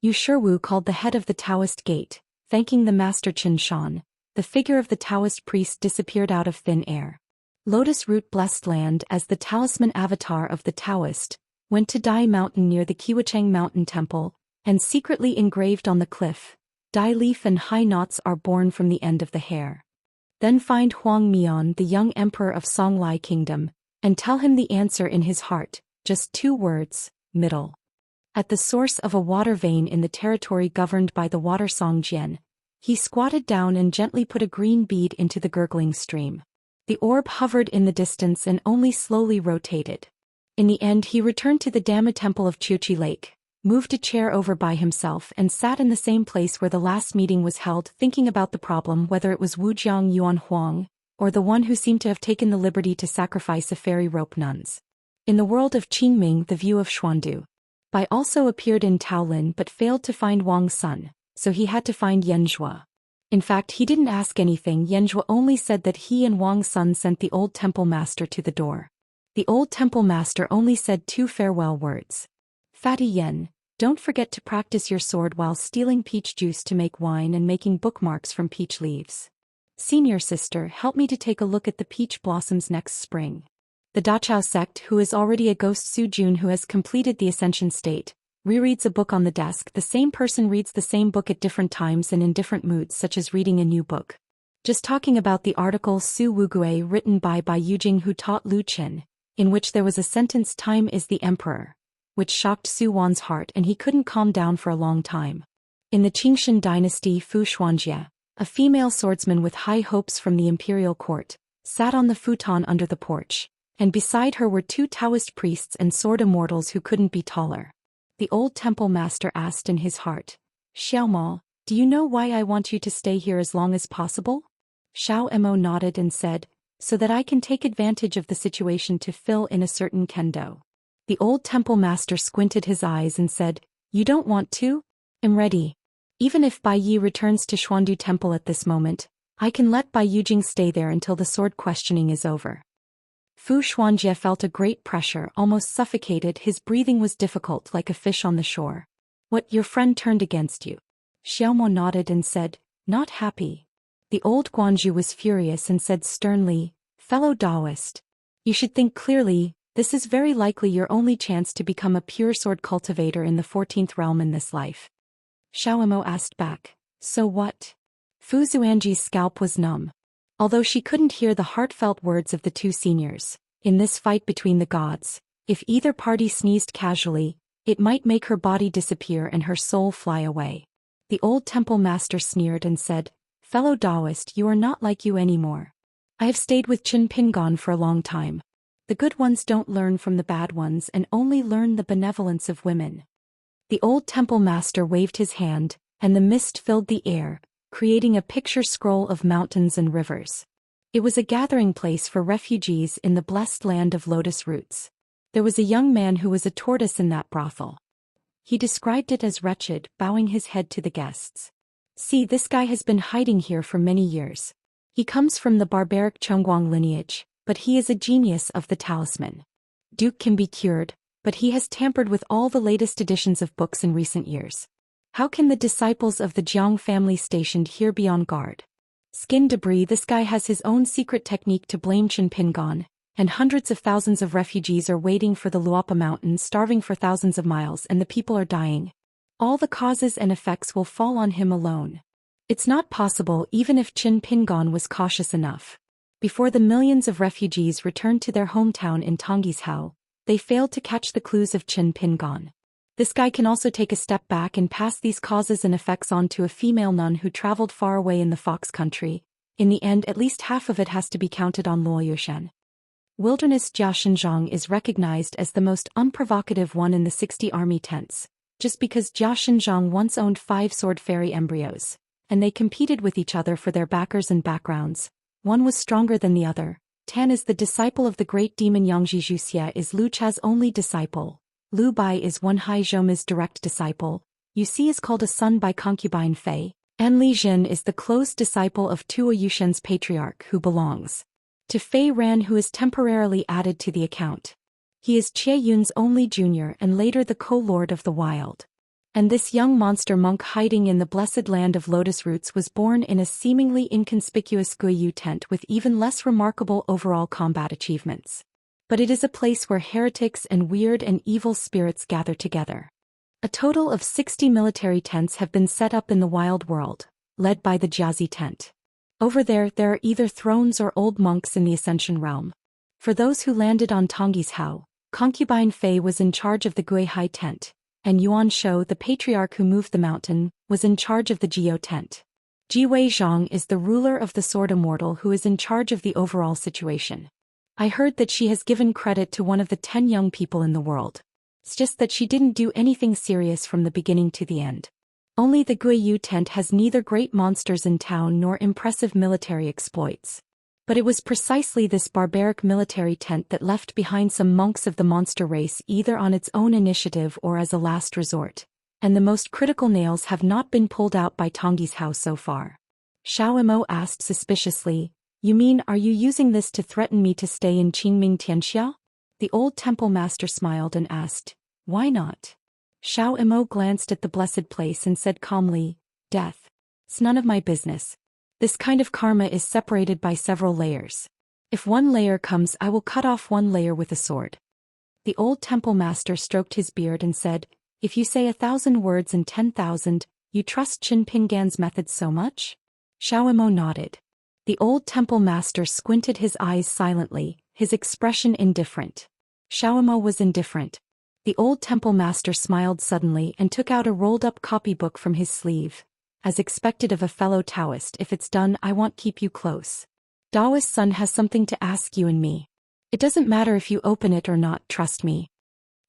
Speaker 1: Yu Shiwu called the head of the Daoist gate, thanking the master Qin Shan. The figure of the Daoist priest disappeared out of thin air. Lotus Root blessed land as the talisman avatar of the Daoist, went to Dai Mountain near the Qiwacheng Mountain Temple, and secretly engraved on the cliff, Dai leaf and high knots are born from the end of the hair. Then find Huang Mian, the young emperor of Songlai Kingdom, and tell him the answer in his heart, just 2 words, middle. At the source of a water vein in the territory governed by the water song Jian, he squatted down and gently put a green bead into the gurgling stream. The orb hovered in the distance and only slowly rotated. In the end he returned to the Dhamma temple of Chuchi Lake, moved a chair over by himself and sat in the same place where the last meeting was held, thinking about the problem whether it was Wujiang Yuan Huang, or the one who seemed to have taken the liberty to sacrifice a fairy rope nuns. In the world of Qingming, the view of Xuandu Bai also appeared in Taolin but failed to find Wang's son, so he had to find Yanzhua. In fact, he didn't ask anything, Yanzhua only said that he and Wang's son sent the old temple master to the door. The old temple master only said 2 farewell words. Fatty Yen, don't forget to practice your sword while stealing peach juice to make wine and making bookmarks from peach leaves. Senior sister, help me to take a look at the peach blossoms next spring. The Dachao sect, who is already a ghost Su Jun who has completed the ascension state, rereads a book on the desk. The same person reads the same book at different times and in different moods, such as reading a new book. Just talking about the article Su Wugui written by Yujing who taught Lu Qin, in which there was a sentence time is the emperor, which shocked Su Wan's heart and he couldn't calm down for a long time. In the Qingshan dynasty, Fu Xuanjie, a female swordsman with high hopes from the imperial court, sat on the futon under the porch, and beside her were 2 Taoist priests and sword immortals who couldn't be taller. The old temple master asked in his heart, Xiaomao, do you know why I want you to stay here as long as possible? Xiao Mo nodded and said, so that I can take advantage of the situation to fill in a certain kendo. The old temple master squinted his eyes and said, you don't want to? I'm ready. Even if Bai Yi returns to Xuandu Temple at this moment, I can let Bai Yujing stay there until the sword questioning is over. Fu Xuanjie felt a great pressure, almost suffocated, his breathing was difficult like a fish on the shore. What, your friend turned against you? Xiaomo nodded and said, not happy. The old Guanju was furious and said sternly, fellow Daoist, you should think clearly. This is very likely your only chance to become a pure sword cultivator in the 14th realm in this life. Xiaomo asked back, so what? Fu Zuanji's scalp was numb. Although she couldn't hear the heartfelt words of the 2 seniors, in this fight between the gods, if either party sneezed casually, it might make her body disappear and her soul fly away. The old temple master sneered and said, fellow Daoist, you are not like you anymore. I have stayed with Qin Pingon for a long time. The good ones don't learn from the bad ones and only learn the benevolence of women. The old temple master waved his hand, and the mist filled the air, creating a picture scroll of mountains and rivers. It was a gathering place for refugees in the blessed land of lotus roots. There was a young man who was a tortoise in that brothel. He described it as wretched, bowing his head to the guests. See, this guy has been hiding here for many years. He comes from the barbaric Chongguang lineage, but he is a genius of the talisman. Duke can be cured, but he has tampered with all the latest editions of books in recent years. How can the disciples of the Jiang family stationed here be on guard? Skin debris. This guy has his own secret technique to blame Qin Pingan, and hundreds of thousands of refugees are waiting for the Luapa Mountain, starving for thousands of miles, and the people are dying. All the causes and effects will fall on him alone. It's not possible even if Qin Pingan was cautious enough. Before the millions of refugees returned to their hometown in Tonghishao, they failed to catch the clues of Qin Pingan. This guy can also take a step back and pass these causes and effects on to a female nun who traveled far away in the Fox country. In the end, at least half of it has to be counted on Zhou Xian. Wilderness Zhou Xian is recognized as the most unprovocative one in the 60 army tents, just because Zhou Xian once owned 5 sword fairy embryos, and they competed with each other for their backers and backgrounds. One was stronger than the other. Tan is the disciple of the great demon Yangji. Zhou Xia is Lu Cha's only disciple. Lu Bai is Wen Hai Zhouma's direct disciple. Yu Si is called a son by concubine Fei. And Li Jin is the close disciple of Tuo Yushen's patriarch who belongs to Fei Ran, who is temporarily added to the account. He is Qie Yun's only junior and later the co-lord of the wild. And this young monster monk hiding in the blessed land of lotus roots was born in a seemingly inconspicuous Guiyu tent with even less remarkable overall combat achievements. But it is a place where heretics and weird and evil spirits gather together. A total of 60 military tents have been set up in the wild world, led by the Jiazi tent. Over there are either thrones or old monks in the Ascension realm. For those who landed on Tonghishao, concubine Fei was in charge of the Guihai tent, and Yuan Shou, the patriarch who moved the mountain, was in charge of the Jiao tent. Ji Wei Zhang is the ruler of the Sword Immortal, who is in charge of the overall situation. I heard that she has given credit to one of the 10 young people in the world. It's just that she didn't do anything serious from the beginning to the end. Only the Guiyu tent has neither great monsters in town nor impressive military exploits. But it was precisely this barbaric military tent that left behind some monks of the monster race, either on its own initiative or as a last resort. And the most critical nails have not been pulled out by Tonghishao so far. Xiao Mo asked suspiciously, "You mean, are you using this to threaten me to stay in Qingming Tianxia?" The old temple master smiled and asked, "Why not?" Xiao Mo glanced at the blessed place and said calmly, "Death. It's none of my business. This kind of karma is separated by several layers. If one layer comes, I will cut off one layer with a sword." The old temple master stroked his beard and said, "If you say 1,000 words in 10,000, you trust Qin Pingan's methods so much?" Xiao Mo nodded. The old temple master squinted his eyes silently, his expression indifferent. Xiao Mo was indifferent. The old temple master smiled suddenly and took out a rolled-up copybook from his sleeve. "As expected of a fellow Taoist, if it's done, I won't keep you close. Daoist Sun has something to ask you and me. It doesn't matter if you open it or not, trust me.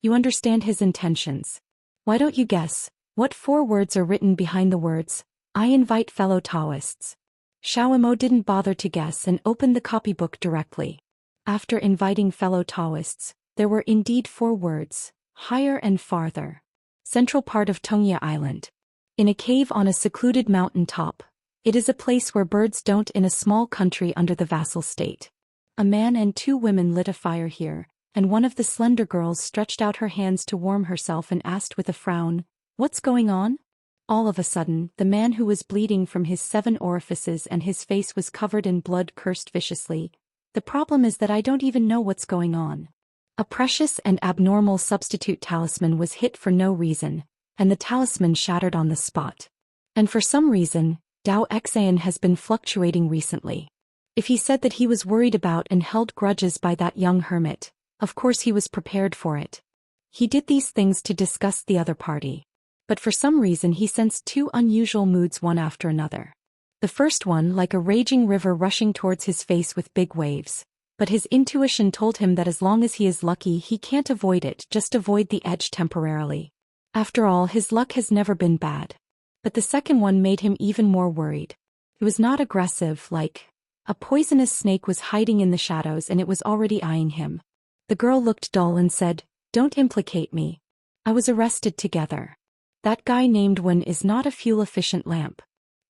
Speaker 1: You understand his intentions. Why don't you guess? What 4 words are written behind the words, 'I invite fellow Taoists'?" Xiao Mo didn't bother to guess and opened the copybook directly. After inviting fellow Taoists, there were indeed 4 words, "Higher and farther." Central part of Tongya Island. In a cave on a secluded mountain top. It is a place where birds don't, in a small country under the vassal state. A man and 2 women lit a fire here, and one of the slender girls stretched out her hands to warm herself and asked with a frown, "What's going on?" All of a sudden, the man who was bleeding from his 7 orifices and his face was covered in blood cursed viciously, "The problem is that I don't even know what's going on." A precious and abnormal substitute talisman was hit for no reason, and the talisman shattered on the spot. And for some reason, Dao Xian has been fluctuating recently. If he said that he was worried about and held grudges by that young hermit, of course he was prepared for it. He did these things to disgust the other party. But for some reason he sensed 2 unusual moods one after another. The first one like a raging river rushing towards his face with big waves. But his intuition told him that as long as he is lucky he can't avoid it, just avoid the edge temporarily. After all, his luck has never been bad. But the second one made him even more worried. It was not aggressive, like a poisonous snake was hiding in the shadows and it was already eyeing him. The girl looked dull and said, "Don't implicate me. I was arrested together. That guy named Wen is not a fuel-efficient lamp.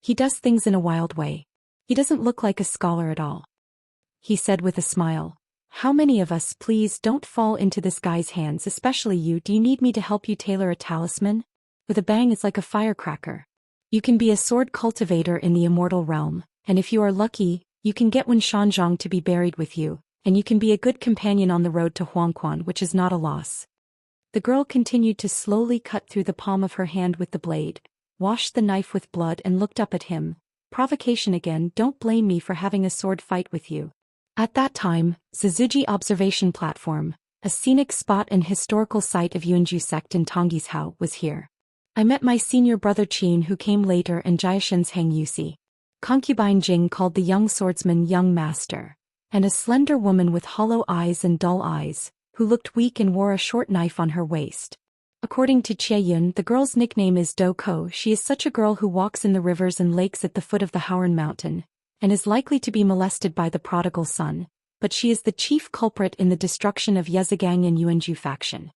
Speaker 1: He does things in a wild way. He doesn't look like a scholar at all." He said with a smile, "How many of us, please don't fall into this guy's hands, especially you. Do you need me to help you tailor a talisman?" With a bang it's like a firecracker. You can be a sword cultivator in the immortal realm, and if you are lucky, you can get Wen Shanzhong to be buried with you, and you can be a good companion on the road to Huangquan, which is not a loss. The girl continued to slowly cut through the palm of her hand with the blade, washed the knife with blood and looked up at him. Provocation again, don't blame me for having a sword fight with you. At that time, Zizuji Observation Platform, a scenic spot and historical site of Yuanju sect in Tongyi's Hao, was here. I met my senior brother Qin who came later and Jiashen's Hang Yusi. Concubine Jing called the young swordsman young master, and a slender woman with hollow eyes and dull eyes, who looked weak and wore a short knife on her waist. According to Che Yun, the girl's nickname is Do Ko. She is such a girl who walks in the rivers and lakes at the foot of the Haoran Mountain, and is likely to be molested by the prodigal son, but she is the chief culprit in the destruction of Yezigang and Yuanju faction.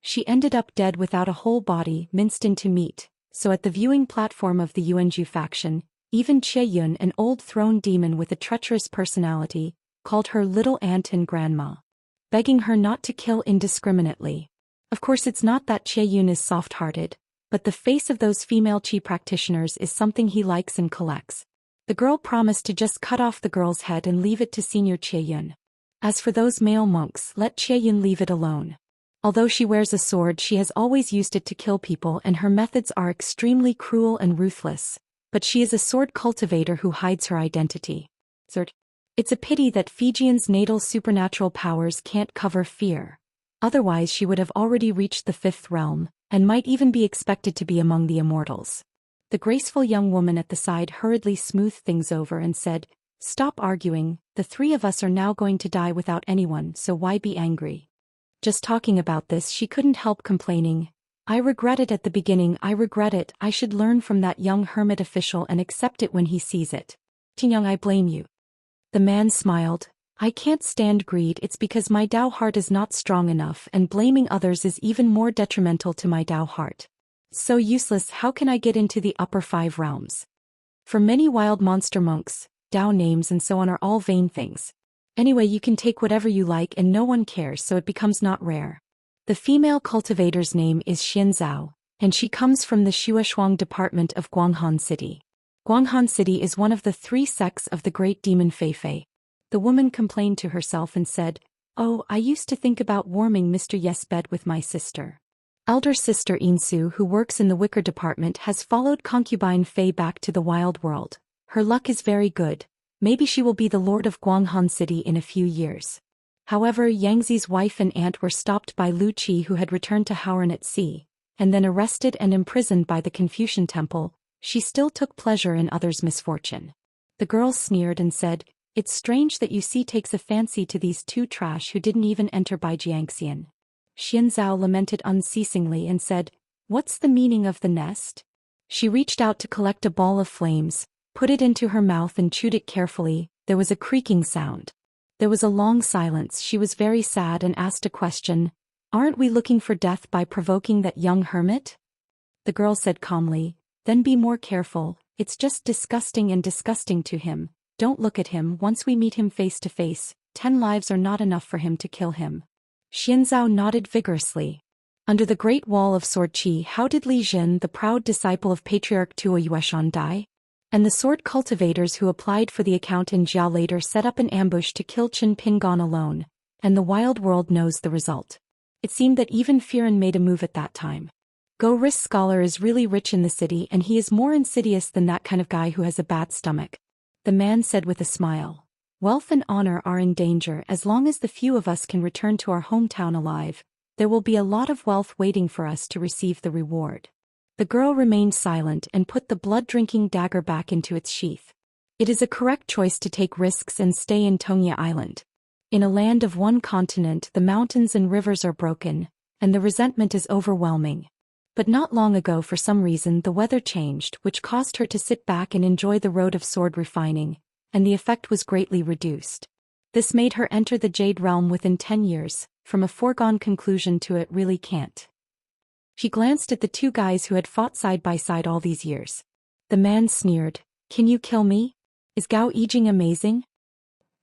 Speaker 1: She ended up dead without a whole body, minced into meat, so at the viewing platform of the Yuanju faction, even Che Yun, an old throne demon with a treacherous personality, called her little aunt and grandma, begging her not to kill indiscriminately. Of course it's not that Che Yun is soft-hearted, but the face of those female chi practitioners is something he likes and collects. The girl promised to just cut off the girl's head and leave it to senior Che Yun. As for those male monks, let Che Yun leave it alone. Although she wears a sword, she has always used it to kill people and her methods are extremely cruel and ruthless, but she is a sword cultivator who hides her identity. It's a pity that Fijian's natal supernatural powers can't cover fear. Otherwise she would have already reached the fifth realm, and might even be expected to be among the immortals. The graceful young woman at the side hurriedly smoothed things over and said, "Stop arguing, the three of us are now going to die without anyone, so why be angry?" Just talking about this she couldn't help complaining. "I regret it at the beginning, I regret it, I should learn from that young hermit official and accept it when he sees it. Tingyang, I blame you." The man smiled. "I can't stand greed, it's because my Dao heart is not strong enough and blaming others is even more detrimental to my Dao heart. So useless, how can I get into the upper five realms? For many wild monster monks, Dao names and so on are all vain things. Anyway, you can take whatever you like and no one cares, so it becomes not rare." The female cultivator's name is Xianxia, and she comes from the Shuashuang department of Guanghan City. Guanghan City is one of the three sects of the great demon Feifei. The woman complained to herself and said, "Oh, I used to think about warming Mr. Yes' bed with my sister." Elder sister Insu, who works in the wicker department, has followed concubine Fei back to the wild world. Her luck is very good. Maybe she will be the lord of Guanghan City in a few years. However, Yangzi's wife and aunt were stopped by Lu Qi, who had returned to Haoran at sea, and then arrested and imprisoned by the Confucian temple. She still took pleasure in others' misfortune. The girl sneered and said, "It's strange that Yusi takes a fancy to these two trash who didn't even enter by Jiangxian." Xianzhao lamented unceasingly and said, "What's the meaning of the nest?" She reached out to collect a ball of flames, put it into her mouth and chewed it carefully. There was a creaking sound. There was a long silence. She was very sad and asked a question. "Aren't we looking for death by provoking that young hermit?" The girl said calmly, "Then be more careful, it's just disgusting and disgusting to him. Don't look at him. Once we meet him face to face, 10 lives are not enough for him to kill him." Xianzhao nodded vigorously. Under the Great Wall of Sword Qi, how did Li Jin, the proud disciple of Patriarch Tuo Yueshan, die? And the sword cultivators who applied for the account in Jiao later set up an ambush to kill Qin Pingon alone, and the wild world knows the result. It seemed that even Firen made a move at that time. Go-Risk Scholar is really rich in the city and he is more insidious than that kind of guy who has a bad stomach. The man said with a smile. "Wealth and honor are in danger. As long as the few of us can return to our hometown alive, there will be a lot of wealth waiting for us to receive the reward." The girl remained silent and put the blood-drinking dagger back into its sheath. It is a correct choice to take risks and stay in Tongya Island. In a land of one continent, the mountains and rivers are broken, and the resentment is overwhelming. But not long ago, for some reason, the weather changed, which caused her to sit back and enjoy the road of sword refining, and the effect was greatly reduced. This made her enter the Jade Realm within 10 years, from a foregone conclusion to it really can't. She glanced at the two guys who had fought side by side all these years. The man sneered, "Can you kill me? Is Gao Yijing amazing?"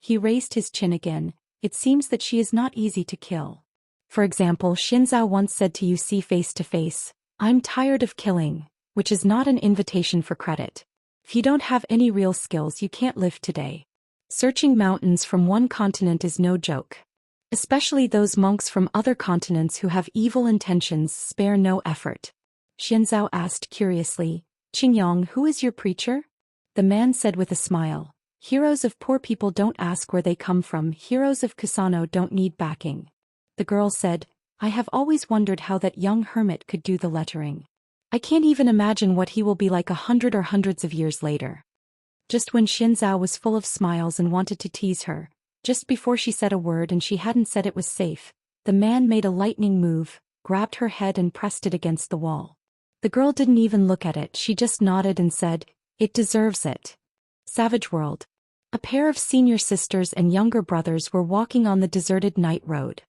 Speaker 1: He raised his chin again. "It seems that she is not easy to kill. For example, Xinzhao once said to Yusi face to face, I'm tired of killing, which is not an invitation for credit. If you don't have any real skills, you can't live today. Searching mountains from one continent is no joke. Especially those monks from other continents who have evil intentions spare no effort. Xianxia asked curiously, Qingyang, who is your preacher? The man said with a smile, heroes of poor people don't ask where they come from, heroes of Kusano don't need backing. The girl said, I have always wondered how that young hermit could do the lettering. I can't even imagine what he will be like 100 or hundreds of years later. Just when Xianxia was full of smiles and wanted to tease her, just before she said a word and she hadn't said it was safe, the man made a lightning move, grabbed her head and pressed it against the wall. The girl didn't even look at it, she just nodded and said, it deserves it. Savage World. A pair of senior sisters and younger brothers were walking on the deserted night road.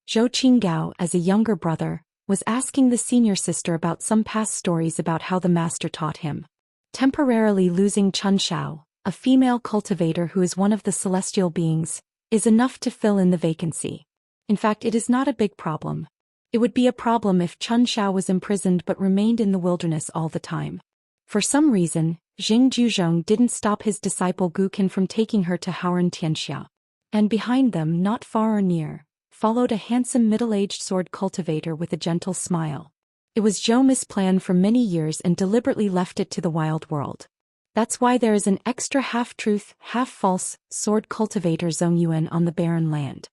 Speaker 1: Zhou Xian, as a younger brother, was asking the senior sister about some past stories about how the master taught him. Temporarily losing Xianxia, a female cultivator who is one of the celestial beings, is enough to fill in the vacancy. In fact, it is not a big problem. It would be a problem if Xianxia was imprisoned but remained in the wilderness all the time. For some reason, Jing Juzhong didn't stop his disciple Gu Qin from taking her to Haoran Tianxia. And behind them, not far or near, followed a handsome middle-aged sword cultivator with a gentle smile. It was Zhou Mi's plan for many years and deliberately left it to the wild world. That's why there is an extra half-truth, half-false, sword cultivator Zhong Yuan on the barren land.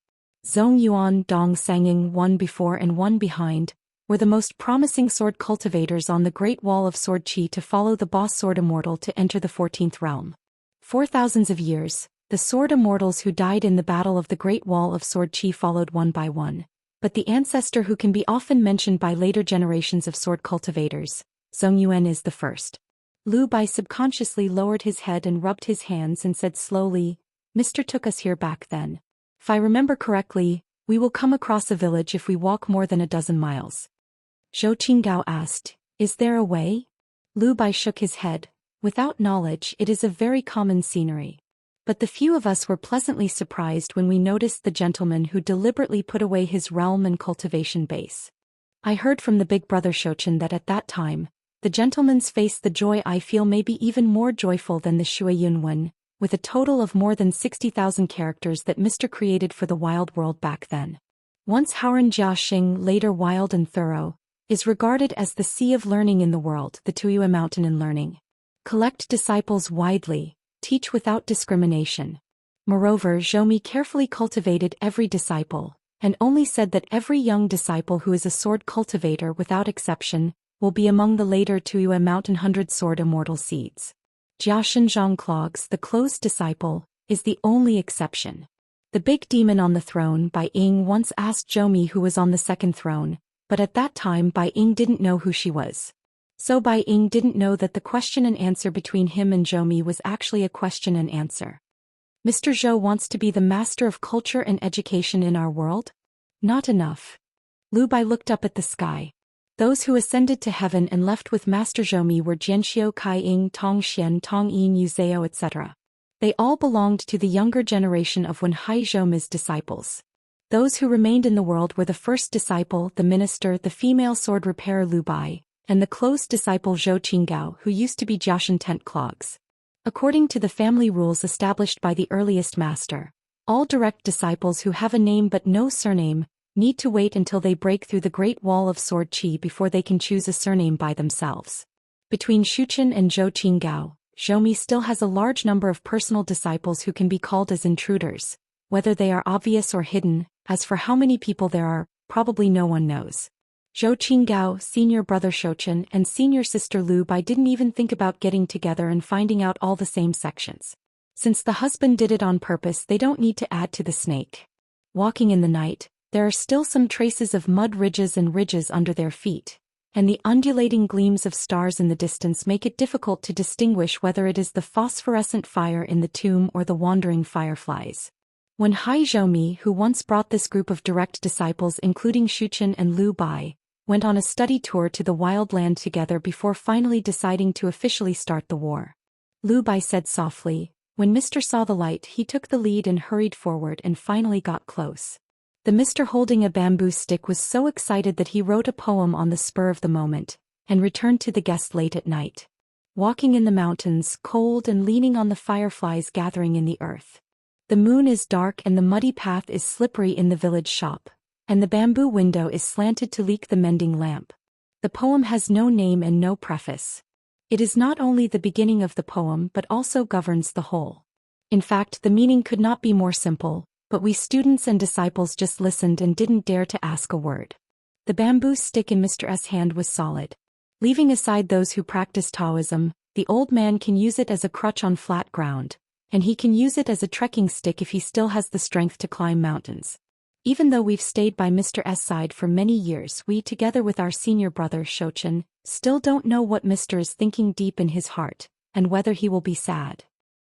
Speaker 1: Zhong Yuan, Dong Sangying, one before and one behind, were the most promising sword cultivators on the Great Wall of Sword Qi to follow the boss sword Immortal to enter the 14th realm. For thousands of years, the sword immortals who died in the battle of the Great Wall of Sword Qi followed one by one, but the ancestor who can be often mentioned by later generations of sword cultivators, Zhong Yuan, is the first. Lu Bai subconsciously lowered his head and rubbed his hands and said slowly, Mr. took us here back then. If I remember correctly, we will come across a village if we walk more than a dozen miles. Zhou Xian asked, is there a way? Lu Bai shook his head. Without knowledge, it is a very common scenery. But the few of us were pleasantly surprised when we noticed the gentleman who deliberately put away his realm and cultivation base. I heard from the big brother Shouchen that at that time, the gentleman's face, the joy I feel may be even more joyful than the Shui Yunwen, with a total of more than 60,000 characters that Mr. created for the wild world back then. Once Haoran Jiaxing, later Wild and Thorough, is regarded as the sea of learning in the world, the Tuyue Mountain in learning. Collect disciples widely, teach without discrimination. Moreover, Zhou Mi carefully cultivated every disciple, and only said that every young disciple who is a sword cultivator without exception will be among the later Tuyue Mountain 100 Sword Immortal Seeds. Jiashan Zhongclogs, the closed disciple, is the only exception. The big demon on the throne, Bai Ying, once asked Zhou Mi who was on the second throne, but at that time Bai Ying didn't know who she was. So Bai Ying didn't know that the question and answer between him and Zhou Mi was actually a question and answer. Mr. Zhou wants to be the master of culture and education in our world? Not enough. Lu Bai looked up at the sky. Those who ascended to heaven and left with Master Zhou Mi were Jianxiu, Kai Ying, Tong Xian, Tong Yin, Yuzhao, etc. They all belonged to the younger generation of Wen Hai Zhou Mi's disciples. Those who remained in the world were the first disciple, the minister, the female sword repairer Lu Bai, and the close disciple Zhou Qingao, who used to be Jiashan Tent Clogs. According to the family rules established by the earliest master, all direct disciples who have a name but no surname need to wait until they break through the Great Wall of Sword Qi before they can choose a surname by themselves. Between Shuchen and Zhou Qingao, Zhou Mi still has a large number of personal disciples who can be called as intruders, whether they are obvious or hidden. As for how many people there are, probably no one knows. Zhou Qingao, senior brother Shouchen, and senior sister Lu Bai didn't even think about getting together and finding out all the same sections. Since the husband did it on purpose, they don't need to add to the snake. Walking in the night, there are still some traces of mud ridges and ridges under their feet, and the undulating gleams of stars in the distance make it difficult to distinguish whether it is the phosphorescent fire in the tomb or the wandering fireflies. When Hai Zhou Mi, who once brought this group of direct disciples including Shuchen and Lu Bai, went on a study tour to the wild land together before finally deciding to officially start the war. Lu Bai said softly, when Mr. saw the light he took the lead and hurried forward and finally got close. The Mr. holding a bamboo stick was so excited that he wrote a poem on the spur of the moment, and returned to the guest late at night. Walking in the mountains, cold and leaning on the fireflies gathering in the earth. The moon is dark and the muddy path is slippery in the village shop, and the bamboo window is slanted to leak the mending lamp. The poem has no name and no preface. It is not only the beginning of the poem but also governs the whole. In fact, the meaning could not be more simple, but we students and disciples just listened and didn't dare to ask a word. The bamboo stick in Mr. S' hand was solid. Leaving aside those who practice Taoism, the old man can use it as a crutch on flat ground, and he can use it as a trekking stick if he still has the strength to climb mountains. Even though we've stayed by Mr. S' side for many years, we, together with our senior brother Zhou Xian, still don't know what Mr. is thinking deep in his heart, and whether he will be sad.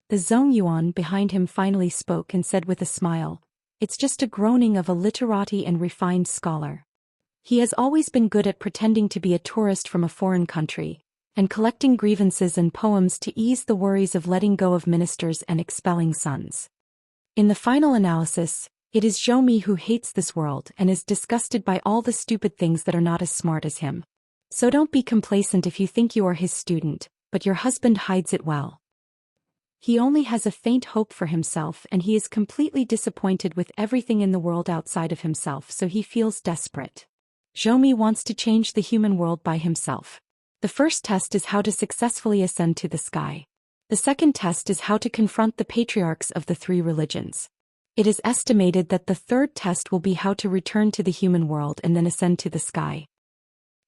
Speaker 1: The Zhou Yuan behind him finally spoke and said with a smile, "It's just a groaning of a literati and refined scholar. He has always been good at pretending to be a tourist from a foreign country, and collecting grievances and poems to ease the worries of letting go of ministers and expelling sons. In the final analysis, it is Zhou Mi who hates this world and is disgusted by all the stupid things that are not as smart as him. So don't be complacent if you think you are his student, but your husband hides it well. He only has a faint hope for himself and he is completely disappointed with everything in the world outside of himself, so he feels desperate. Zhou Mi wants to change the human world by himself. The first test is how to successfully ascend to the sky. The second test is how to confront the patriarchs of the three religions. It is estimated that the third test will be how to return to the human world and then ascend to the sky.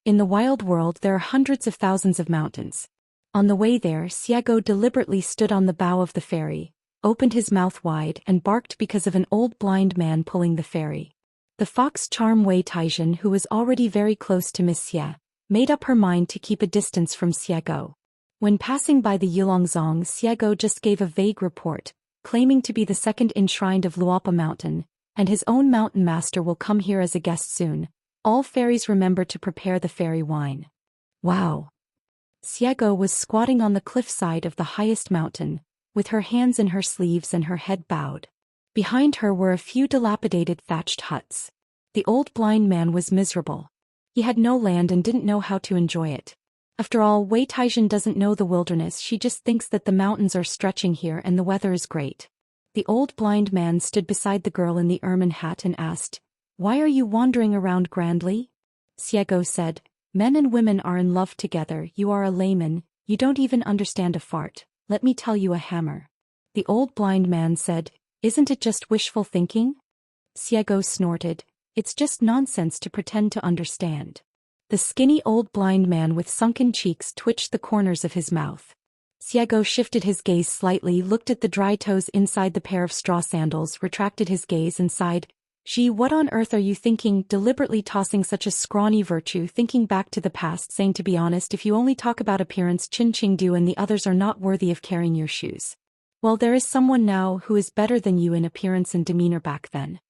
Speaker 1: In the wild world there are hundreds of thousands of mountains. On the way there, Xiago deliberately stood on the bow of the ferry, opened his mouth wide and barked because of an old blind man pulling the ferry. The fox charm Wei Taizhen, who was already very close to Miss Xie, made up her mind to keep a distance from Xiago. When passing by the Yulongzong, Xiago just gave a vague report, claiming to be the second enshrined of Luopa Mountain, and his own mountain master will come here as a guest soon. All fairies remember to prepare the fairy wine. Wow! Xiago was squatting on the cliffside of the highest mountain, with her hands in her sleeves and her head bowed. Behind her were a few dilapidated thatched huts. The old blind man was miserable. He had no land and didn't know how to enjoy it. After all, Wei Taizhen doesn't know the wilderness, she just thinks that the mountains are stretching here and the weather is great. The old blind man stood beside the girl in the ermine hat and asked, "Why are you wandering around grandly?" Xiago said, "Men and women are in love together, you are a layman, you don't even understand a fart, let me tell you a hammer." The old blind man said, "Isn't it just wishful thinking?" Xiago snorted, "It's just nonsense to pretend to understand." The skinny old blind man with sunken cheeks twitched the corners of his mouth. Xiago shifted his gaze slightly, looked at the dry toes inside the pair of straw sandals, retracted his gaze and sighed, "Gee, what on earth are you thinking?" deliberately tossing such a scrawny virtue, thinking back to the past, saying, "To be honest, if you only talk about appearance, Chin Ching Du and the others are not worthy of carrying your shoes. Well, there is someone now who is better than you in appearance and demeanor back then."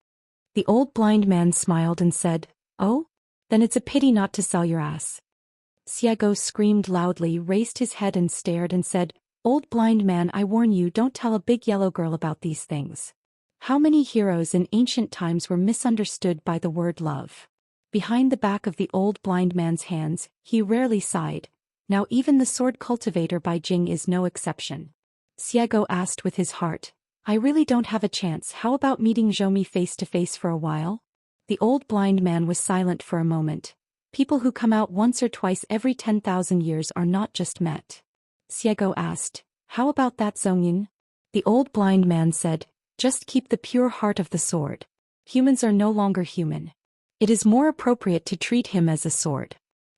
Speaker 1: The old blind man smiled and said, "Oh? Then it's a pity not to sell your ass." Xiago screamed loudly, raised his head and stared and said, "Old blind man, I warn you, don't tell a big yellow girl about these things." How many heroes in ancient times were misunderstood by the word love? Behind the back of the old blind man's hands, he rarely sighed. Now even the sword cultivator by Jing is no exception. Xiago asked with his heart, "I really don't have a chance, how about meeting Zhou Mi face to face for a while?" The old blind man was silent for a moment. People who come out once or twice every 10,000 years are not just met. Xiago asked, "How about that, Zhongyin?" The old blind man said, "Just keep the pure heart of the sword. Humans are no longer human. It is more appropriate to treat him as a sword.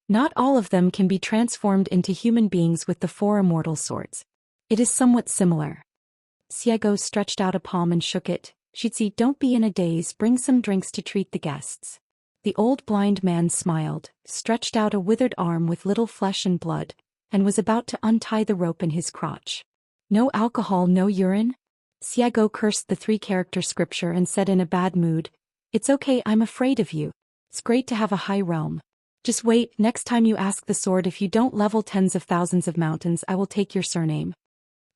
Speaker 1: Not all of them can be transformed into human beings with the 4 immortal swords. It is somewhat similar." Xiago stretched out a palm and shook it. "Shitzi, don't be in a daze, bring some drinks to treat the guests." The old blind man smiled, stretched out a withered arm with little flesh and blood, and was about to untie the rope in his crotch. "No alcohol, no urine?" Xiago cursed the 3-character scripture and said in a bad mood, "It's okay, I'm afraid of you. It's great to have a high realm. Just wait, next time you ask the sword if you don't level tens of thousands of mountains, I will take your surname."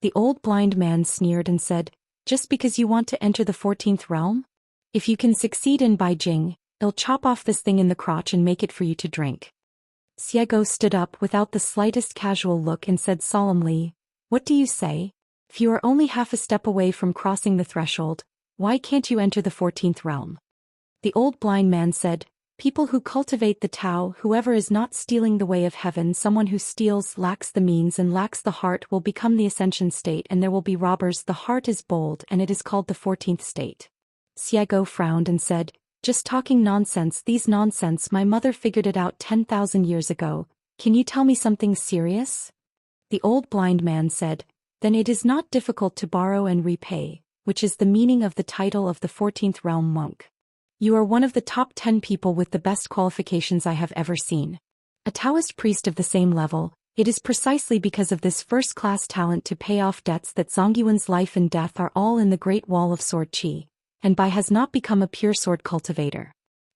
Speaker 1: The old blind man sneered and said, "Just because you want to enter the 14th realm? If you can succeed in Beijing, I'll chop off this thing in the crotch and make it for you to drink." Xiego stood up without the slightest casual look and said solemnly, "What do you say? If you are only half a step away from crossing the threshold, why can't you enter the 14th realm?" The old blind man said, "People who cultivate the Tao, whoever is not stealing the way of heaven, someone who steals, lacks the means and lacks the heart will become the ascension state, and there will be robbers. The heart is bold and it is called the 14th state." Xiego frowned and said, "Just talking nonsense, these nonsense, my mother figured it out 10,000 years ago. Can you tell me something serious?" The old blind man said, "Then it is not difficult to borrow and repay, which is the meaning of the title of the 14th realm monk. You are one of the top 10 people with the best qualifications I have ever seen. A Taoist priest of the same level, it is precisely because of this first-class talent to pay off debts that Zongyuan's life and death are all in the Great Wall of Sword Qi, and Bai has not become a pure sword cultivator.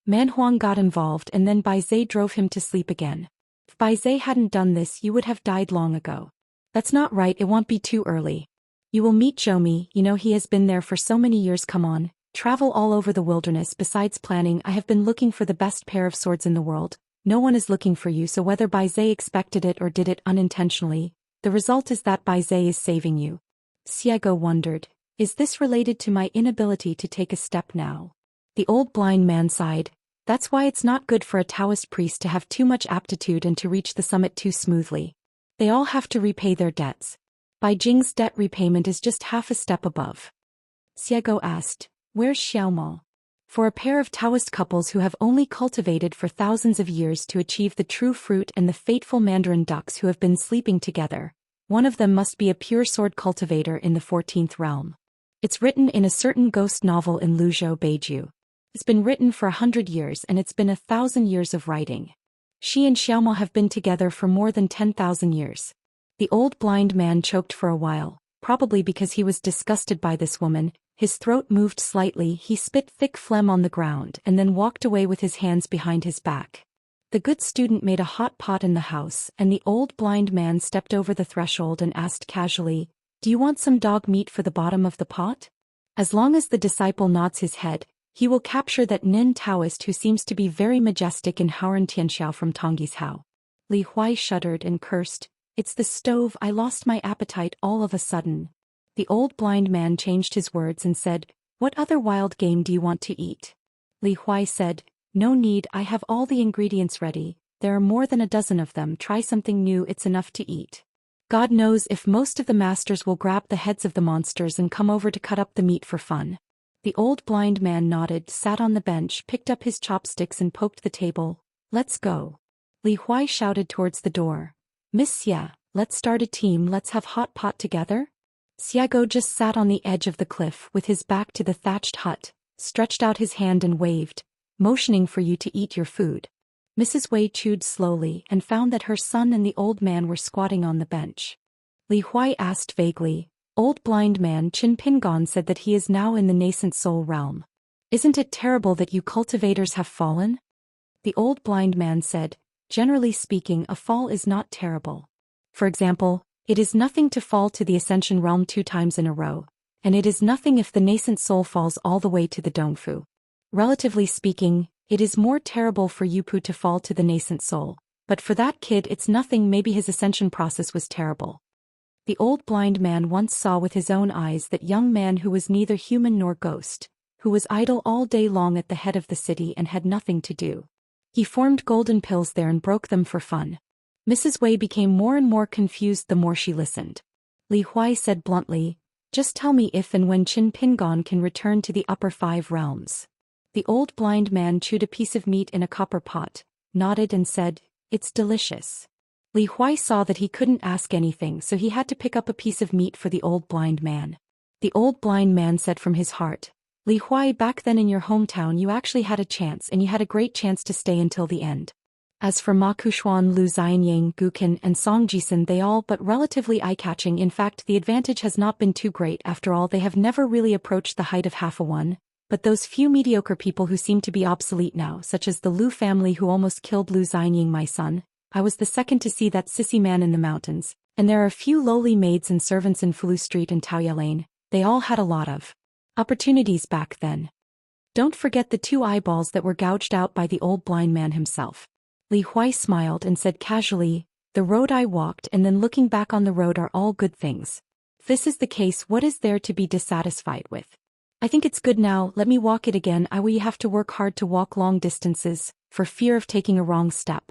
Speaker 1: Man Huang got involved and then Bai Zhe drove him to sleep again. If Bai Zhe hadn't done this, you would have died long ago. That's not right, it won't be too early. You will meet Zhou, you know he has been there for so many years, come on. Travel all over the wilderness. Besides planning, I have been looking for the best pair of swords in the world. No one is looking for you, so whether Bai Zhe expected it or did it unintentionally, the result is that Bai Zhe is saving you." Xiego wondered, "Is this related to my inability to take a step now?" The old blind man sighed, "That's why it's not good for a Taoist priest to have too much aptitude and to reach the summit too smoothly. They all have to repay their debts. Bai Jing's debt repayment is just half a step above." Xiego asked, "Where's Xiaomo?" For a pair of Taoist couples who have only cultivated for thousands of years to achieve the true fruit, and the fateful mandarin ducks who have been sleeping together, one of them must be a pure sword cultivator in the 14th realm. It's written in a certain ghost novel in Luzhou Beiju. It's been written for 100 years and it's been 1,000 years of writing. She and Xiaomo have been together for more than 10,000 years. The old blind man choked for a while, probably because he was disgusted by this woman. His throat moved slightly, he spit thick phlegm on the ground and then walked away with his hands behind his back. The good student made a hot pot in the house and the old blind man stepped over the threshold and asked casually, "Do you want some dog meat for the bottom of the pot?" As long as the disciple nods his head, he will capture that Nin Taoist who seems to be very majestic in Haoran Tianxiao from Tongyi's Hao. Li Huai shuddered and cursed, "It's the stove, I lost my appetite all of a sudden." The old blind man changed his words and said, "What other wild game do you want to eat?" Li Huai said, "No need, I have all the ingredients ready, there are more than a dozen of them, try something new, it's enough to eat." God knows if most of the masters will grab the heads of the monsters and come over to cut up the meat for fun. The old blind man nodded, sat on the bench, picked up his chopsticks and poked the table. "Let's go." Li Huai shouted towards the door, "Miss Xia, let's start a team, let's have hot pot together?" Xiego just sat on the edge of the cliff with his back to the thatched hut, stretched out his hand and waved, motioning for you to eat your food. Mrs. Wei chewed slowly and found that her son and the old man were squatting on the bench. Li Huai asked vaguely, "Old blind man, Qin Pingon said that he is now in the nascent soul realm. Isn't it terrible that you cultivators have fallen?" The old blind man said, "Generally speaking, a fall is not terrible. For example, it is nothing to fall to the ascension realm 2 times in a row, and it is nothing if the nascent soul falls all the way to the Dongfu. Relatively speaking, it is more terrible for Yupu to fall to the nascent soul, but for that kid it's nothing, maybe his ascension process was terrible." The old blind man once saw with his own eyes that young man who was neither human nor ghost, who was idle all day long at the head of the city and had nothing to do. He formed golden pills there and broke them for fun. Mrs. Wei became more and more confused the more she listened. Li Huai said bluntly, "Just tell me if and when Qin Pingon can return to the upper 5 realms." The old blind man chewed a piece of meat in a copper pot, nodded and said, "It's delicious." Li Huai saw that he couldn't ask anything, so he had to pick up a piece of meat for the old blind man. The old blind man said from his heart, "Li Huai, back then in your hometown you actually had a chance, and you had a great chance to stay until the end. As for Ma Kushuan, Lu Xianying, Gukin and Song Jisun, they all but relatively eye-catching, in fact the advantage has not been too great, after all they have never really approached the height of half a one, but those few mediocre people who seem to be obsolete now, such as the Lu family who almost killed Lu Xianying my son, I was the second to see that sissy man in the mountains, and there are a few lowly maids and servants in Fulu Street and Taoya Lane, they all had a lot of opportunities back then. Don't forget the 2 eyeballs that were gouged out by the old blind man himself. Li Huai smiled and said casually, "The road I walked and then looking back on the road are all good things. If this is the case, what is there to be dissatisfied with? I think it's good now, let me walk it again. I will have to work hard to walk long distances, for fear of taking a wrong step.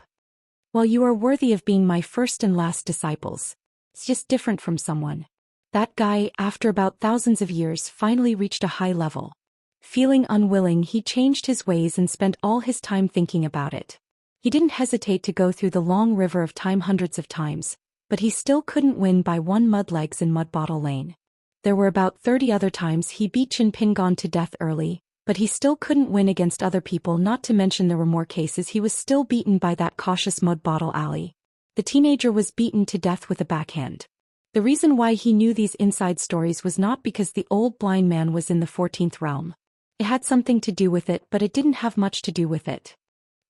Speaker 1: Well, you are worthy of being my first and last disciples. It's just different from someone. That guy, after about thousands of years, finally reached a high level. Feeling unwilling, he changed his ways and spent all his time thinking about it. He didn't hesitate to go through the long river of time hundreds of times, but he still couldn't win by one mud legs in Mud Bottle Lane. There were about 30 other times he beat Chin Ping gone to death early, but he still couldn't win against other people, not to mention there were more cases he was still beaten by that cautious Mud Bottle Alley. The teenager was beaten to death with a backhand. The reason why he knew these inside stories was not because the old blind man was in the 14th realm. It had something to do with it, but it didn't have much to do with it.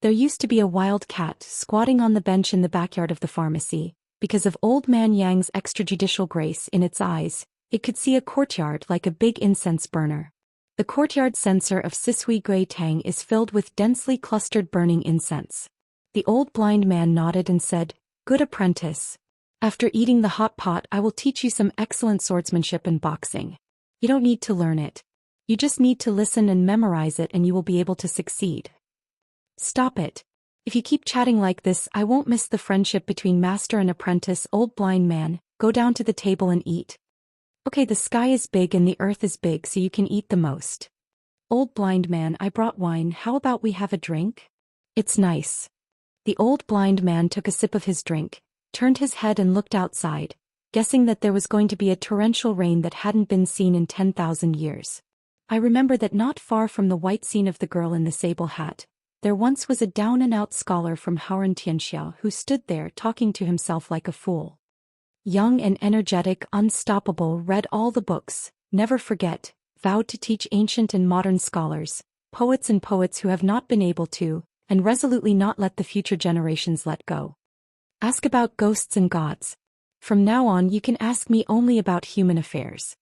Speaker 1: There used to be a wild cat squatting on the bench in the backyard of the pharmacy. Because of old man Yang's extrajudicial grace in its eyes, it could see a courtyard like a big incense burner. The courtyard censer of Sisui Gui Tang is filled with densely clustered burning incense. The old blind man nodded and said, "Good apprentice. After eating the hot pot, I will teach you some excellent swordsmanship and boxing. You don't need to learn it. You just need to listen and memorize it and you will be able to succeed." "Stop it. If you keep chatting like this, I won't miss the friendship between master and apprentice." Old blind man, go down to the table and eat. "Okay, the sky is big and the earth is big, so you can eat the most." "Old blind man, I brought wine, how about we have a drink?" "It's nice." The old blind man took a sip of his drink, turned his head and looked outside, guessing that there was going to be a torrential rain that hadn't been seen in 10,000 years. "I remember that not far from the white scene of the girl in the sable hat, there once was a down-and-out scholar from Hauran Xianxia who stood there talking to himself like a fool. Young and energetic, unstoppable, read all the books, never forget, vowed to teach ancient and modern scholars, poets and poets who have not been able to, and resolutely not let the future generations let go. Ask about ghosts and gods. From now on you can ask me only about human affairs.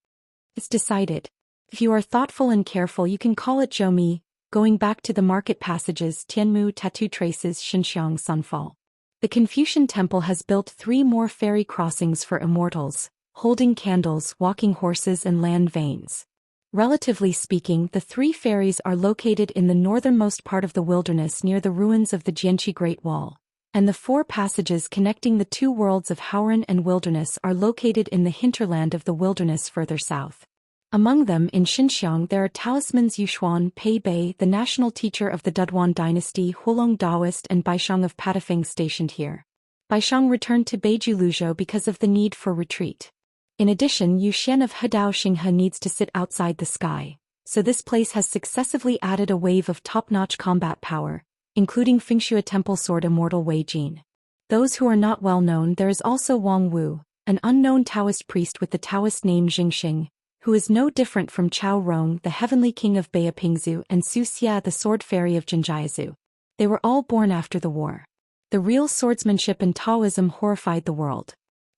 Speaker 1: It's decided. If you are thoughtful and careful you can call it Zhou Mi." Going back to the market passages, Tianmu tattoo traces Xianxiang Sunfall. The Confucian temple has built 3 more ferry crossings for immortals, holding candles, walking horses and land veins. Relatively speaking, the 3 ferries are located in the northernmost part of the wilderness near the ruins of the Jianqi Great Wall, and the 4 passages connecting the 2 worlds of Hauran and wilderness are located in the hinterland of the wilderness further south. Among them, in Xinxiang, there are talismans Yushuan Pei Bei, the national teacher of the Duduan dynasty, Hulong Daoist and Baishang of Patafeng stationed here. Baishang returned to Beiju Luzhou because of the need for retreat. In addition, Yu Xian of Hedao Xinghe needs to sit outside the sky, so this place has successively added a wave of top-notch combat power, including Fengxue Temple Sword Immortal Wei Jin. Those who are not well known, there is also Wang Wu, an unknown Taoist priest with the Taoist name Xingxing, who is no different from Chao Rong, the heavenly king of Beipingzu, and Su Xia, the sword fairy of Jinjiazu. They were all born after the war. The real swordsmanship in Taoism horrified the world.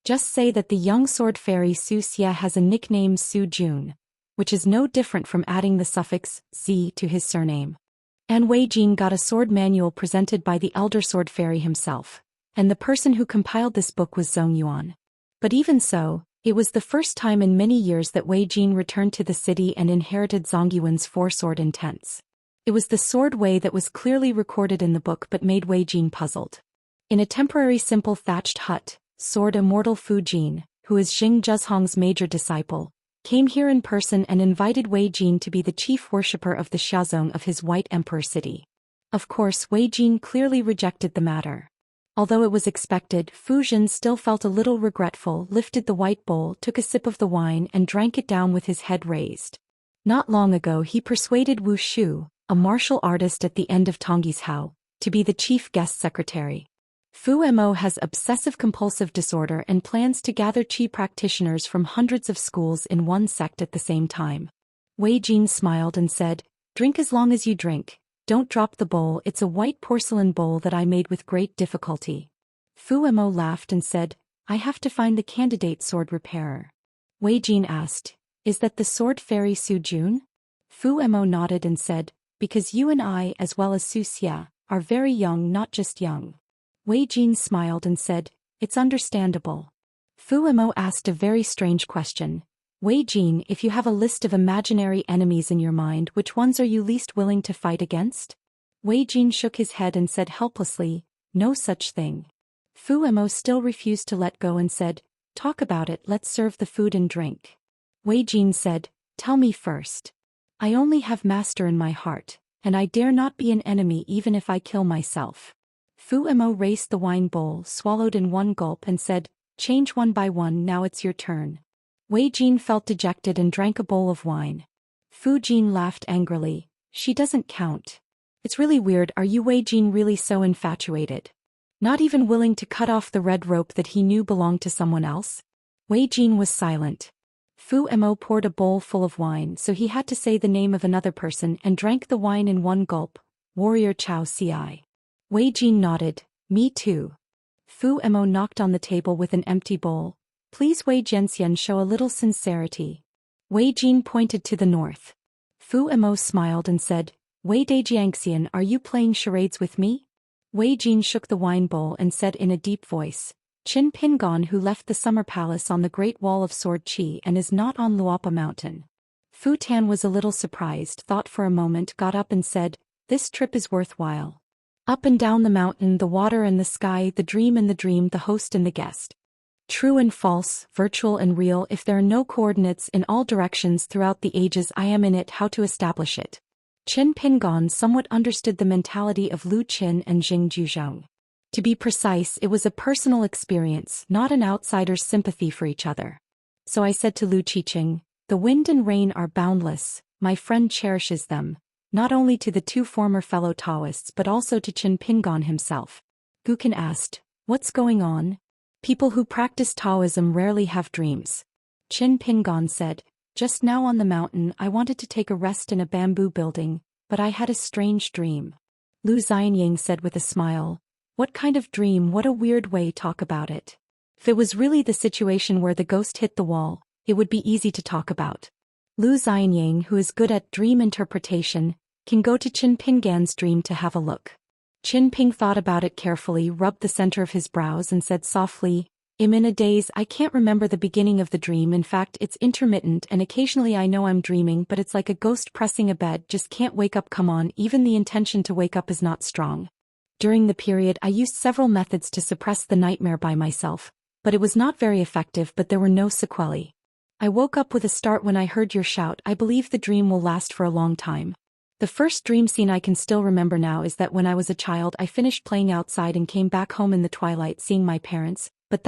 Speaker 1: Just say that the young sword fairy Su Xia has a nickname Su Jun, which is no different from adding the suffix Z to his surname. And Wei Jin got a sword manual presented by the elder sword fairy himself, and the person who compiled this book was Zhong Yuan. But even so, it was the first time in many years that Wei Jin returned to the city and inherited Zongyuan's 4-sword intents. It was the sword Wei that was clearly recorded in the book but made Wei Jin puzzled. In a temporary simple thatched hut, sword immortal Fu Jin, who is Xing Zhezhong's major disciple, came here in person and invited Wei Jin to be the chief worshipper of the Xiazong of his White Emperor city. Of course, Wei Jin clearly rejected the matter. Although it was expected, Fu Jin still felt a little regretful, lifted the white bowl, took a sip of the wine and drank it down with his head raised. Not long ago he persuaded Wu Shu, a martial artist at the end of Tongyi's Hao, to be the chief guest secretary. Fu Mo has obsessive-compulsive disorder and plans to gather qi practitioners from hundreds of schools in one sect at the same time. Wei Jin smiled and said, "Drink as long as you drink. Don't drop the bowl, it's a white porcelain bowl that I made with great difficulty." Fu Mo laughed and said, "I have to find the candidate sword repairer." Wei Jin asked, "Is that the sword fairy Su Jun?" Fu Mo nodded and said, "Because you and I, as well as Su Xia, are very young, not just young. Wei Jin smiled and said, "It's understandable." Fu Mo asked a very strange question. "Wei Jin, if you have a list of imaginary enemies in your mind, which ones are you least willing to fight against?" Wei Jin shook his head and said helplessly, "No such thing." Fu Mo still refused to let go and said, "Talk about it, let's serve the food and drink." Wei Jin said, "Tell me first. I only have master in my heart, and I dare not be an enemy even if I kill myself." Fu Mo raised the wine bowl, swallowed in one gulp and said, "Change one by one, now it's your turn." Wei Jin felt dejected and drank a bowl of wine. Fu Jin laughed angrily, "She doesn't count. It's really weird, are you Wei Jin really so infatuated? Not even willing to cut off the red rope that he knew belonged to someone else?" Wei Jin was silent. Fu Mo poured a bowl full of wine, so he had to say the name of another person and drank the wine in one gulp, Warrior Chao Ci. Wei Jin nodded, "Me too." Fu Mo knocked on the table with an empty bowl. "Please Wei Jianxian, show a little sincerity." Wei Jin pointed to the north. Fu Mo smiled and said, "Wei De Jiangxian, are you playing charades with me?" Wei Jin shook the wine bowl and said in a deep voice, "Qin Pingon, who left the summer palace on the Great Wall of Sword Qi and is not on Luopa Mountain." Fu Tan was a little surprised, thought for a moment, got up and said, "This trip is worthwhile. Up and down the mountain, the water and the sky, the dream and the dream, the host and the guest. True and false, virtual and real, if there are no coordinates in all directions throughout the ages, I am in it, how to establish it?" Qin Pingon somewhat understood the mentality of Lu Qin and Jing Juzhong. To be precise, it was a personal experience, not an outsider's sympathy for each other. "So I said to Lu Qiqing, the wind and rain are boundless, my friend cherishes them, not only to the two former fellow Taoists but also to Qin Pingon himself." Gukin asked, "What's going on? People who practice Taoism rarely have dreams." Qin Pingon said, "Just now on the mountain I wanted to take a rest in a bamboo building, but I had a strange dream." Lu Xianying said with a smile, "What kind of dream? What a weird way, talk about it." If it was really the situation where the ghost hit the wall, it would be easy to talk about. Lu Xianying, who is good at dream interpretation, can go to Qin Pingan's dream to have a look. Qin Ping thought about it carefully, rubbed the center of his brows and said softly, "I'm in a daze, I can't remember the beginning of the dream, in fact it's intermittent and occasionally I know I'm dreaming but it's like a ghost pressing a bed, just can't wake up, come on, even the intention to wake up is not strong." During the period I used several methods to suppress the nightmare by myself, but it was not very effective, but there were no sequelae. I woke up with a start when I heard your shout. I believe the dream will last for a long time. The first dream scene I can still remember now is that when I was a child I finished playing outside and came back home in the twilight seeing my parents, but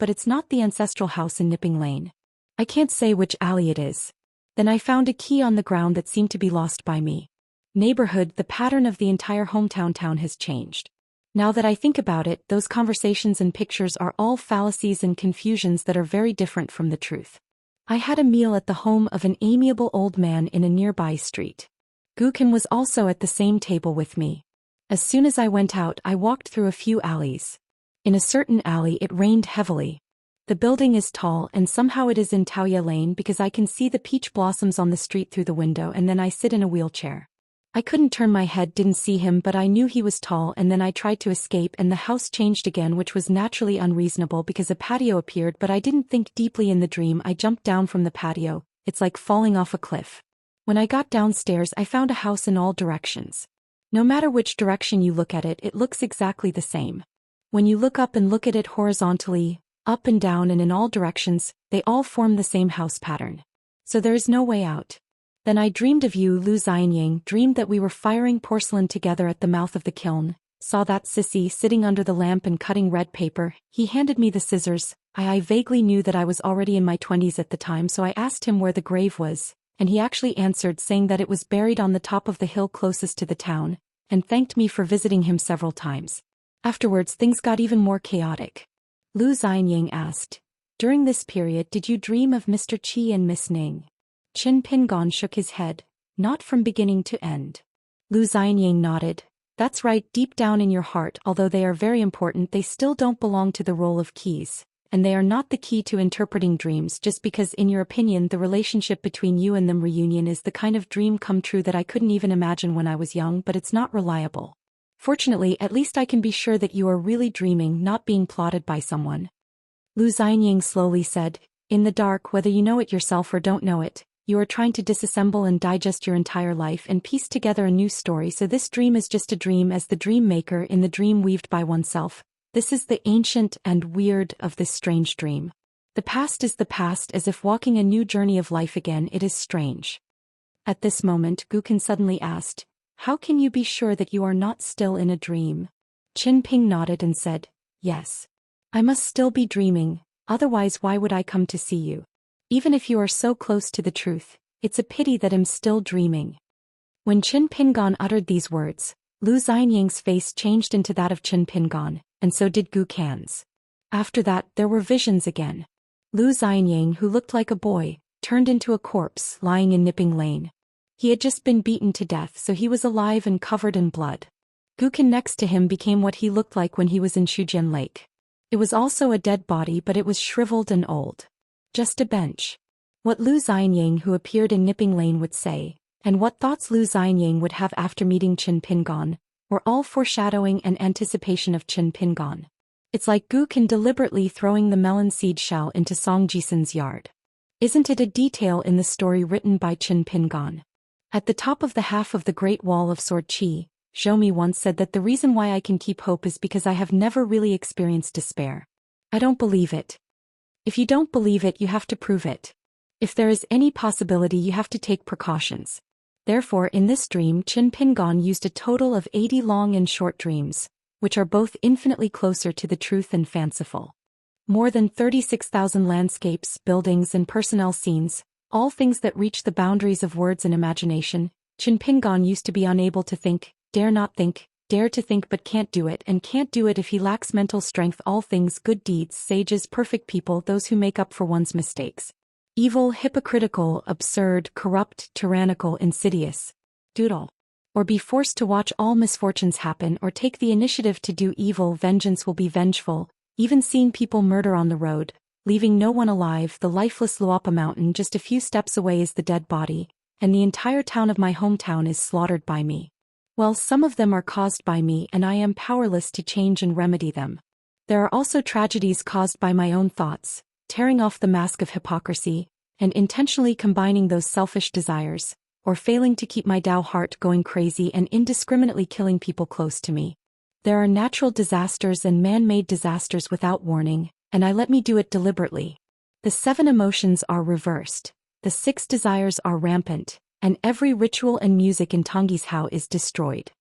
Speaker 1: it's not the ancestral house in Nipping Lane. I can't say which alley it is. Then I found a key on the ground that seemed to be lost by me. Neighborhood, the pattern of the entire town has changed. Now that I think about it, those conversations and pictures are all fallacies and confusions that are very different from the truth. I had a meal at the home of an amiable old man in a nearby street. Gukin was also at the same table with me. As soon as I went out I walked through a few alleys. In a certain alley it rained heavily. The building is tall and somehow it is in Taoya Lane because I can see the peach blossoms on the street through the window, and then I sit in a wheelchair. I couldn't turn my head, didn't see him, but I knew he was tall, and then I tried to escape and the house changed again, which was naturally unreasonable because a patio appeared, but I didn't think deeply in the dream. I jumped down from the patio. It's like falling off a cliff. When I got downstairs I found a house in all directions. No matter which direction you look at it, it looks exactly the same. When you look up and look at it horizontally, up and down and in all directions, they all form the same house pattern. So there is no way out. Then I dreamed of you, Lu Xianying, dreamed that we were firing porcelain together at the mouth of the kiln, saw that sissy sitting under the lamp and cutting red paper. He handed me the scissors. I vaguely knew that I was already in my 20s at the time, so I asked him where the grave was, and he actually answered saying that it was buried on the top of the hill closest to the town, and thanked me for visiting him several times. Afterwards things got even more chaotic. Lu Xianying asked, "During this period did you dream of Mr. Qi and Miss Ning?" Qin Pingon shook his head, "Not from beginning to end." Lu Xianying nodded, "That's right, deep down in your heart, although they are very important, they still don't belong to the role of keys, and they are not the key to interpreting dreams, just because in your opinion the relationship between you and them reunion is the kind of dream come true that I couldn't even imagine when I was young, but it's not reliable." Fortunately, at least I can be sure that you are really dreaming, not being plotted by someone. Lu Xianying slowly said, in the dark, whether you know it yourself or don't know it, you are trying to disassemble and digest your entire life and piece together a new story, so this dream is just a dream as the dream maker in the dream weaved by oneself. This is the ancient and weird of this strange dream. The past is the past, as if walking a new journey of life again. It is strange. At this moment, Gukan suddenly asked, how can you be sure that you are not still in a dream? Qin Ping nodded and said, yes. I must still be dreaming, otherwise why would I come to see you? Even if you are so close to the truth, it's a pity that I'm still dreaming. When Qin Pingon uttered these words, Lu Xianying's face changed into that of Qin Pingon, and so did Gukan's. After that, there were visions again. Lu Xianying, who looked like a boy, turned into a corpse lying in Nipping Lane. He had just been beaten to death, so he was alive and covered in blood. Gukan next to him became what he looked like when he was in Shujian Lake. It was also a dead body, but it was shriveled and old. Just a bench. What Lu Xianying, who appeared in Nipping Lane, would say, and what thoughts Lu Xianying would have after meeting Qin Pingon, were all foreshadowing and anticipation of Qin Pingon. It's like Gukan deliberately throwing the melon seed shell into Song Jisun's yard. Isn't it a detail in the story written by Qin Pingon? At the top of the half of the Great Wall of Sword Qi, Zhou once said that the reason why I can keep hope is because I have never really experienced despair. I don't believe it. If you don't believe it, you have to prove it. If there is any possibility, you have to take precautions. Therefore, in this dream, Qin Pingon used a total of 80 long and short dreams, which are both infinitely closer to the truth and fanciful. More than 36,000 landscapes, buildings and personnel scenes, all things that reach the boundaries of words and imagination. Qin Pingon used to be unable to think, dare not think, dare to think but can't do it, and can't do it if he lacks mental strength. All things, good deeds, sages, perfect people, those who make up for one's mistakes. Evil, hypocritical, absurd, corrupt, tyrannical, insidious. Doodle. Or be forced to watch all misfortunes happen, or take the initiative to do evil. Vengeance will be vengeful, even seeing people murder on the road, leaving no one alive. The lifeless Luapa Mountain just a few steps away is the dead body, and the entire town of my hometown is slaughtered by me. Well, some of them are caused by me, and I am powerless to change and remedy them. There are also tragedies caused by my own thoughts, tearing off the mask of hypocrisy, and intentionally combining those selfish desires, or failing to keep my Tao heart going crazy and indiscriminately killing people close to me. There are natural disasters and man-made disasters without warning, and I let me do it deliberately. The 7 emotions are reversed, the 6 desires are rampant, and every ritual and music in Tongyi's Hao is destroyed.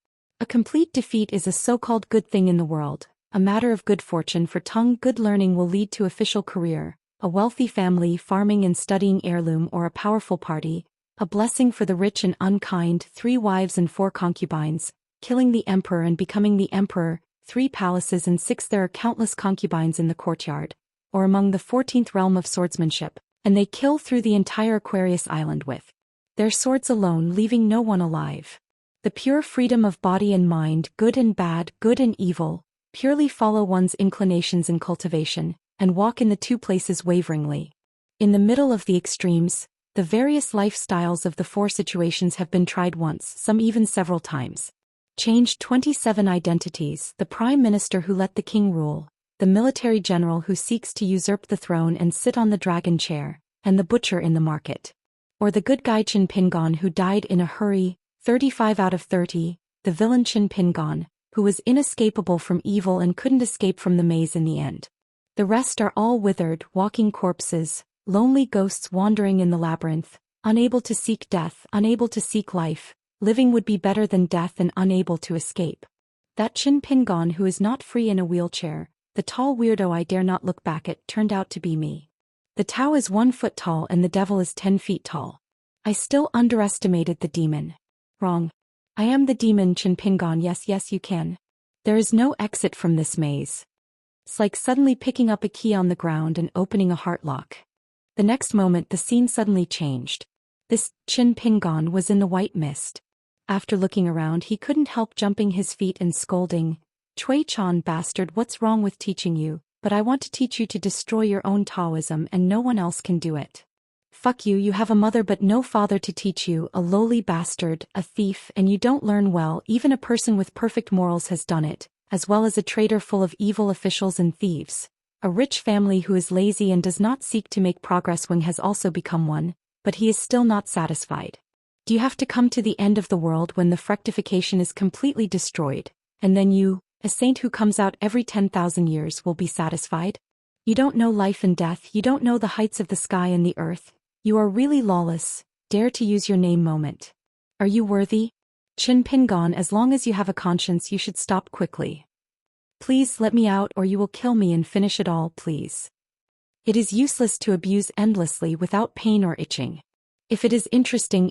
Speaker 1: A complete defeat is a so-called good thing in the world, a matter of good fortune for Tong. Good learning will lead to official career, a wealthy family, farming and studying heirloom, or a powerful party, a blessing for the rich and unkind, 3 wives and 4 concubines, killing the emperor and becoming the emperor, 3 palaces and 6. There are countless concubines in the courtyard, or among the 14th realm of swordsmanship, and they kill through the entire Aquarius Island with their swords alone, leaving no one alive. The pure freedom of body and mind, good and bad, good and evil, purely follow one's inclinations in cultivation, and walk in the 2 places waveringly. In the middle of the extremes, the various lifestyles of the 4 situations have been tried once, some even several times. Changed 27 identities: the prime minister who let the king rule, the military general who seeks to usurp the throne and sit on the dragon chair, and the butcher in the market. Or the good guy Qin Pingon who died in a hurry, 35 out of 30, the villain Qin Pingon, who was inescapable from evil and couldn't escape from the maze in the end. The rest are all withered, walking corpses, lonely ghosts wandering in the labyrinth, unable to seek death, unable to seek life. Living would be better than death, and unable to escape. That Qin Pingon who is not free in a wheelchair, the tall weirdo I dare not look back at, turned out to be me. The Tao is 1 foot tall and the devil is 10 feet tall. I still underestimated the demon. Wrong. I am the demon, Qin Pingon. Yes, you can. There is no exit from this maze. It's like suddenly picking up a key on the ground and opening a heart lock. The next moment the scene suddenly changed. This Qin Pingon was in the white mist. After looking around, he couldn't help jumping his feet and scolding, "Chui Chan bastard, what's wrong with teaching you? But I want to teach you to destroy your own Taoism, and no one else can do it." Fuck you, you have a mother but no father to teach you, a lowly bastard, a thief, and you don't learn well. Even a person with perfect morals has done it, as well as a traitor full of evil officials and thieves. A rich family who is lazy and does not seek to make progress when has also become one, but he is still not satisfied. Do you have to come to the end of the world when the fructification is completely destroyed, and then you, a saint who comes out every 10,000 years, will be satisfied? You don't know life and death, you don't know the heights of the sky and the earth. You are really lawless. Dare to use your name moment. Are you worthy? Qin Pingon, as long as you have a conscience you should stop quickly. Please let me out or you will kill me and finish it all, please. It is useless to abuse endlessly without pain or itching. If it is interesting,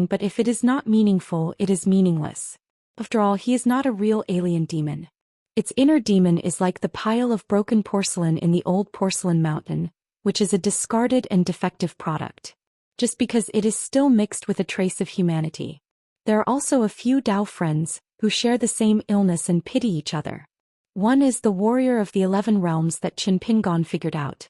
Speaker 1: but if it is not meaningful, it is meaningless. After all, he is not a real alien demon. Its inner demon is like the pile of broken porcelain in the old porcelain mountain, which is a discarded and defective product. Just because it is still mixed with a trace of humanity. There are also a few Dao friends, who share the same illness and pity each other. One is the warrior of the 11 realms that Qin Pingon figured out.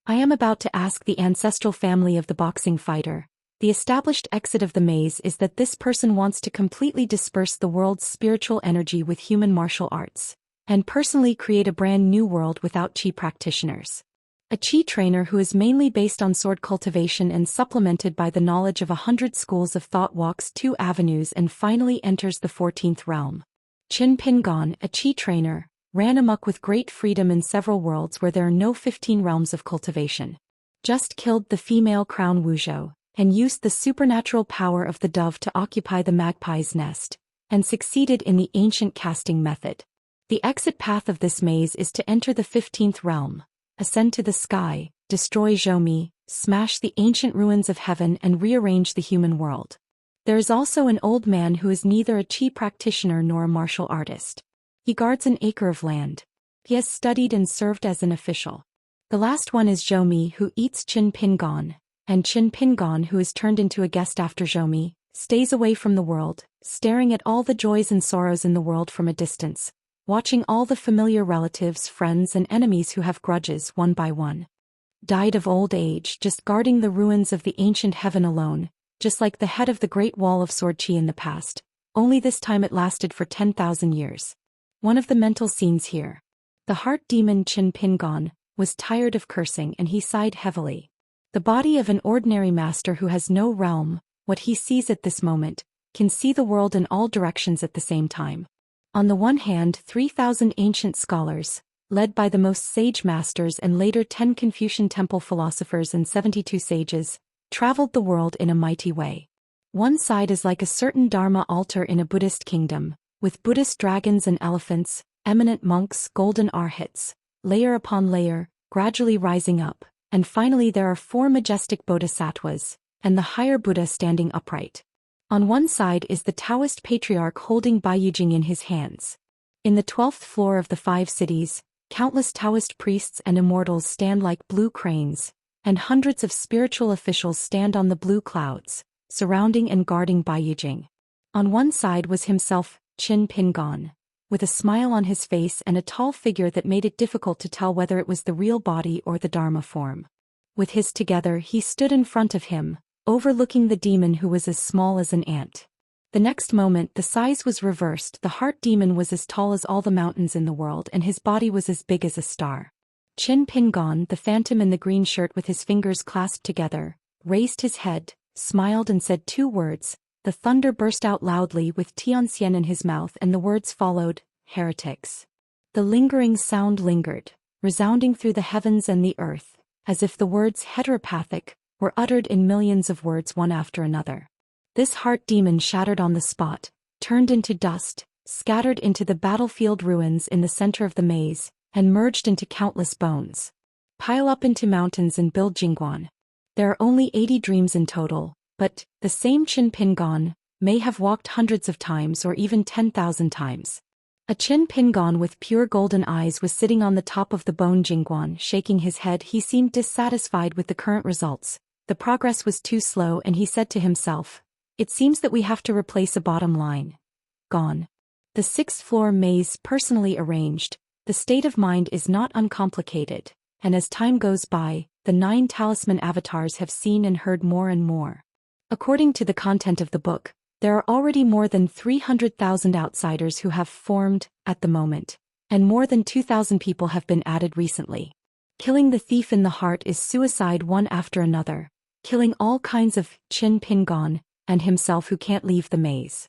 Speaker 1: I am about to ask the ancestral family of the boxing fighter. The established exit of the maze is that this person wants to completely disperse the world's spiritual energy with human martial arts, and personally create a brand new world without Qi practitioners. A Qi trainer who is mainly based on sword cultivation and supplemented by the knowledge of 100 schools of thought walks 2 avenues and finally enters the 14th realm. Qin Pingon, a Qi trainer, ran amok with great freedom in several worlds where there are no 15 realms of cultivation. Just killed the female crown Wuzhou, and used the supernatural power of the dove to occupy the magpie's nest, and succeeded in the ancient casting method. The exit path of this maze is to enter the 15th realm, ascend to the sky, destroy Zhou, smash the ancient ruins of heaven and rearrange the human world. There is also an old man who is neither a Qi practitioner nor a martial artist. He guards an acre of land. He has studied and served as an official. The last one is Zhou, who eats Qin Pingon, and Qin Pingon, who is turned into a guest after Zhou, stays away from the world, staring at all the joys and sorrows in the world from a distance, watching all the familiar relatives, friends and enemies who have grudges one by one. Died of old age, just guarding the ruins of the ancient heaven alone, just like the head of the Great Wall of Sword Qi in the past, only this time it lasted for 10,000 years. One of the mental scenes here. The heart demon Qin Pingon was tired of cursing and he sighed heavily. The body of an ordinary master who has no realm, what he sees at this moment, can see the world in all directions at the same time. On the one hand, 3,000 ancient scholars, led by the most sage masters and later 10 Confucian temple philosophers and 72 sages, traveled the world in a mighty way. One side is like a certain Dharma altar in a Buddhist kingdom, with Buddhist dragons and elephants, eminent monks, golden arhats, layer upon layer, gradually rising up, and finally there are 4 majestic bodhisattvas, and the higher Buddha standing upright. On one side is the Daoist patriarch holding Baiyujing in his hands. In the 12th floor of the 5 cities, countless Taoist priests and immortals stand like blue cranes, and hundreds of spiritual officials stand on the blue clouds, surrounding and guarding Baiyujing. On one side was himself, Qin Pingon, with a smile on his face and a tall figure that made it difficult to tell whether it was the real body or the Dharma form. With his together he stood in front of him, overlooking the demon who was as small as an ant. The next moment the size was reversed, the heart demon was as tall as all the mountains in the world and his body was as big as a star. Qin Pingon, the phantom in the green shirt with his fingers clasped together, raised his head, smiled and said 2 words. The thunder burst out loudly with Xianxia in his mouth and the words followed, heretics. The lingering sound lingered, resounding through the heavens and the earth, as if the words heteropathic were uttered in millions of words one after another. This heart demon shattered on the spot, turned into dust, scattered into the battlefield ruins in the center of the maze, and merged into countless bones. Pile up into mountains and build Jingguan. There are only 80 dreams in total. But, the same Qin Pingon may have walked hundreds of times or even 10,000 times. A Qin Pingon with pure golden eyes was sitting on the top of the bone Jingguan, shaking his head. He seemed dissatisfied with the current results. The progress was too slow and he said to himself, "It seems that we have to replace a bottom line. Gone." The 6th floor maze personally arranged, the state of mind is not uncomplicated, and as time goes by, the 9 talisman avatars have seen and heard more and more. According to the content of the book, there are already more than 300,000 outsiders who have formed at the moment, and more than 2,000 people have been added recently. Killing the thief in the heart is suicide one after another, killing all kinds of Qin Pingon and himself who can't leave the maze.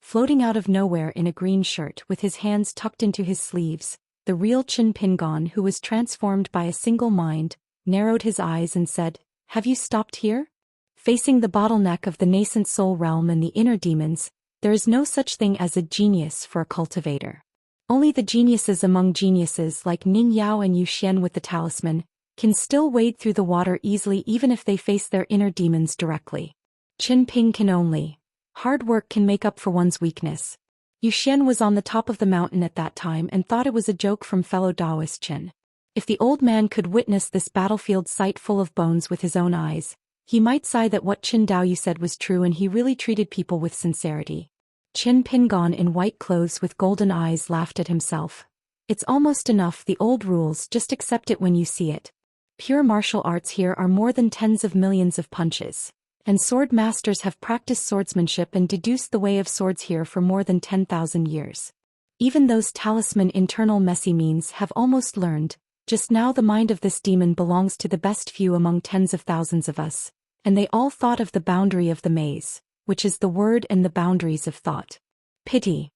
Speaker 1: Floating out of nowhere in a green shirt with his hands tucked into his sleeves, the real Qin Pingon, who was transformed by a single mind, narrowed his eyes and said, "Have you stopped here?" Facing the bottleneck of the nascent soul realm and the inner demons, there is no such thing as a genius for a cultivator. Only the geniuses among geniuses like Ning Yao and Zhou Xian with the talisman can still wade through the water easily even if they face their inner demons directly. Qin Ping can only. Hard work can make up for one's weakness. Zhou Xian was on the top of the mountain at that time and thought it was a joke from fellow Daoist Qin. If the old man could witness this battlefield sight full of bones with his own eyes, he might sigh that what Qin Daoyu said was true and he really treated people with sincerity. Qin Pingon in white clothes with golden eyes laughed at himself. It's almost enough, the old rules, just accept it when you see it. Pure martial arts here are more than tens of millions of punches. And sword masters have practiced swordsmanship and deduced the way of swords here for more than 10,000 years. Even those talisman internal messy means have almost learned. Just now the mind of this demon belongs to the best few among tens of thousands of us, and they all thought of the boundary of the maze, which is the word and the boundaries of thought. Pity.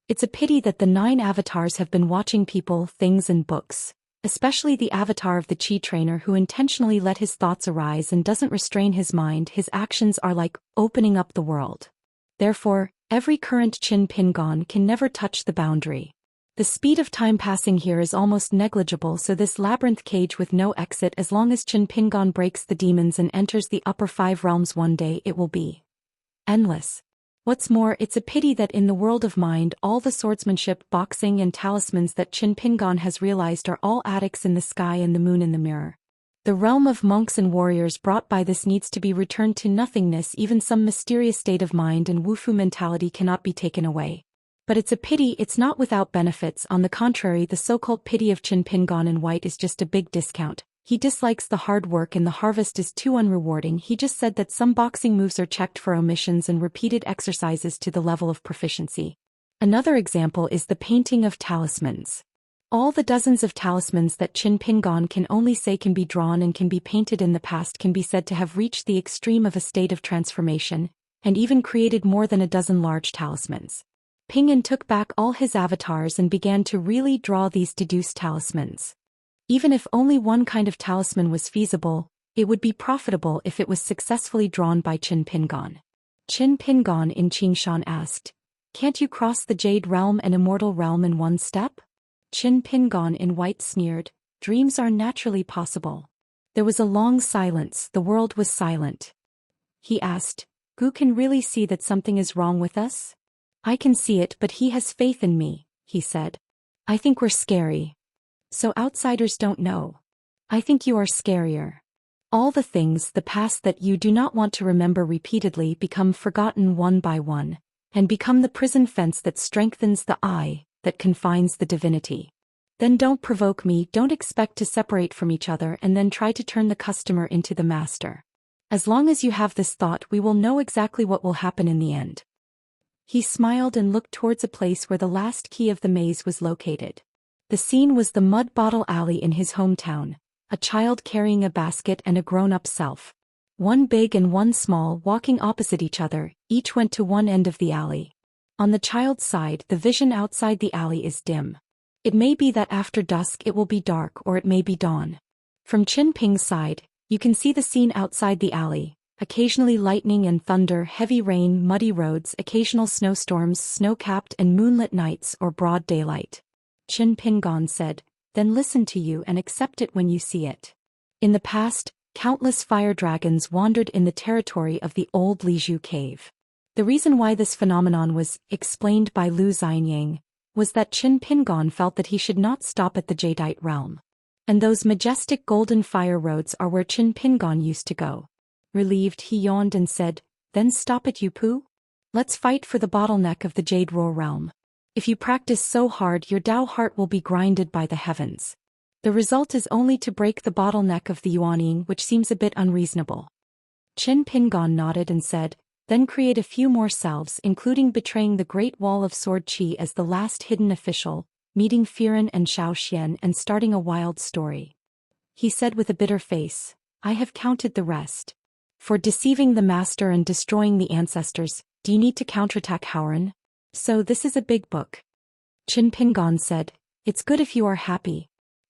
Speaker 1: It's a pity that the 9 avatars have been watching people, things and books, especially the avatar of the Qi trainer who intentionally let his thoughts arise and doesn't restrain his mind. His actions are like opening up the world. Therefore, every current Qin Pingon can never touch the boundary. The speed of time passing here is almost negligible, so this labyrinth cage with no exit, as long as Qin Pingon breaks the demons and enters the upper 5 realms one day, it will be endless. What's more, it's a pity that in the world of mind all the swordsmanship, boxing and talismans that Qin Pingon has realized are all attics in the sky and the moon in the mirror. The realm of monks and warriors brought by this needs to be returned to nothingness. Even some mysterious state of mind and wufu mentality cannot be taken away. But it's a pity it's not without benefits. On the contrary, the so-called pity of Qin Pingon in white is just a big discount. He dislikes the hard work and the harvest is too unrewarding. He just said that some boxing moves are checked for omissions and repeated exercises to the level of proficiency. Another example is the painting of talismans. All the dozens of talismans that Qin Pingon can only say can be drawn and can be painted in the past can be said to have reached the extreme of a state of transformation, and even created more than a dozen large talismans. Pingon took back all his avatars and began to really draw these deduced talismans. Even if only one kind of talisman was feasible, it would be profitable if it was successfully drawn by Qin Pingon. Qin Pingon in Xianxia asked, "Can't you cross the Jade Realm and Immortal Realm in one step?" Qin Pingon in white sneered, "Dreams are naturally possible." There was a long silence. The world was silent. He asked, "Gu can really see that something is wrong with us?" "I can see it, but he has faith in me," he said. "I think we're scary. So outsiders don't know. I think you are scarier." All the things, the past that you do not want to remember repeatedly become forgotten one by one, and become the prison fence that strengthens the I, that confines the divinity. Then don't provoke me, don't expect to separate from each other and then try to turn the customer into the master. As long as you have this thought, we will know exactly what will happen in the end. He smiled and looked towards a place where the last key of the maze was located. The scene was the mud bottle alley in his hometown, a child carrying a basket and a grown-up self. One big and one small walking opposite each other, each went to one end of the alley. On the child's side, the vision outside the alley is dim. It may be that after dusk it will be dark, or it may be dawn. From Qin Ping's side, you can see the scene outside the alley, occasionally lightning and thunder, heavy rain, muddy roads, occasional snowstorms, snow-capped and moonlit nights, or broad daylight. Qin Pingon said, "Then listen to you and accept it when you see it." In the past, countless fire dragons wandered in the territory of the old Lizhu cave. The reason why this phenomenon was explained by Lu Xianyang was that Qin Pingon felt that he should not stop at the Jadeite realm. And those majestic golden fire roads are where Qin Pingon used to go. Relieved, he yawned and said, "Then stop it, you poo? Let's fight for the bottleneck of the Jade Roar realm. If you practice so hard, your Dao heart will be grinded by the heavens." The result is only to break the bottleneck of the Yuaning, which seems a bit unreasonable. Qin Pingon nodded and said, then create a few more selves, including betraying the Great Wall of Sword Qi as the last hidden official, meeting Firen and Zhou Xian and starting a wild story. He said with a bitter face, I have counted the rest. For deceiving the master and destroying the ancestors, do you need to counterattack Howren? So this is a big book. Qin Pingon said, it's good if you are happy.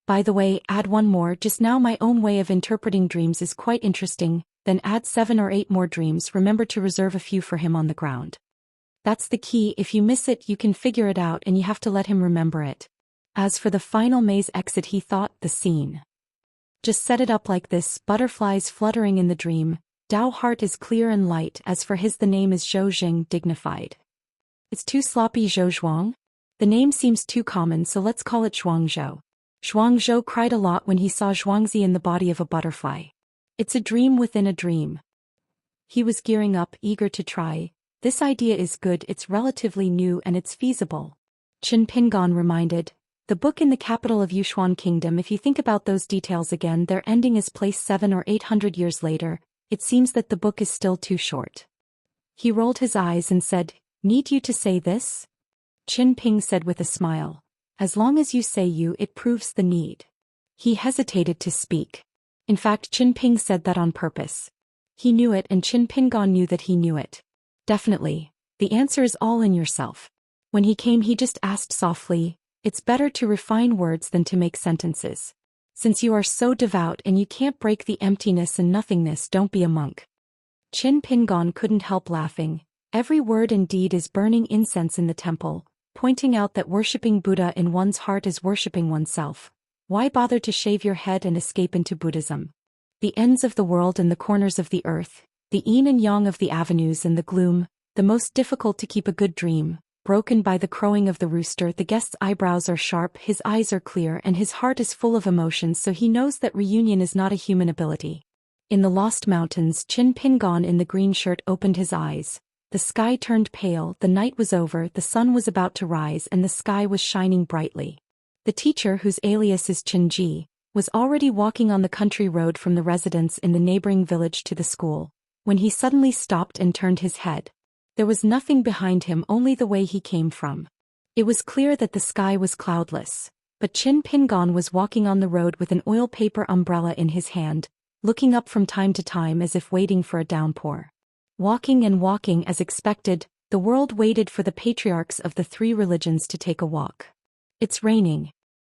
Speaker 1: By the way, add one more. Just now my own way of interpreting dreams is quite interesting, then add 7 or 8 more dreams. Remember to reserve a few for him on the ground. That's the key. If you miss it you can figure it out and you have to let him remember it. As for the final maze exit, he thought, the scene. Just set it up like this, butterflies fluttering in the dream, Dao heart is clear and light. As for his, the name is Zhou Xian, dignified. It's too sloppy, Zhou Zhuang? The name seems too common, so let's call it Zhuangzhou. Zhuangzhou cried a lot when he saw Zhuangzi in the body of a butterfly. It's a dream within a dream. He was gearing up, eager to try. This idea is good, it's relatively new and it's feasible. Qin Pingon reminded, the book in the capital of Yushuan Kingdom, if you think about those details again, their ending is placed 700 or 800 years later. It seems that the book is still too short. He rolled his eyes and said, need you to say this? Qin Ping said with a smile, as long as you say you, it proves the need. He hesitated to speak. In fact, Qin Ping said that on purpose. He knew it and Qin Pingon knew that he knew it. Definitely. The answer is all in yourself. When he came he just asked softly, it's better to refine words than to make sentences. Since you are so devout and you can't break the emptiness and nothingness, don't be a monk. Qin Pingon couldn't help laughing. Every word and deed is burning incense in the temple, pointing out that worshipping Buddha in one's heart is worshipping oneself. Why bother to shave your head and escape into Buddhism? The ends of the world and the corners of the earth, the yin and yang of the avenues and the gloom, the most difficult to keep a good dream, broken by the crowing of the rooster. The guest's eyebrows are sharp, his eyes are clear, and his heart is full of emotions, so he knows that reunion is not a human ability. In the Lost Mountains, Qin Pingon in the green shirt opened his eyes. The sky turned pale, the night was over, the sun was about to rise and the sky was shining brightly. The teacher, whose alias is Qin Ji, was already walking on the country road from the residence in the neighboring village to the school, when he suddenly stopped and turned his head. There was nothing behind him, only the way he came from. It was clear that the sky was cloudless, but Qin Pingon was walking on the road with an oil paper umbrella in his hand, looking up from time to time as if waiting for a downpour. Walking and walking as expected, the world waited for the patriarchs of the 3 religions to take a walk. It's raining.